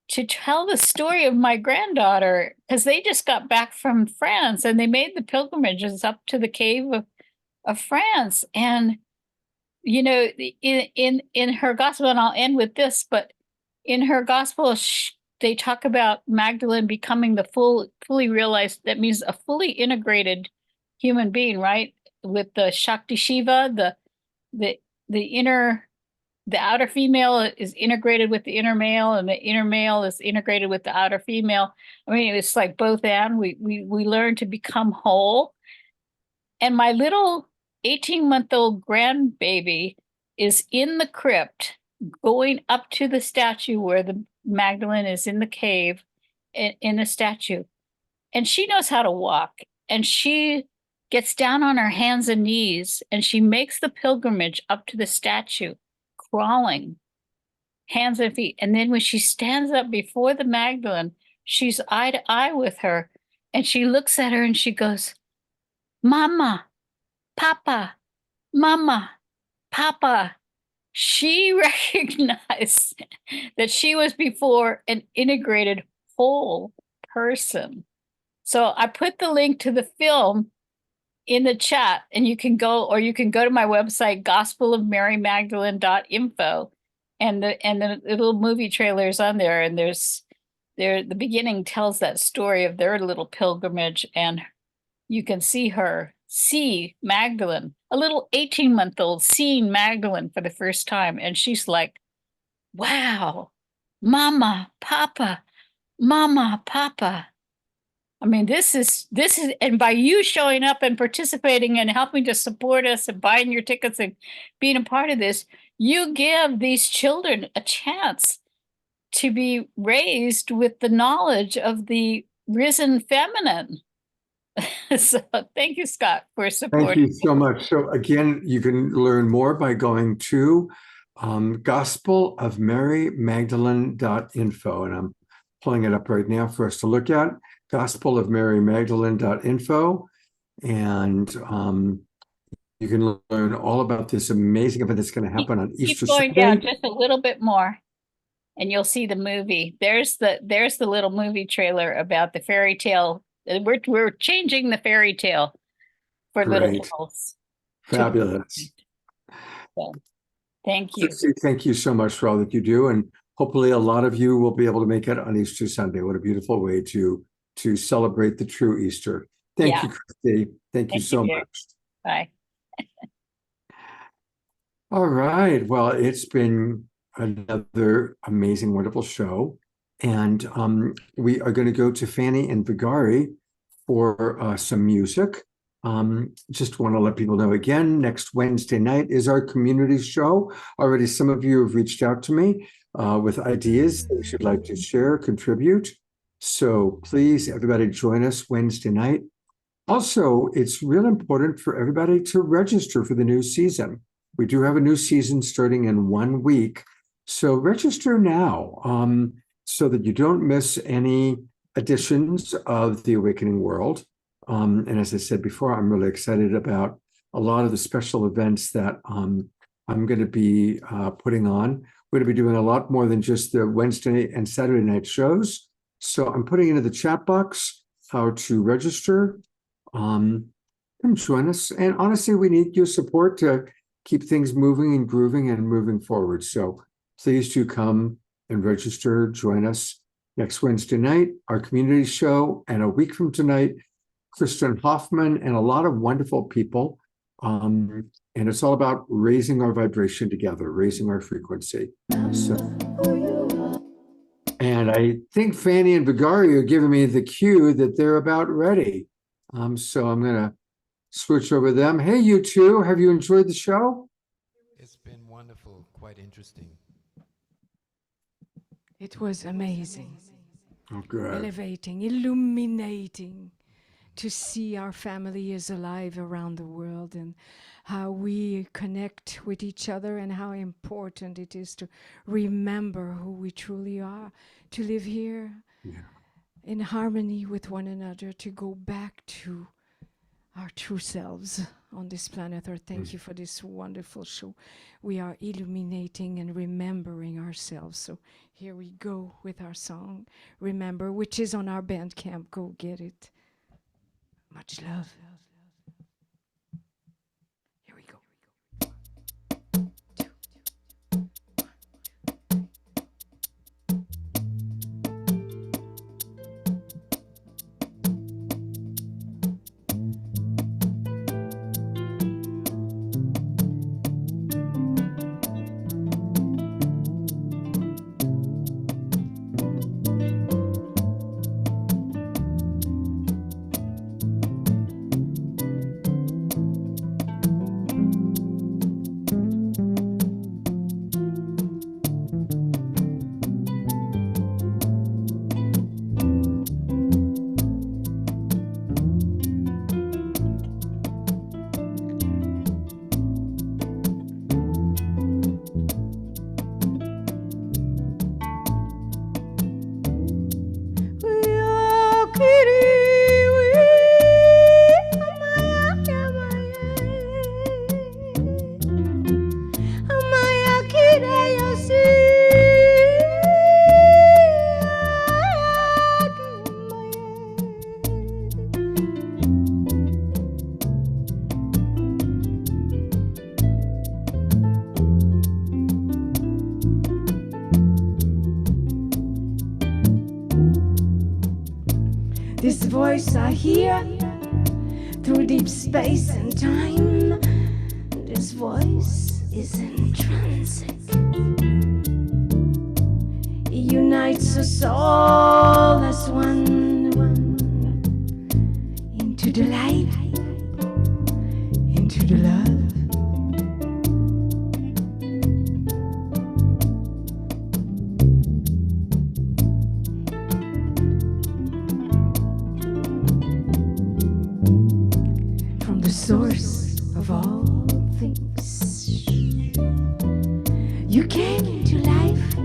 to tell the story of my granddaughter, because they just got back from France and they made the pilgrimages up to the cave of France. And, you know, in her gospel, and I'll end with this, but in her gospel, they talk about Magdalene becoming the fully realized, that means a fully integrated human being, right? With the Shakti Shiva, the outer female is integrated with the inner male, and the inner male is integrated with the outer female. I mean, it's like both and. We learn to become whole. And my little 18-month-old grandbaby is in the crypt, going up to the statue where the Magdalene is in the cave, in the statue. And she knows how to walk. And she gets down on her hands and knees, and she makes the pilgrimage up to the statue, crawling, hands and feet. And then when she stands up before the Magdalene, she's eye to eye with her. And she looks at her and she goes, Mama, Papa, Mama, Papa. She recognized that she was before an integrated whole person. So I put the link to the film in the chat, and you can go to my website, gospelofmarymagdalene.info, and the little movie trailers on there. And the beginning tells that story of their little pilgrimage, and you can see Magdalene, a little 18-month-old seeing Magdalene for the first time. And she's like, wow, Mama, Papa, Mama, Papa. I mean, this is, and by you showing up and participating and helping to support us and buying your tickets and being a part of this, you give these children a chance to be raised with the knowledge of the risen feminine. So thank you, Scott, for supporting. Thank you so much. So again, you can learn more by going to gospelofmarymagdalene.info, and I'm pulling it up right now for us to look at. gospelofmarymagdalene.info, and you can learn all about this amazing event that's going to happen on Easter Sunday. Keep going down just a little bit more, and you'll see the movie. There's the little movie trailer about the fairy tale. We're changing the fairy tale for little girls. Fabulous. So, thank you. Thank you so much for all that you do, and hopefully a lot of you will be able to make it on Easter Sunday. What a beautiful way to celebrate the true Easter. Thank you, Christy. Thank you so much. Bye. All right. Well, it's been another amazing, wonderful show. And we are going to go to Fanny and Vegari for some music. Just want to let people know again, next Wednesday night is our community show. Already some of you have reached out to me with ideas that you should like to share, contribute. So please, everybody, join us Wednesday night. Also, it's real important for everybody to register for the new season. We do have a new season starting in 1 week. So register now so that you don't miss any editions of The Awakening World. And as I said before, I'm really excited about a lot of the special events that I'm going to be putting on. We're going to be doing a lot more than just the Wednesday and Saturday night shows. So I'm putting into the chat box how to register. come join us. And honestly, we need your support to keep things moving and grooving and moving forward. So please do come and register, join us next Wednesday night, our community show, and a week from tonight, Kristen Hoffman and a lot of wonderful people. And it's all about raising our vibration together, raising our frequency. And I think Fanny and Vegari are giving me the cue that they're about ready. So I'm going to switch over to them. Hey, you two, have you enjoyed the show? It's been wonderful, quite interesting. It was amazing. Oh, good. Elevating, illuminating, to see our family is alive around the world and how we connect with each other and how important it is to remember who we truly are, to live here in harmony with one another, to go back to our true selves on this planet Earth. Thank you for this wonderful show. We are illuminating and remembering ourselves. So here we go with our song, Remember, which is on our Bandcamp. Go get it. Much love. Here we go. This voice I hear through deep space and time. This voice is intrinsic. It unites us all as one, into the light, into the love. Source of all things. You came into life,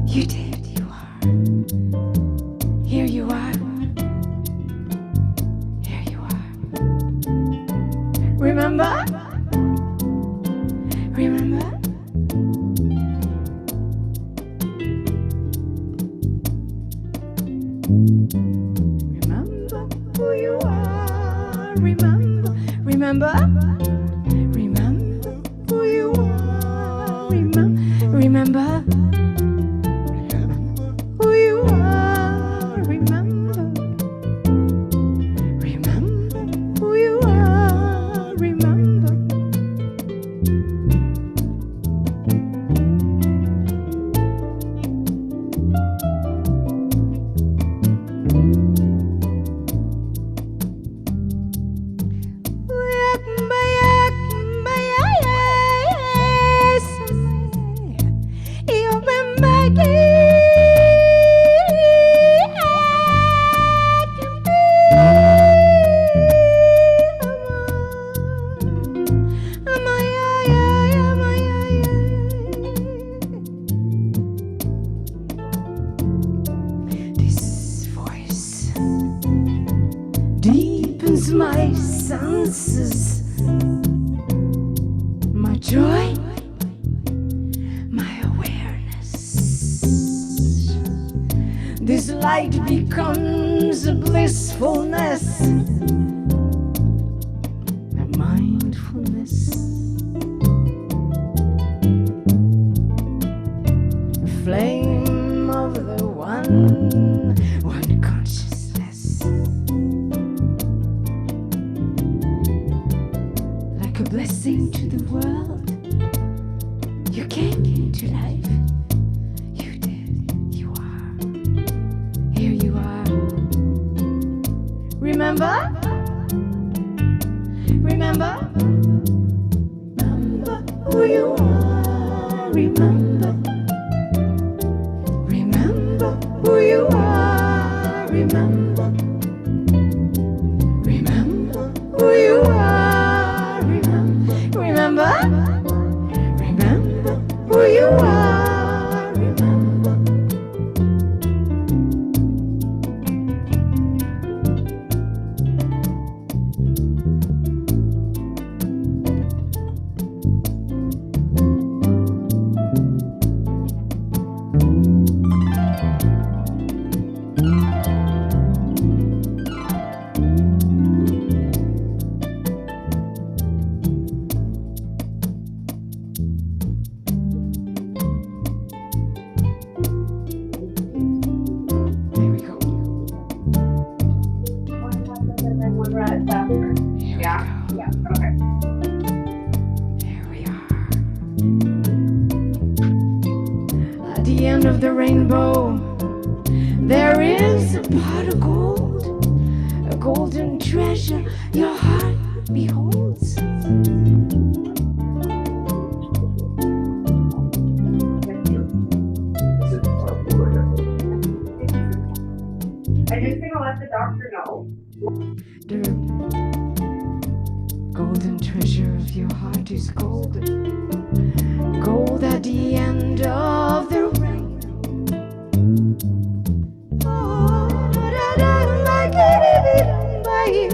you did, you are. Here you are, here you are. Remember? Remember? Remember who you are, remember. Remember? Remember who you are. Remember who you are. Remember who you are. Remember. My senses, my joy, my awareness. This light becomes a blissfulness. mindfulness. Flame of the one consciousness. Like a blessing to the world, you came into life. You did, you are. Here you are. Remember? Remember? Remember who you are. Remember. Remember who you are. Remember. Remember who you are. Remember. Remember. Remember who you are. Remember. At the end of the rainbow, there is a pot of gold, a golden treasure your heart beholds. I just think I'll let the doctor know. The golden treasure of your heart is gold. Gold at the end of the rain. Oh, da, da, like it, by you.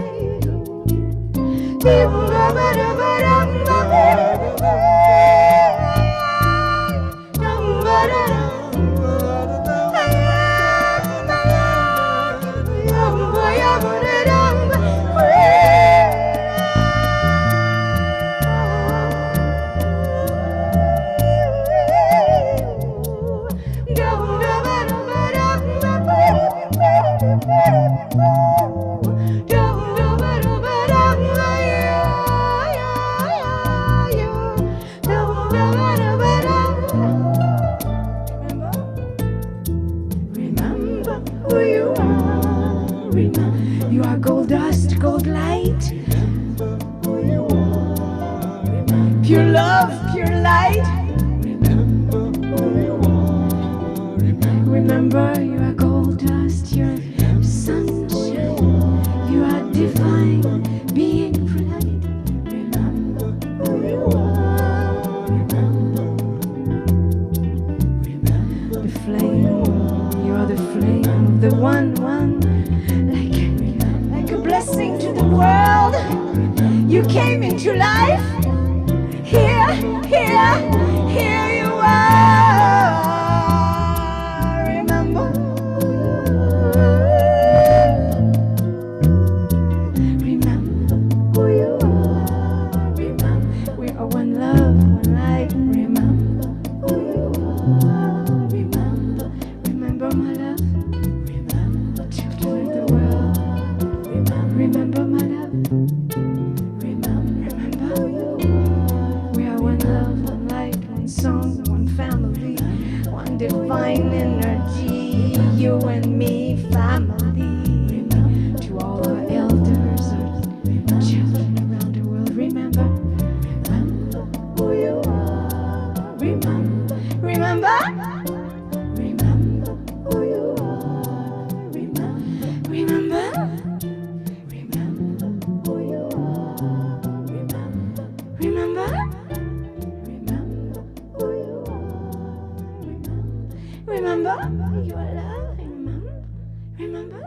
Remember who you are. Remember, you are gold dust, gold light. Remember who you are. Remember, pure love, pure light. Remember who you are. Remember, you are gold dust, you're sunshine. You are divine being for light. Remember who you are. Remember the flame. You are the flame, the one, like a blessing to the world. You came into life. Here you are. Remember. Remember who you are. Remember, we are one love, one light. Remember who you are. Remember my love. Remember children of the world. Remember my love. Remember who you are. We are one love, one light, one song, one family, one divine energy. You and me, family. To all our elders, our children around the world. Remember who you are. Remember. Remember who you are. Remember who you are. Remember who you are. Remember you are loved. Remember.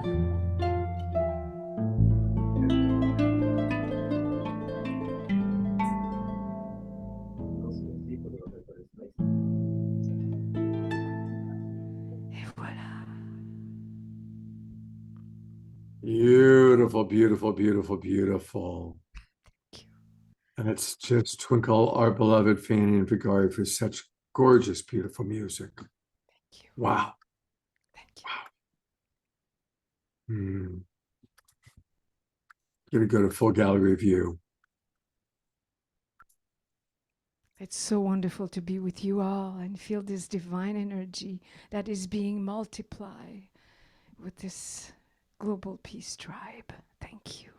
Beautiful, beautiful, beautiful, beautiful. And it's just twinkle our beloved Fanny and Vegari for such gorgeous, beautiful music. Thank you. Wow. Thank you. Wow. Gonna go to full gallery view. It's so wonderful to be with you all and feel this divine energy that is being multiplied with this global peace tribe. Thank you.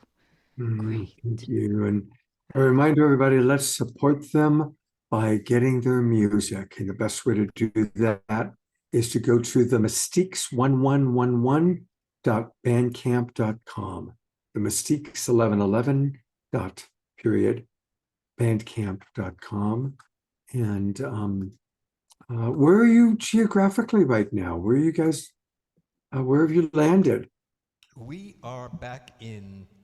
Great. Thank you. And a reminder, everybody, let's support them by getting their music. And the best way to do that is to go to the mystiques1111.bandcamp.com. The mystiques1111.bandcamp.com. And where are you geographically right now? Where are you guys, where have you landed? We are back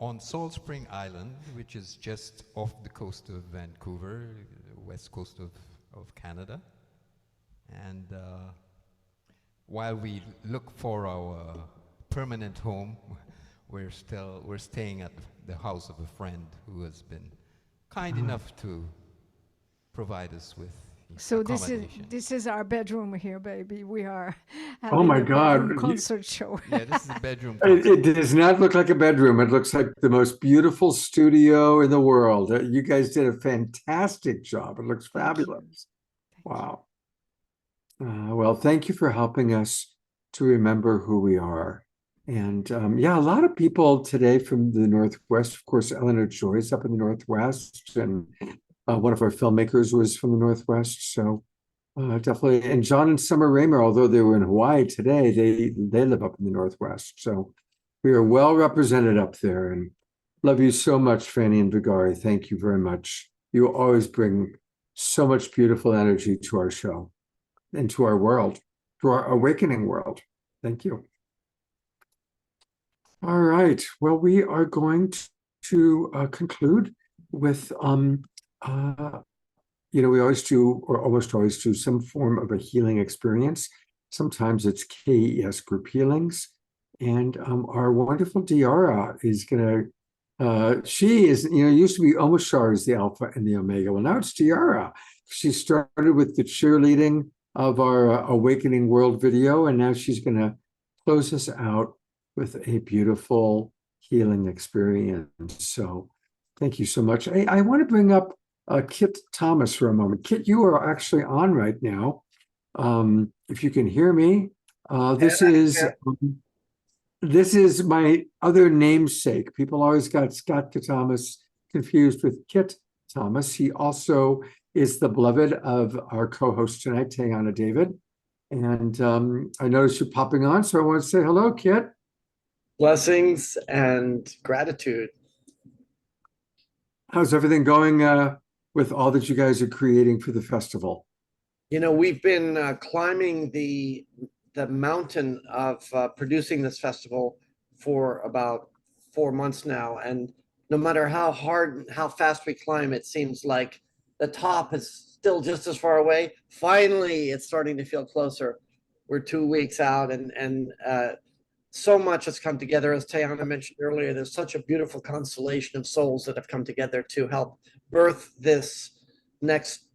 on Salt Spring Island, which is just off the coast of Vancouver, west coast of Canada. And while we look for our permanent home, we're staying at the house of a friend who has been kind enough to provide us with So accommodation. this is our bedroom here, baby. We are Oh having my a God. bedroom concert show. Yeah, this is a bedroom It concert. does not look like a bedroom. It looks like the most beautiful studio in the world. You guys did a fantastic job. It looks fabulous. Wow. Well, thank you for helping us to remember who we are. And yeah, a lot of people today from the Northwest. Of course, Eleanor Joy's up in the Northwest, and one of our filmmakers was from the Northwest. So definitely. And John and Summer Raymer, although they were in Hawaii today, they live up in the Northwest. So we are well represented up there. And love you so much, Fanny and Vegari. Thank you very much. You always bring so much beautiful energy to our show and to our world, to our awakening world. Thank you. All right. Well, we are going to conclude with we always do, or almost always do, some form of a healing experience. Sometimes it's KES group healings. And our wonderful Diara is going to, she is, used to be Omashar is the Alpha and the Omega. Well, now it's Diara. She started with the cheerleading of our Awakening World video, and now she's going to close us out with a beautiful healing experience. So thank you so much. I want to bring up Kit Thomas for a moment. Kit, you are actually on right now. If you can hear me, this is my other namesake. People always got Scott Thomas confused with Kit Thomas. He also is the beloved of our co-host tonight, Teana David. And I noticed you popping on, so I want to say hello, Kit. Blessings and gratitude. How's everything going with all that you guys are creating for the festival? We've been climbing the mountain of producing this festival for about 4 months now. And no matter how hard, how fast we climb, it seems like the top is still just as far away. Finally, it's starting to feel closer. We're 2 weeks out, and so much has come together. As Teana mentioned earlier, there's such a beautiful constellation of souls that have come together to help birth this next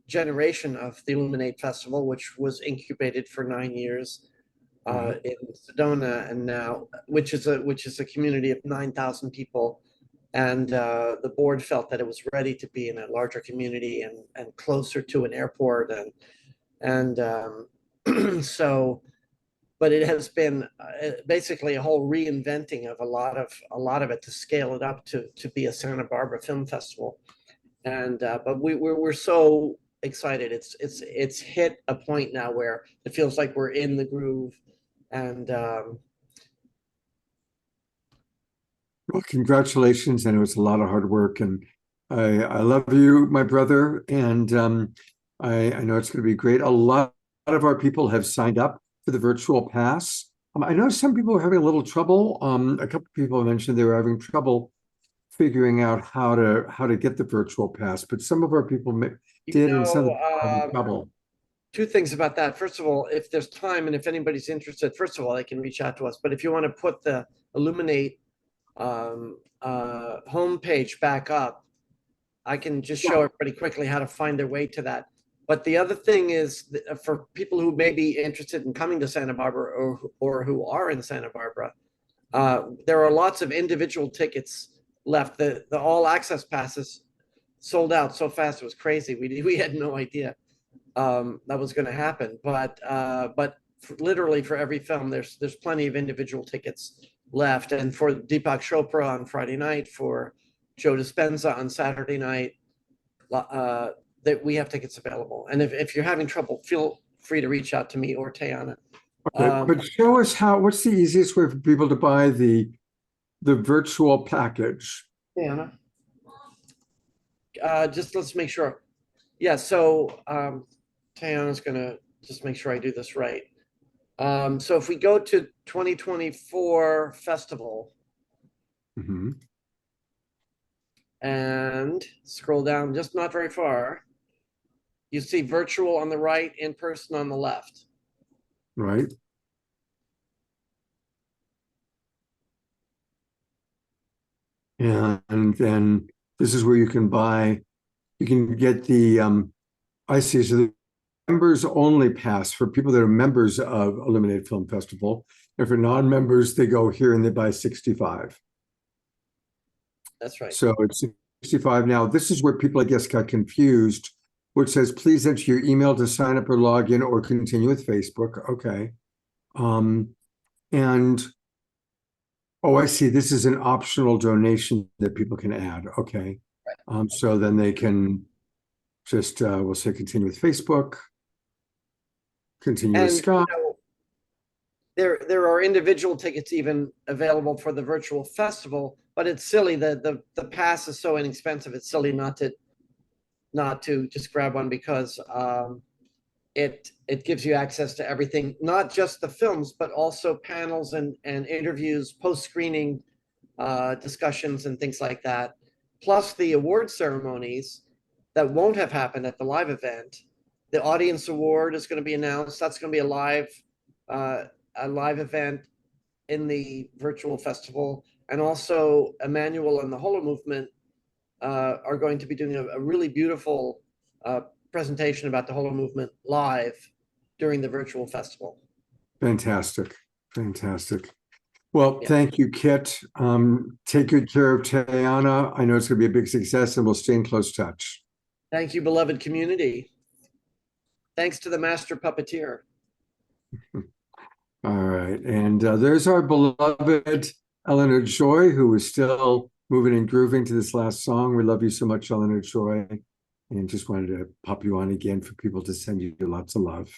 generation of the Illuminate Festival, which was incubated for 9 years in Sedona, and now which is a community of 9,000 people. And the board felt that it was ready to be in a larger community and closer to an airport, and so. But it has been basically a whole reinventing of a lot of it to scale it up to be a Santa Barbara Film Festival, and but we're so excited. It's hit a point now where it feels like we're in the groove, and well, congratulations. And it was a lot of hard work, and I love you, my brother, and I know it's going to be great. A lot of our people have signed up for the virtual pass. I know some people are having a little trouble. A couple of people mentioned they were having trouble figuring out how to get the virtual pass, but some of our people did, and some of them are having trouble. 2 things about that. First of all, if there's time and if anybody's interested, first of all, they can reach out to us. But if you want to put the Illuminate homepage back up, I can just show everybody quickly how to find their way to that. But the other thing is for people who may be interested in coming to Santa Barbara or who are in Santa Barbara, there are lots of individual tickets left. The all access passes sold out so fast, it was crazy. We had no idea that was going to happen. But literally for every film, there's plenty of individual tickets left. And for Deepak Chopra on Friday night, for Joe Dispenza on Saturday night, that we have tickets available. And if you're having trouble, feel free to reach out to me or Teana. Okay, but show us what's the easiest way for people to buy the virtual package? Teana, just let's make sure. Yeah, so Teana's gonna just make sure I do this right. So if we go to 2024 festival, and scroll down just not very far, you see virtual on the right, in person on the left. Right. And then this is where you can get the I see, so the members only pass for people that are members of Illuminate Film Festival. If for non-members, they go here and they buy 65. That's right. So it's 65 now. This is where people, I guess, got confused, which says, please enter your email to sign up or log in or continue with Facebook. Okay. And, oh, I see. This is an optional donation that people can add. Okay. Right. So then they can just, we'll say continue with Facebook, continue with Scott. You know, there are individual tickets even available for the virtual festival, but it's silly that the pass is so inexpensive. It's silly not to just grab one, because it gives you access to everything, not just the films, but also panels and interviews, post-screening discussions and things like that, plus the award ceremonies that won't have happened at the live event. The audience award is going to be announced. That's going to be a live event in the virtual festival. And also Emmanuel and the Holo Movement are going to be doing a really beautiful presentation about the Holo Movement live during the virtual festival. Fantastic. Fantastic. Well, thank you, Kit. Take good care of Teana. I know it's going to be a big success, and we'll stay in close touch. Thank you, beloved community. Thanks to the master puppeteer. All right. And there's our beloved Eleanor Joy, who is still moving and grooving to this last song. We love you so much, Eleanor Joy. And just wanted to pop you on again for people to send you lots of love.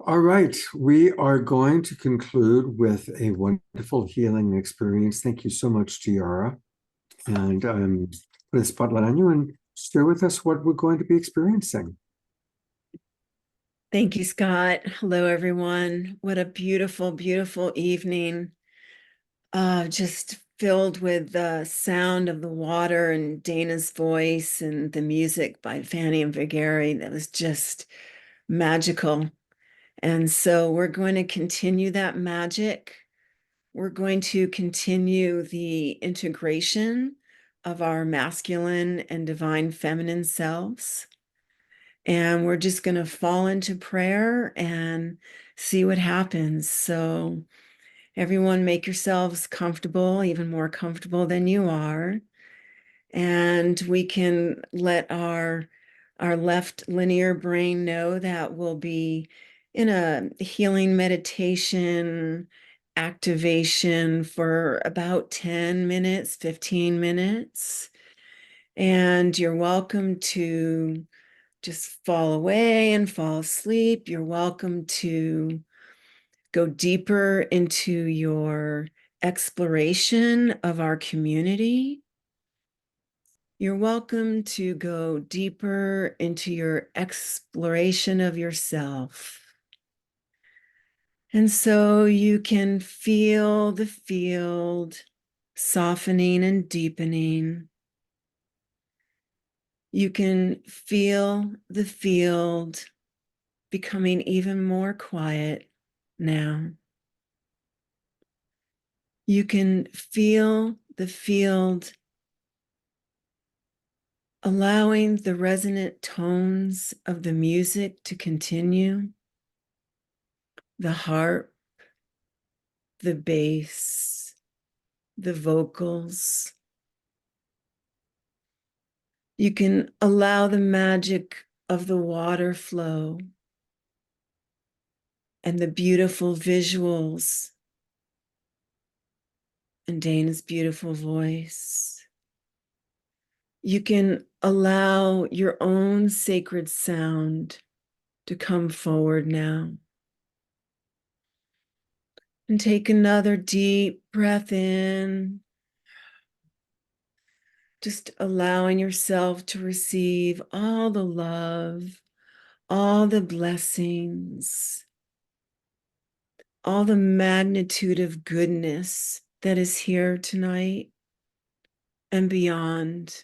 All right. We are going to conclude with a wonderful healing experience. Thank you so much, Tiara. And put a spotlight on you and share with us what we're going to be experiencing. Thank you, Scott. Hello, everyone. What a beautiful, beautiful evening. Just filled with the sound of the water and Dana's voice and the music by Fanny and Vegari. That was just magical. And so we're going to continue that magic. We're going to continue the integration of our masculine and divine feminine selves. And we're just going to fall into prayer and see what happens. So everyone, make yourselves comfortable, even more comfortable than you are. And we can let our left linear brain know that we'll be in a healing meditation activation for about 10 minutes, 15 minutes. And you're welcome to just fall away and fall asleep. You're welcome to go deeper into your exploration of our community. You're welcome to go deeper into your exploration of yourself. And so you can feel the field softening and deepening. You can feel the field becoming even more quiet now. You can feel the field, allowing the resonant tones of the music to continue, the harp, the bass, the vocals. You can allow the magic of the water flow and the beautiful visuals and Dana's beautiful voice. You can allow your own sacred sound to come forward now. And take another deep breath in, just allowing yourself to receive all the love, all the blessings, all the magnitude of goodness that is here tonight and beyond.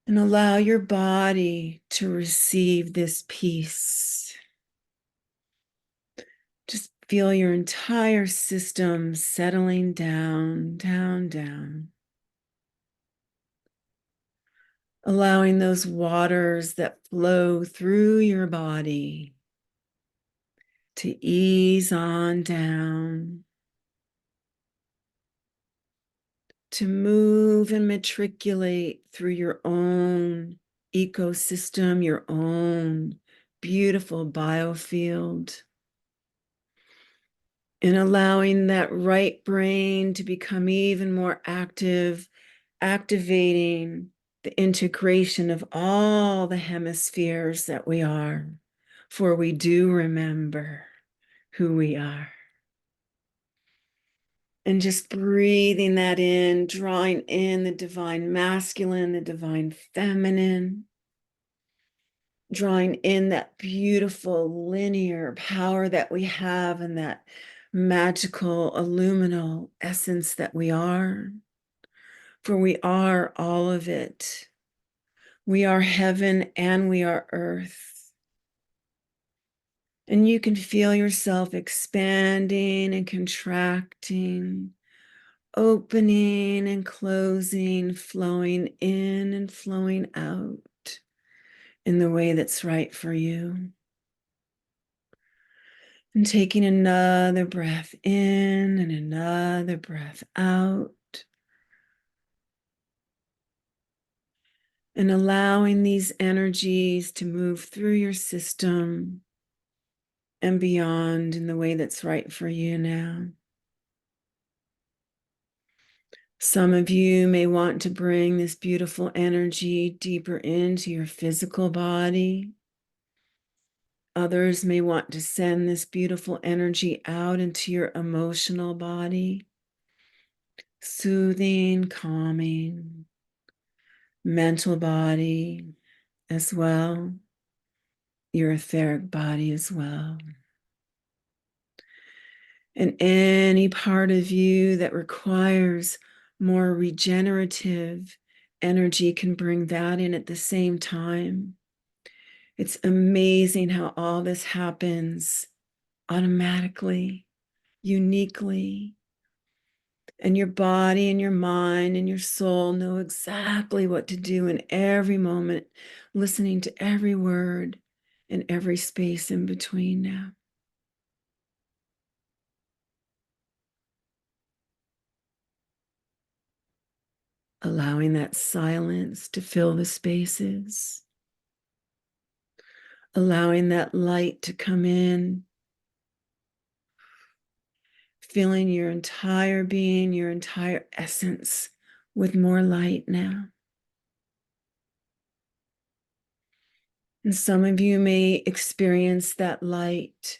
And allow your body to receive this peace. Just feel your entire system settling down, down, down. Allowing those waters that flow through your body to ease on down, to move and matriculate through your own ecosystem, your own beautiful biofield, and allowing that right brain to become even more active, activating the integration of all the hemispheres that we are, for we do remember who we are. And just breathing that in, drawing in the divine masculine, the divine feminine, drawing in that beautiful linear power that we have and that magical illuminal essence that we are. For we are all of it. We are heaven and we are earth. And you can feel yourself expanding and contracting, opening and closing, flowing in and flowing out in the way that's right for you. And taking another breath in and another breath out. And allowing these energies to move through your system and beyond in the way that's right for you now. Some of you may want to bring this beautiful energy deeper into your physical body. Others may want to send this beautiful energy out into your emotional body, soothing, calming, mental body as well, your etheric body as well. And any part of you that requires more regenerative energy can bring that in at the same time. It's amazing how all this happens automatically, uniquely. And your body and your mind and your soul know exactly what to do in every moment, listening to every word and every space in between now. Allowing that silence to fill the spaces. Allowing that light to come in. Filling your entire being, your entire essence with more light now. And some of you may experience that light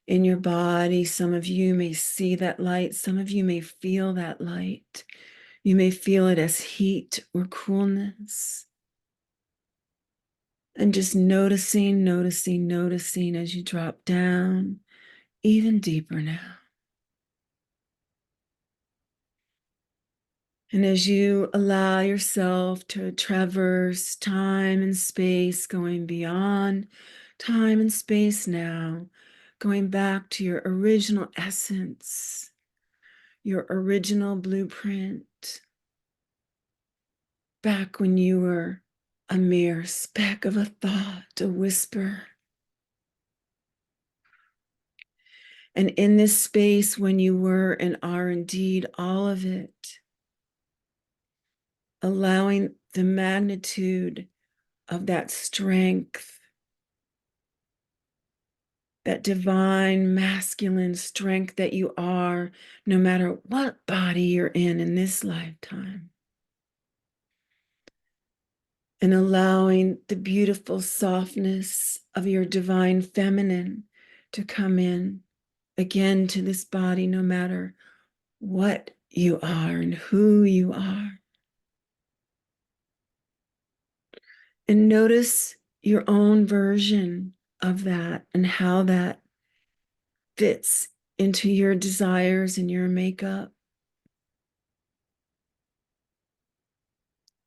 in your body. Some of you may see that light. Some of you may feel that light. You may feel it as heat or coolness. And just noticing, noticing, noticing as you drop down even deeper now. And as you allow yourself to traverse time and space, going beyond time and space now, going back to your original essence, your original blueprint, back when you were a mere speck of a thought, a whisper. And in this space, when you were and are indeed all of it, allowing the magnitude of that strength, that divine masculine strength that you are, no matter what body you're in this lifetime. And allowing the beautiful softness of your divine feminine to come in again to this body, no matter what you are and who you are. And notice your own version of that and how that fits into your desires and your makeup.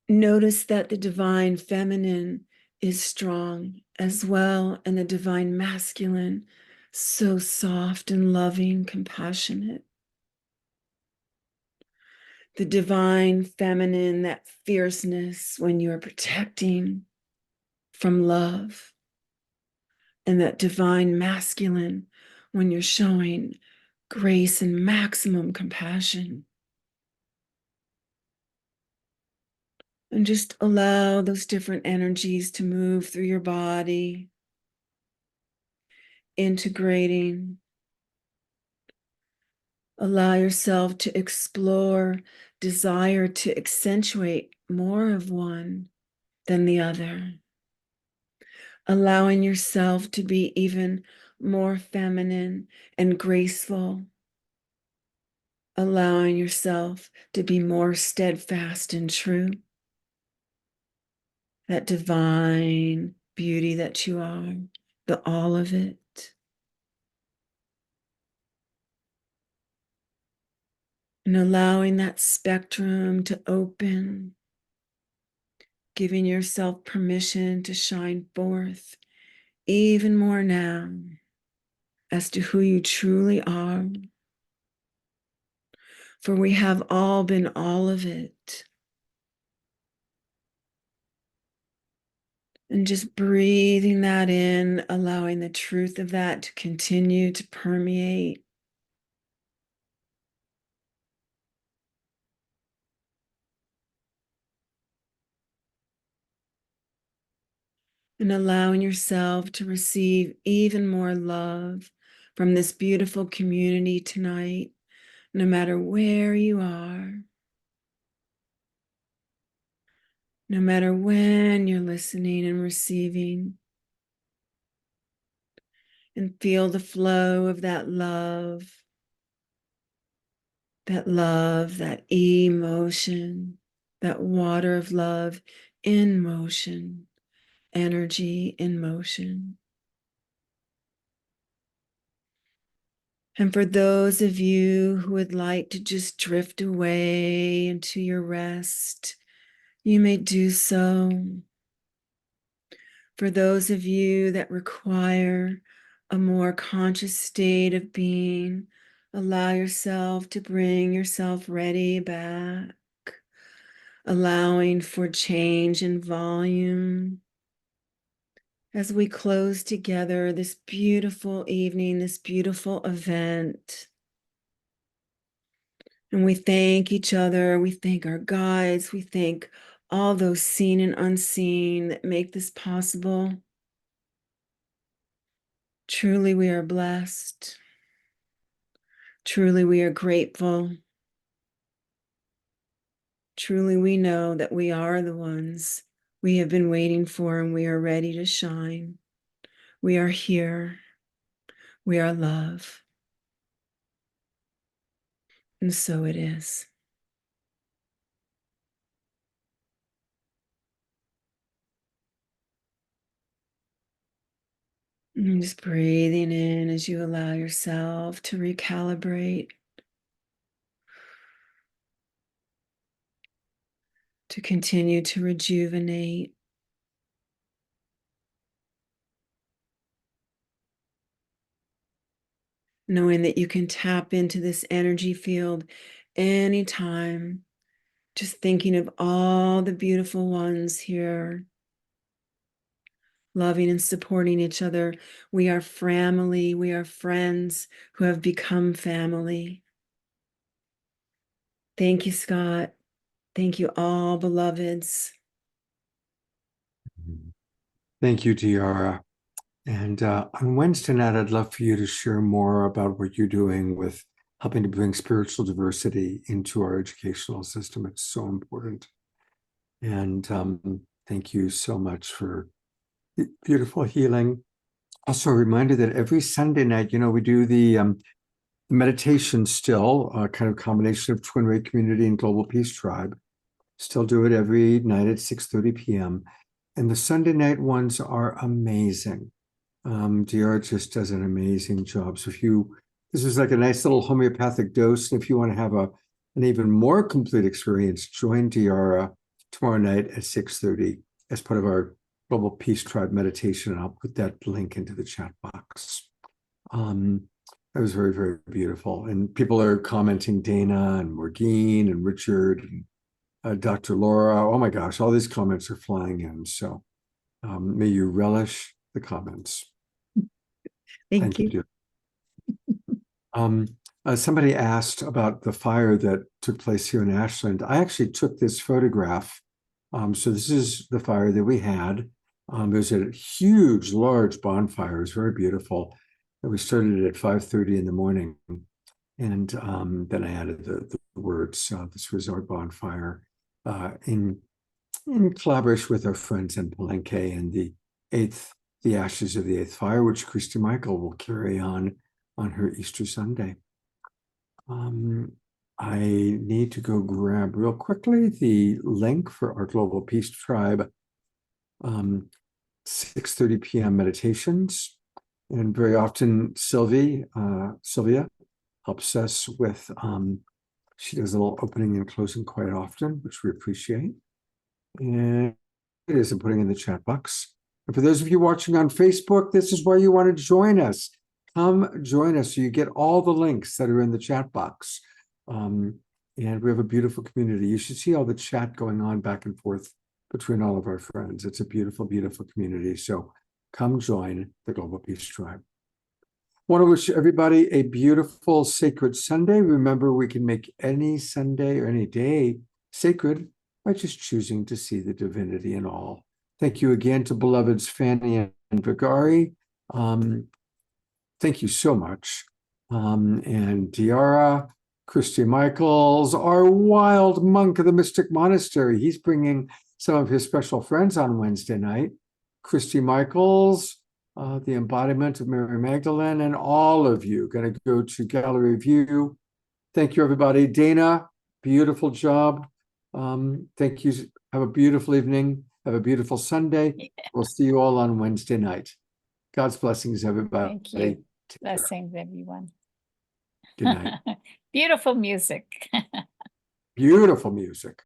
Notice that the divine feminine is strong as well, and the divine masculine so soft and loving, compassionate. The divine feminine, that fierceness when you're protecting from love, and that divine masculine when you're showing grace and maximum compassion. And just allow those different energies to move through your body, integrating. Allow yourself to explore desire to accentuate more of one than the other. Allowing yourself to be even more feminine and graceful. Allowing yourself to be more steadfast and true. That divine beauty that you are, the all of it. And allowing that spectrum to open, giving yourself permission to shine forth even more now as to who you truly are. For we have all been all of it. And just breathing that in, allowing the truth of that to continue to permeate. And allowing yourself to receive even more love from this beautiful community tonight, no matter where you are, no matter when you're listening and receiving. And feel the flow of that love, that emotion, that water of love in motion, energy in motion. And for those of you who would like to just drift away into your rest, you may do so. For those of you that require a more conscious state of being, allow yourself to bring yourself ready back, allowing for change in volume. As we close together this beautiful evening, this beautiful event. And we thank each other, we thank our guides, we thank all those seen and unseen that make this possible. Truly, we are blessed. Truly, we are grateful. Truly, we know that we are the ones we have been waiting for, and we are ready to shine. We are here. We are love. And so it is. And just breathing in as you allow yourself to recalibrate, to continue to rejuvenate. knowing that you can tap into this energy field anytime, just thinking of all the beautiful ones here, loving and supporting each other. We are family. We are friends who have become family. Thank you, Scott. Thank you, all beloveds. Thank you, Tiara. And on Wednesday night, I'd love for you to share more about what you're doing with helping to bring spiritual diversity into our educational system. It's so important. And thank you so much for beautiful healing. Also, a reminder that every Sunday night, we do the meditation still, kind of combination of Twin Ray Community and Global Peace Tribe. Still do it every night at 6:30 p.m. And the Sunday night ones are amazing. DR just does an amazing job. So this is like a nice little homeopathic dose. And if you want to have an even more complete experience, join DR tomorrow night at 6:30 as part of our Global Peace Tribe meditation. And I'll put that link into the chat box. That was very, very beautiful. And people are commenting, Dana and Morgine and Richard and Dr. Laura. Oh my gosh, all these comments are flying in. So may you relish the comments. Thank you. Somebody asked about the fire that took place here in Ashland. I actually took this photograph. So this is the fire that we had. It was a huge, large bonfire. It was very beautiful. And we started it at 5:30 in the morning. And then I added the words. This was our bonfire in collaboration with our friends in Palenque and the ashes of the 8th fire, which Christy Michael will carry on her Easter Sunday. I need to go grab real quickly the link for our Global Peace Tribe 6:30 p.m. meditations. And very often Sylvia helps us with, she does a little opening and closing quite often, which we appreciate. And it is, I'm putting in the chat box. And for those of you watching on Facebook, this is where you want to join us. Come join us so you get all the links that are in the chat box. And we have a beautiful community. You should see all the chat going on back and forth between all of our friends. It's a beautiful, beautiful community. So come join the Global Peace Tribe. I want to wish everybody a beautiful, sacred Sunday. Remember, we can make any Sunday or any day sacred by just choosing to see the divinity in all. Thank you again to beloveds Fanny and Vegari. Thank you so much. And Tiara, Christy Michaels, our wild monk of the Mystic Monastery. He's bringing some of his special friends on Wednesday night. Christy Michaels, the embodiment of Mary Magdalene, and all of you going to go to Gallery View. Thank you, everybody. Dana, beautiful job. Thank you. Have a beautiful evening. Have a beautiful Sunday. We'll see you all on Wednesday night. God's blessings, everybody. Thank you. Blessings, everyone. Good night. Beautiful music. Beautiful music.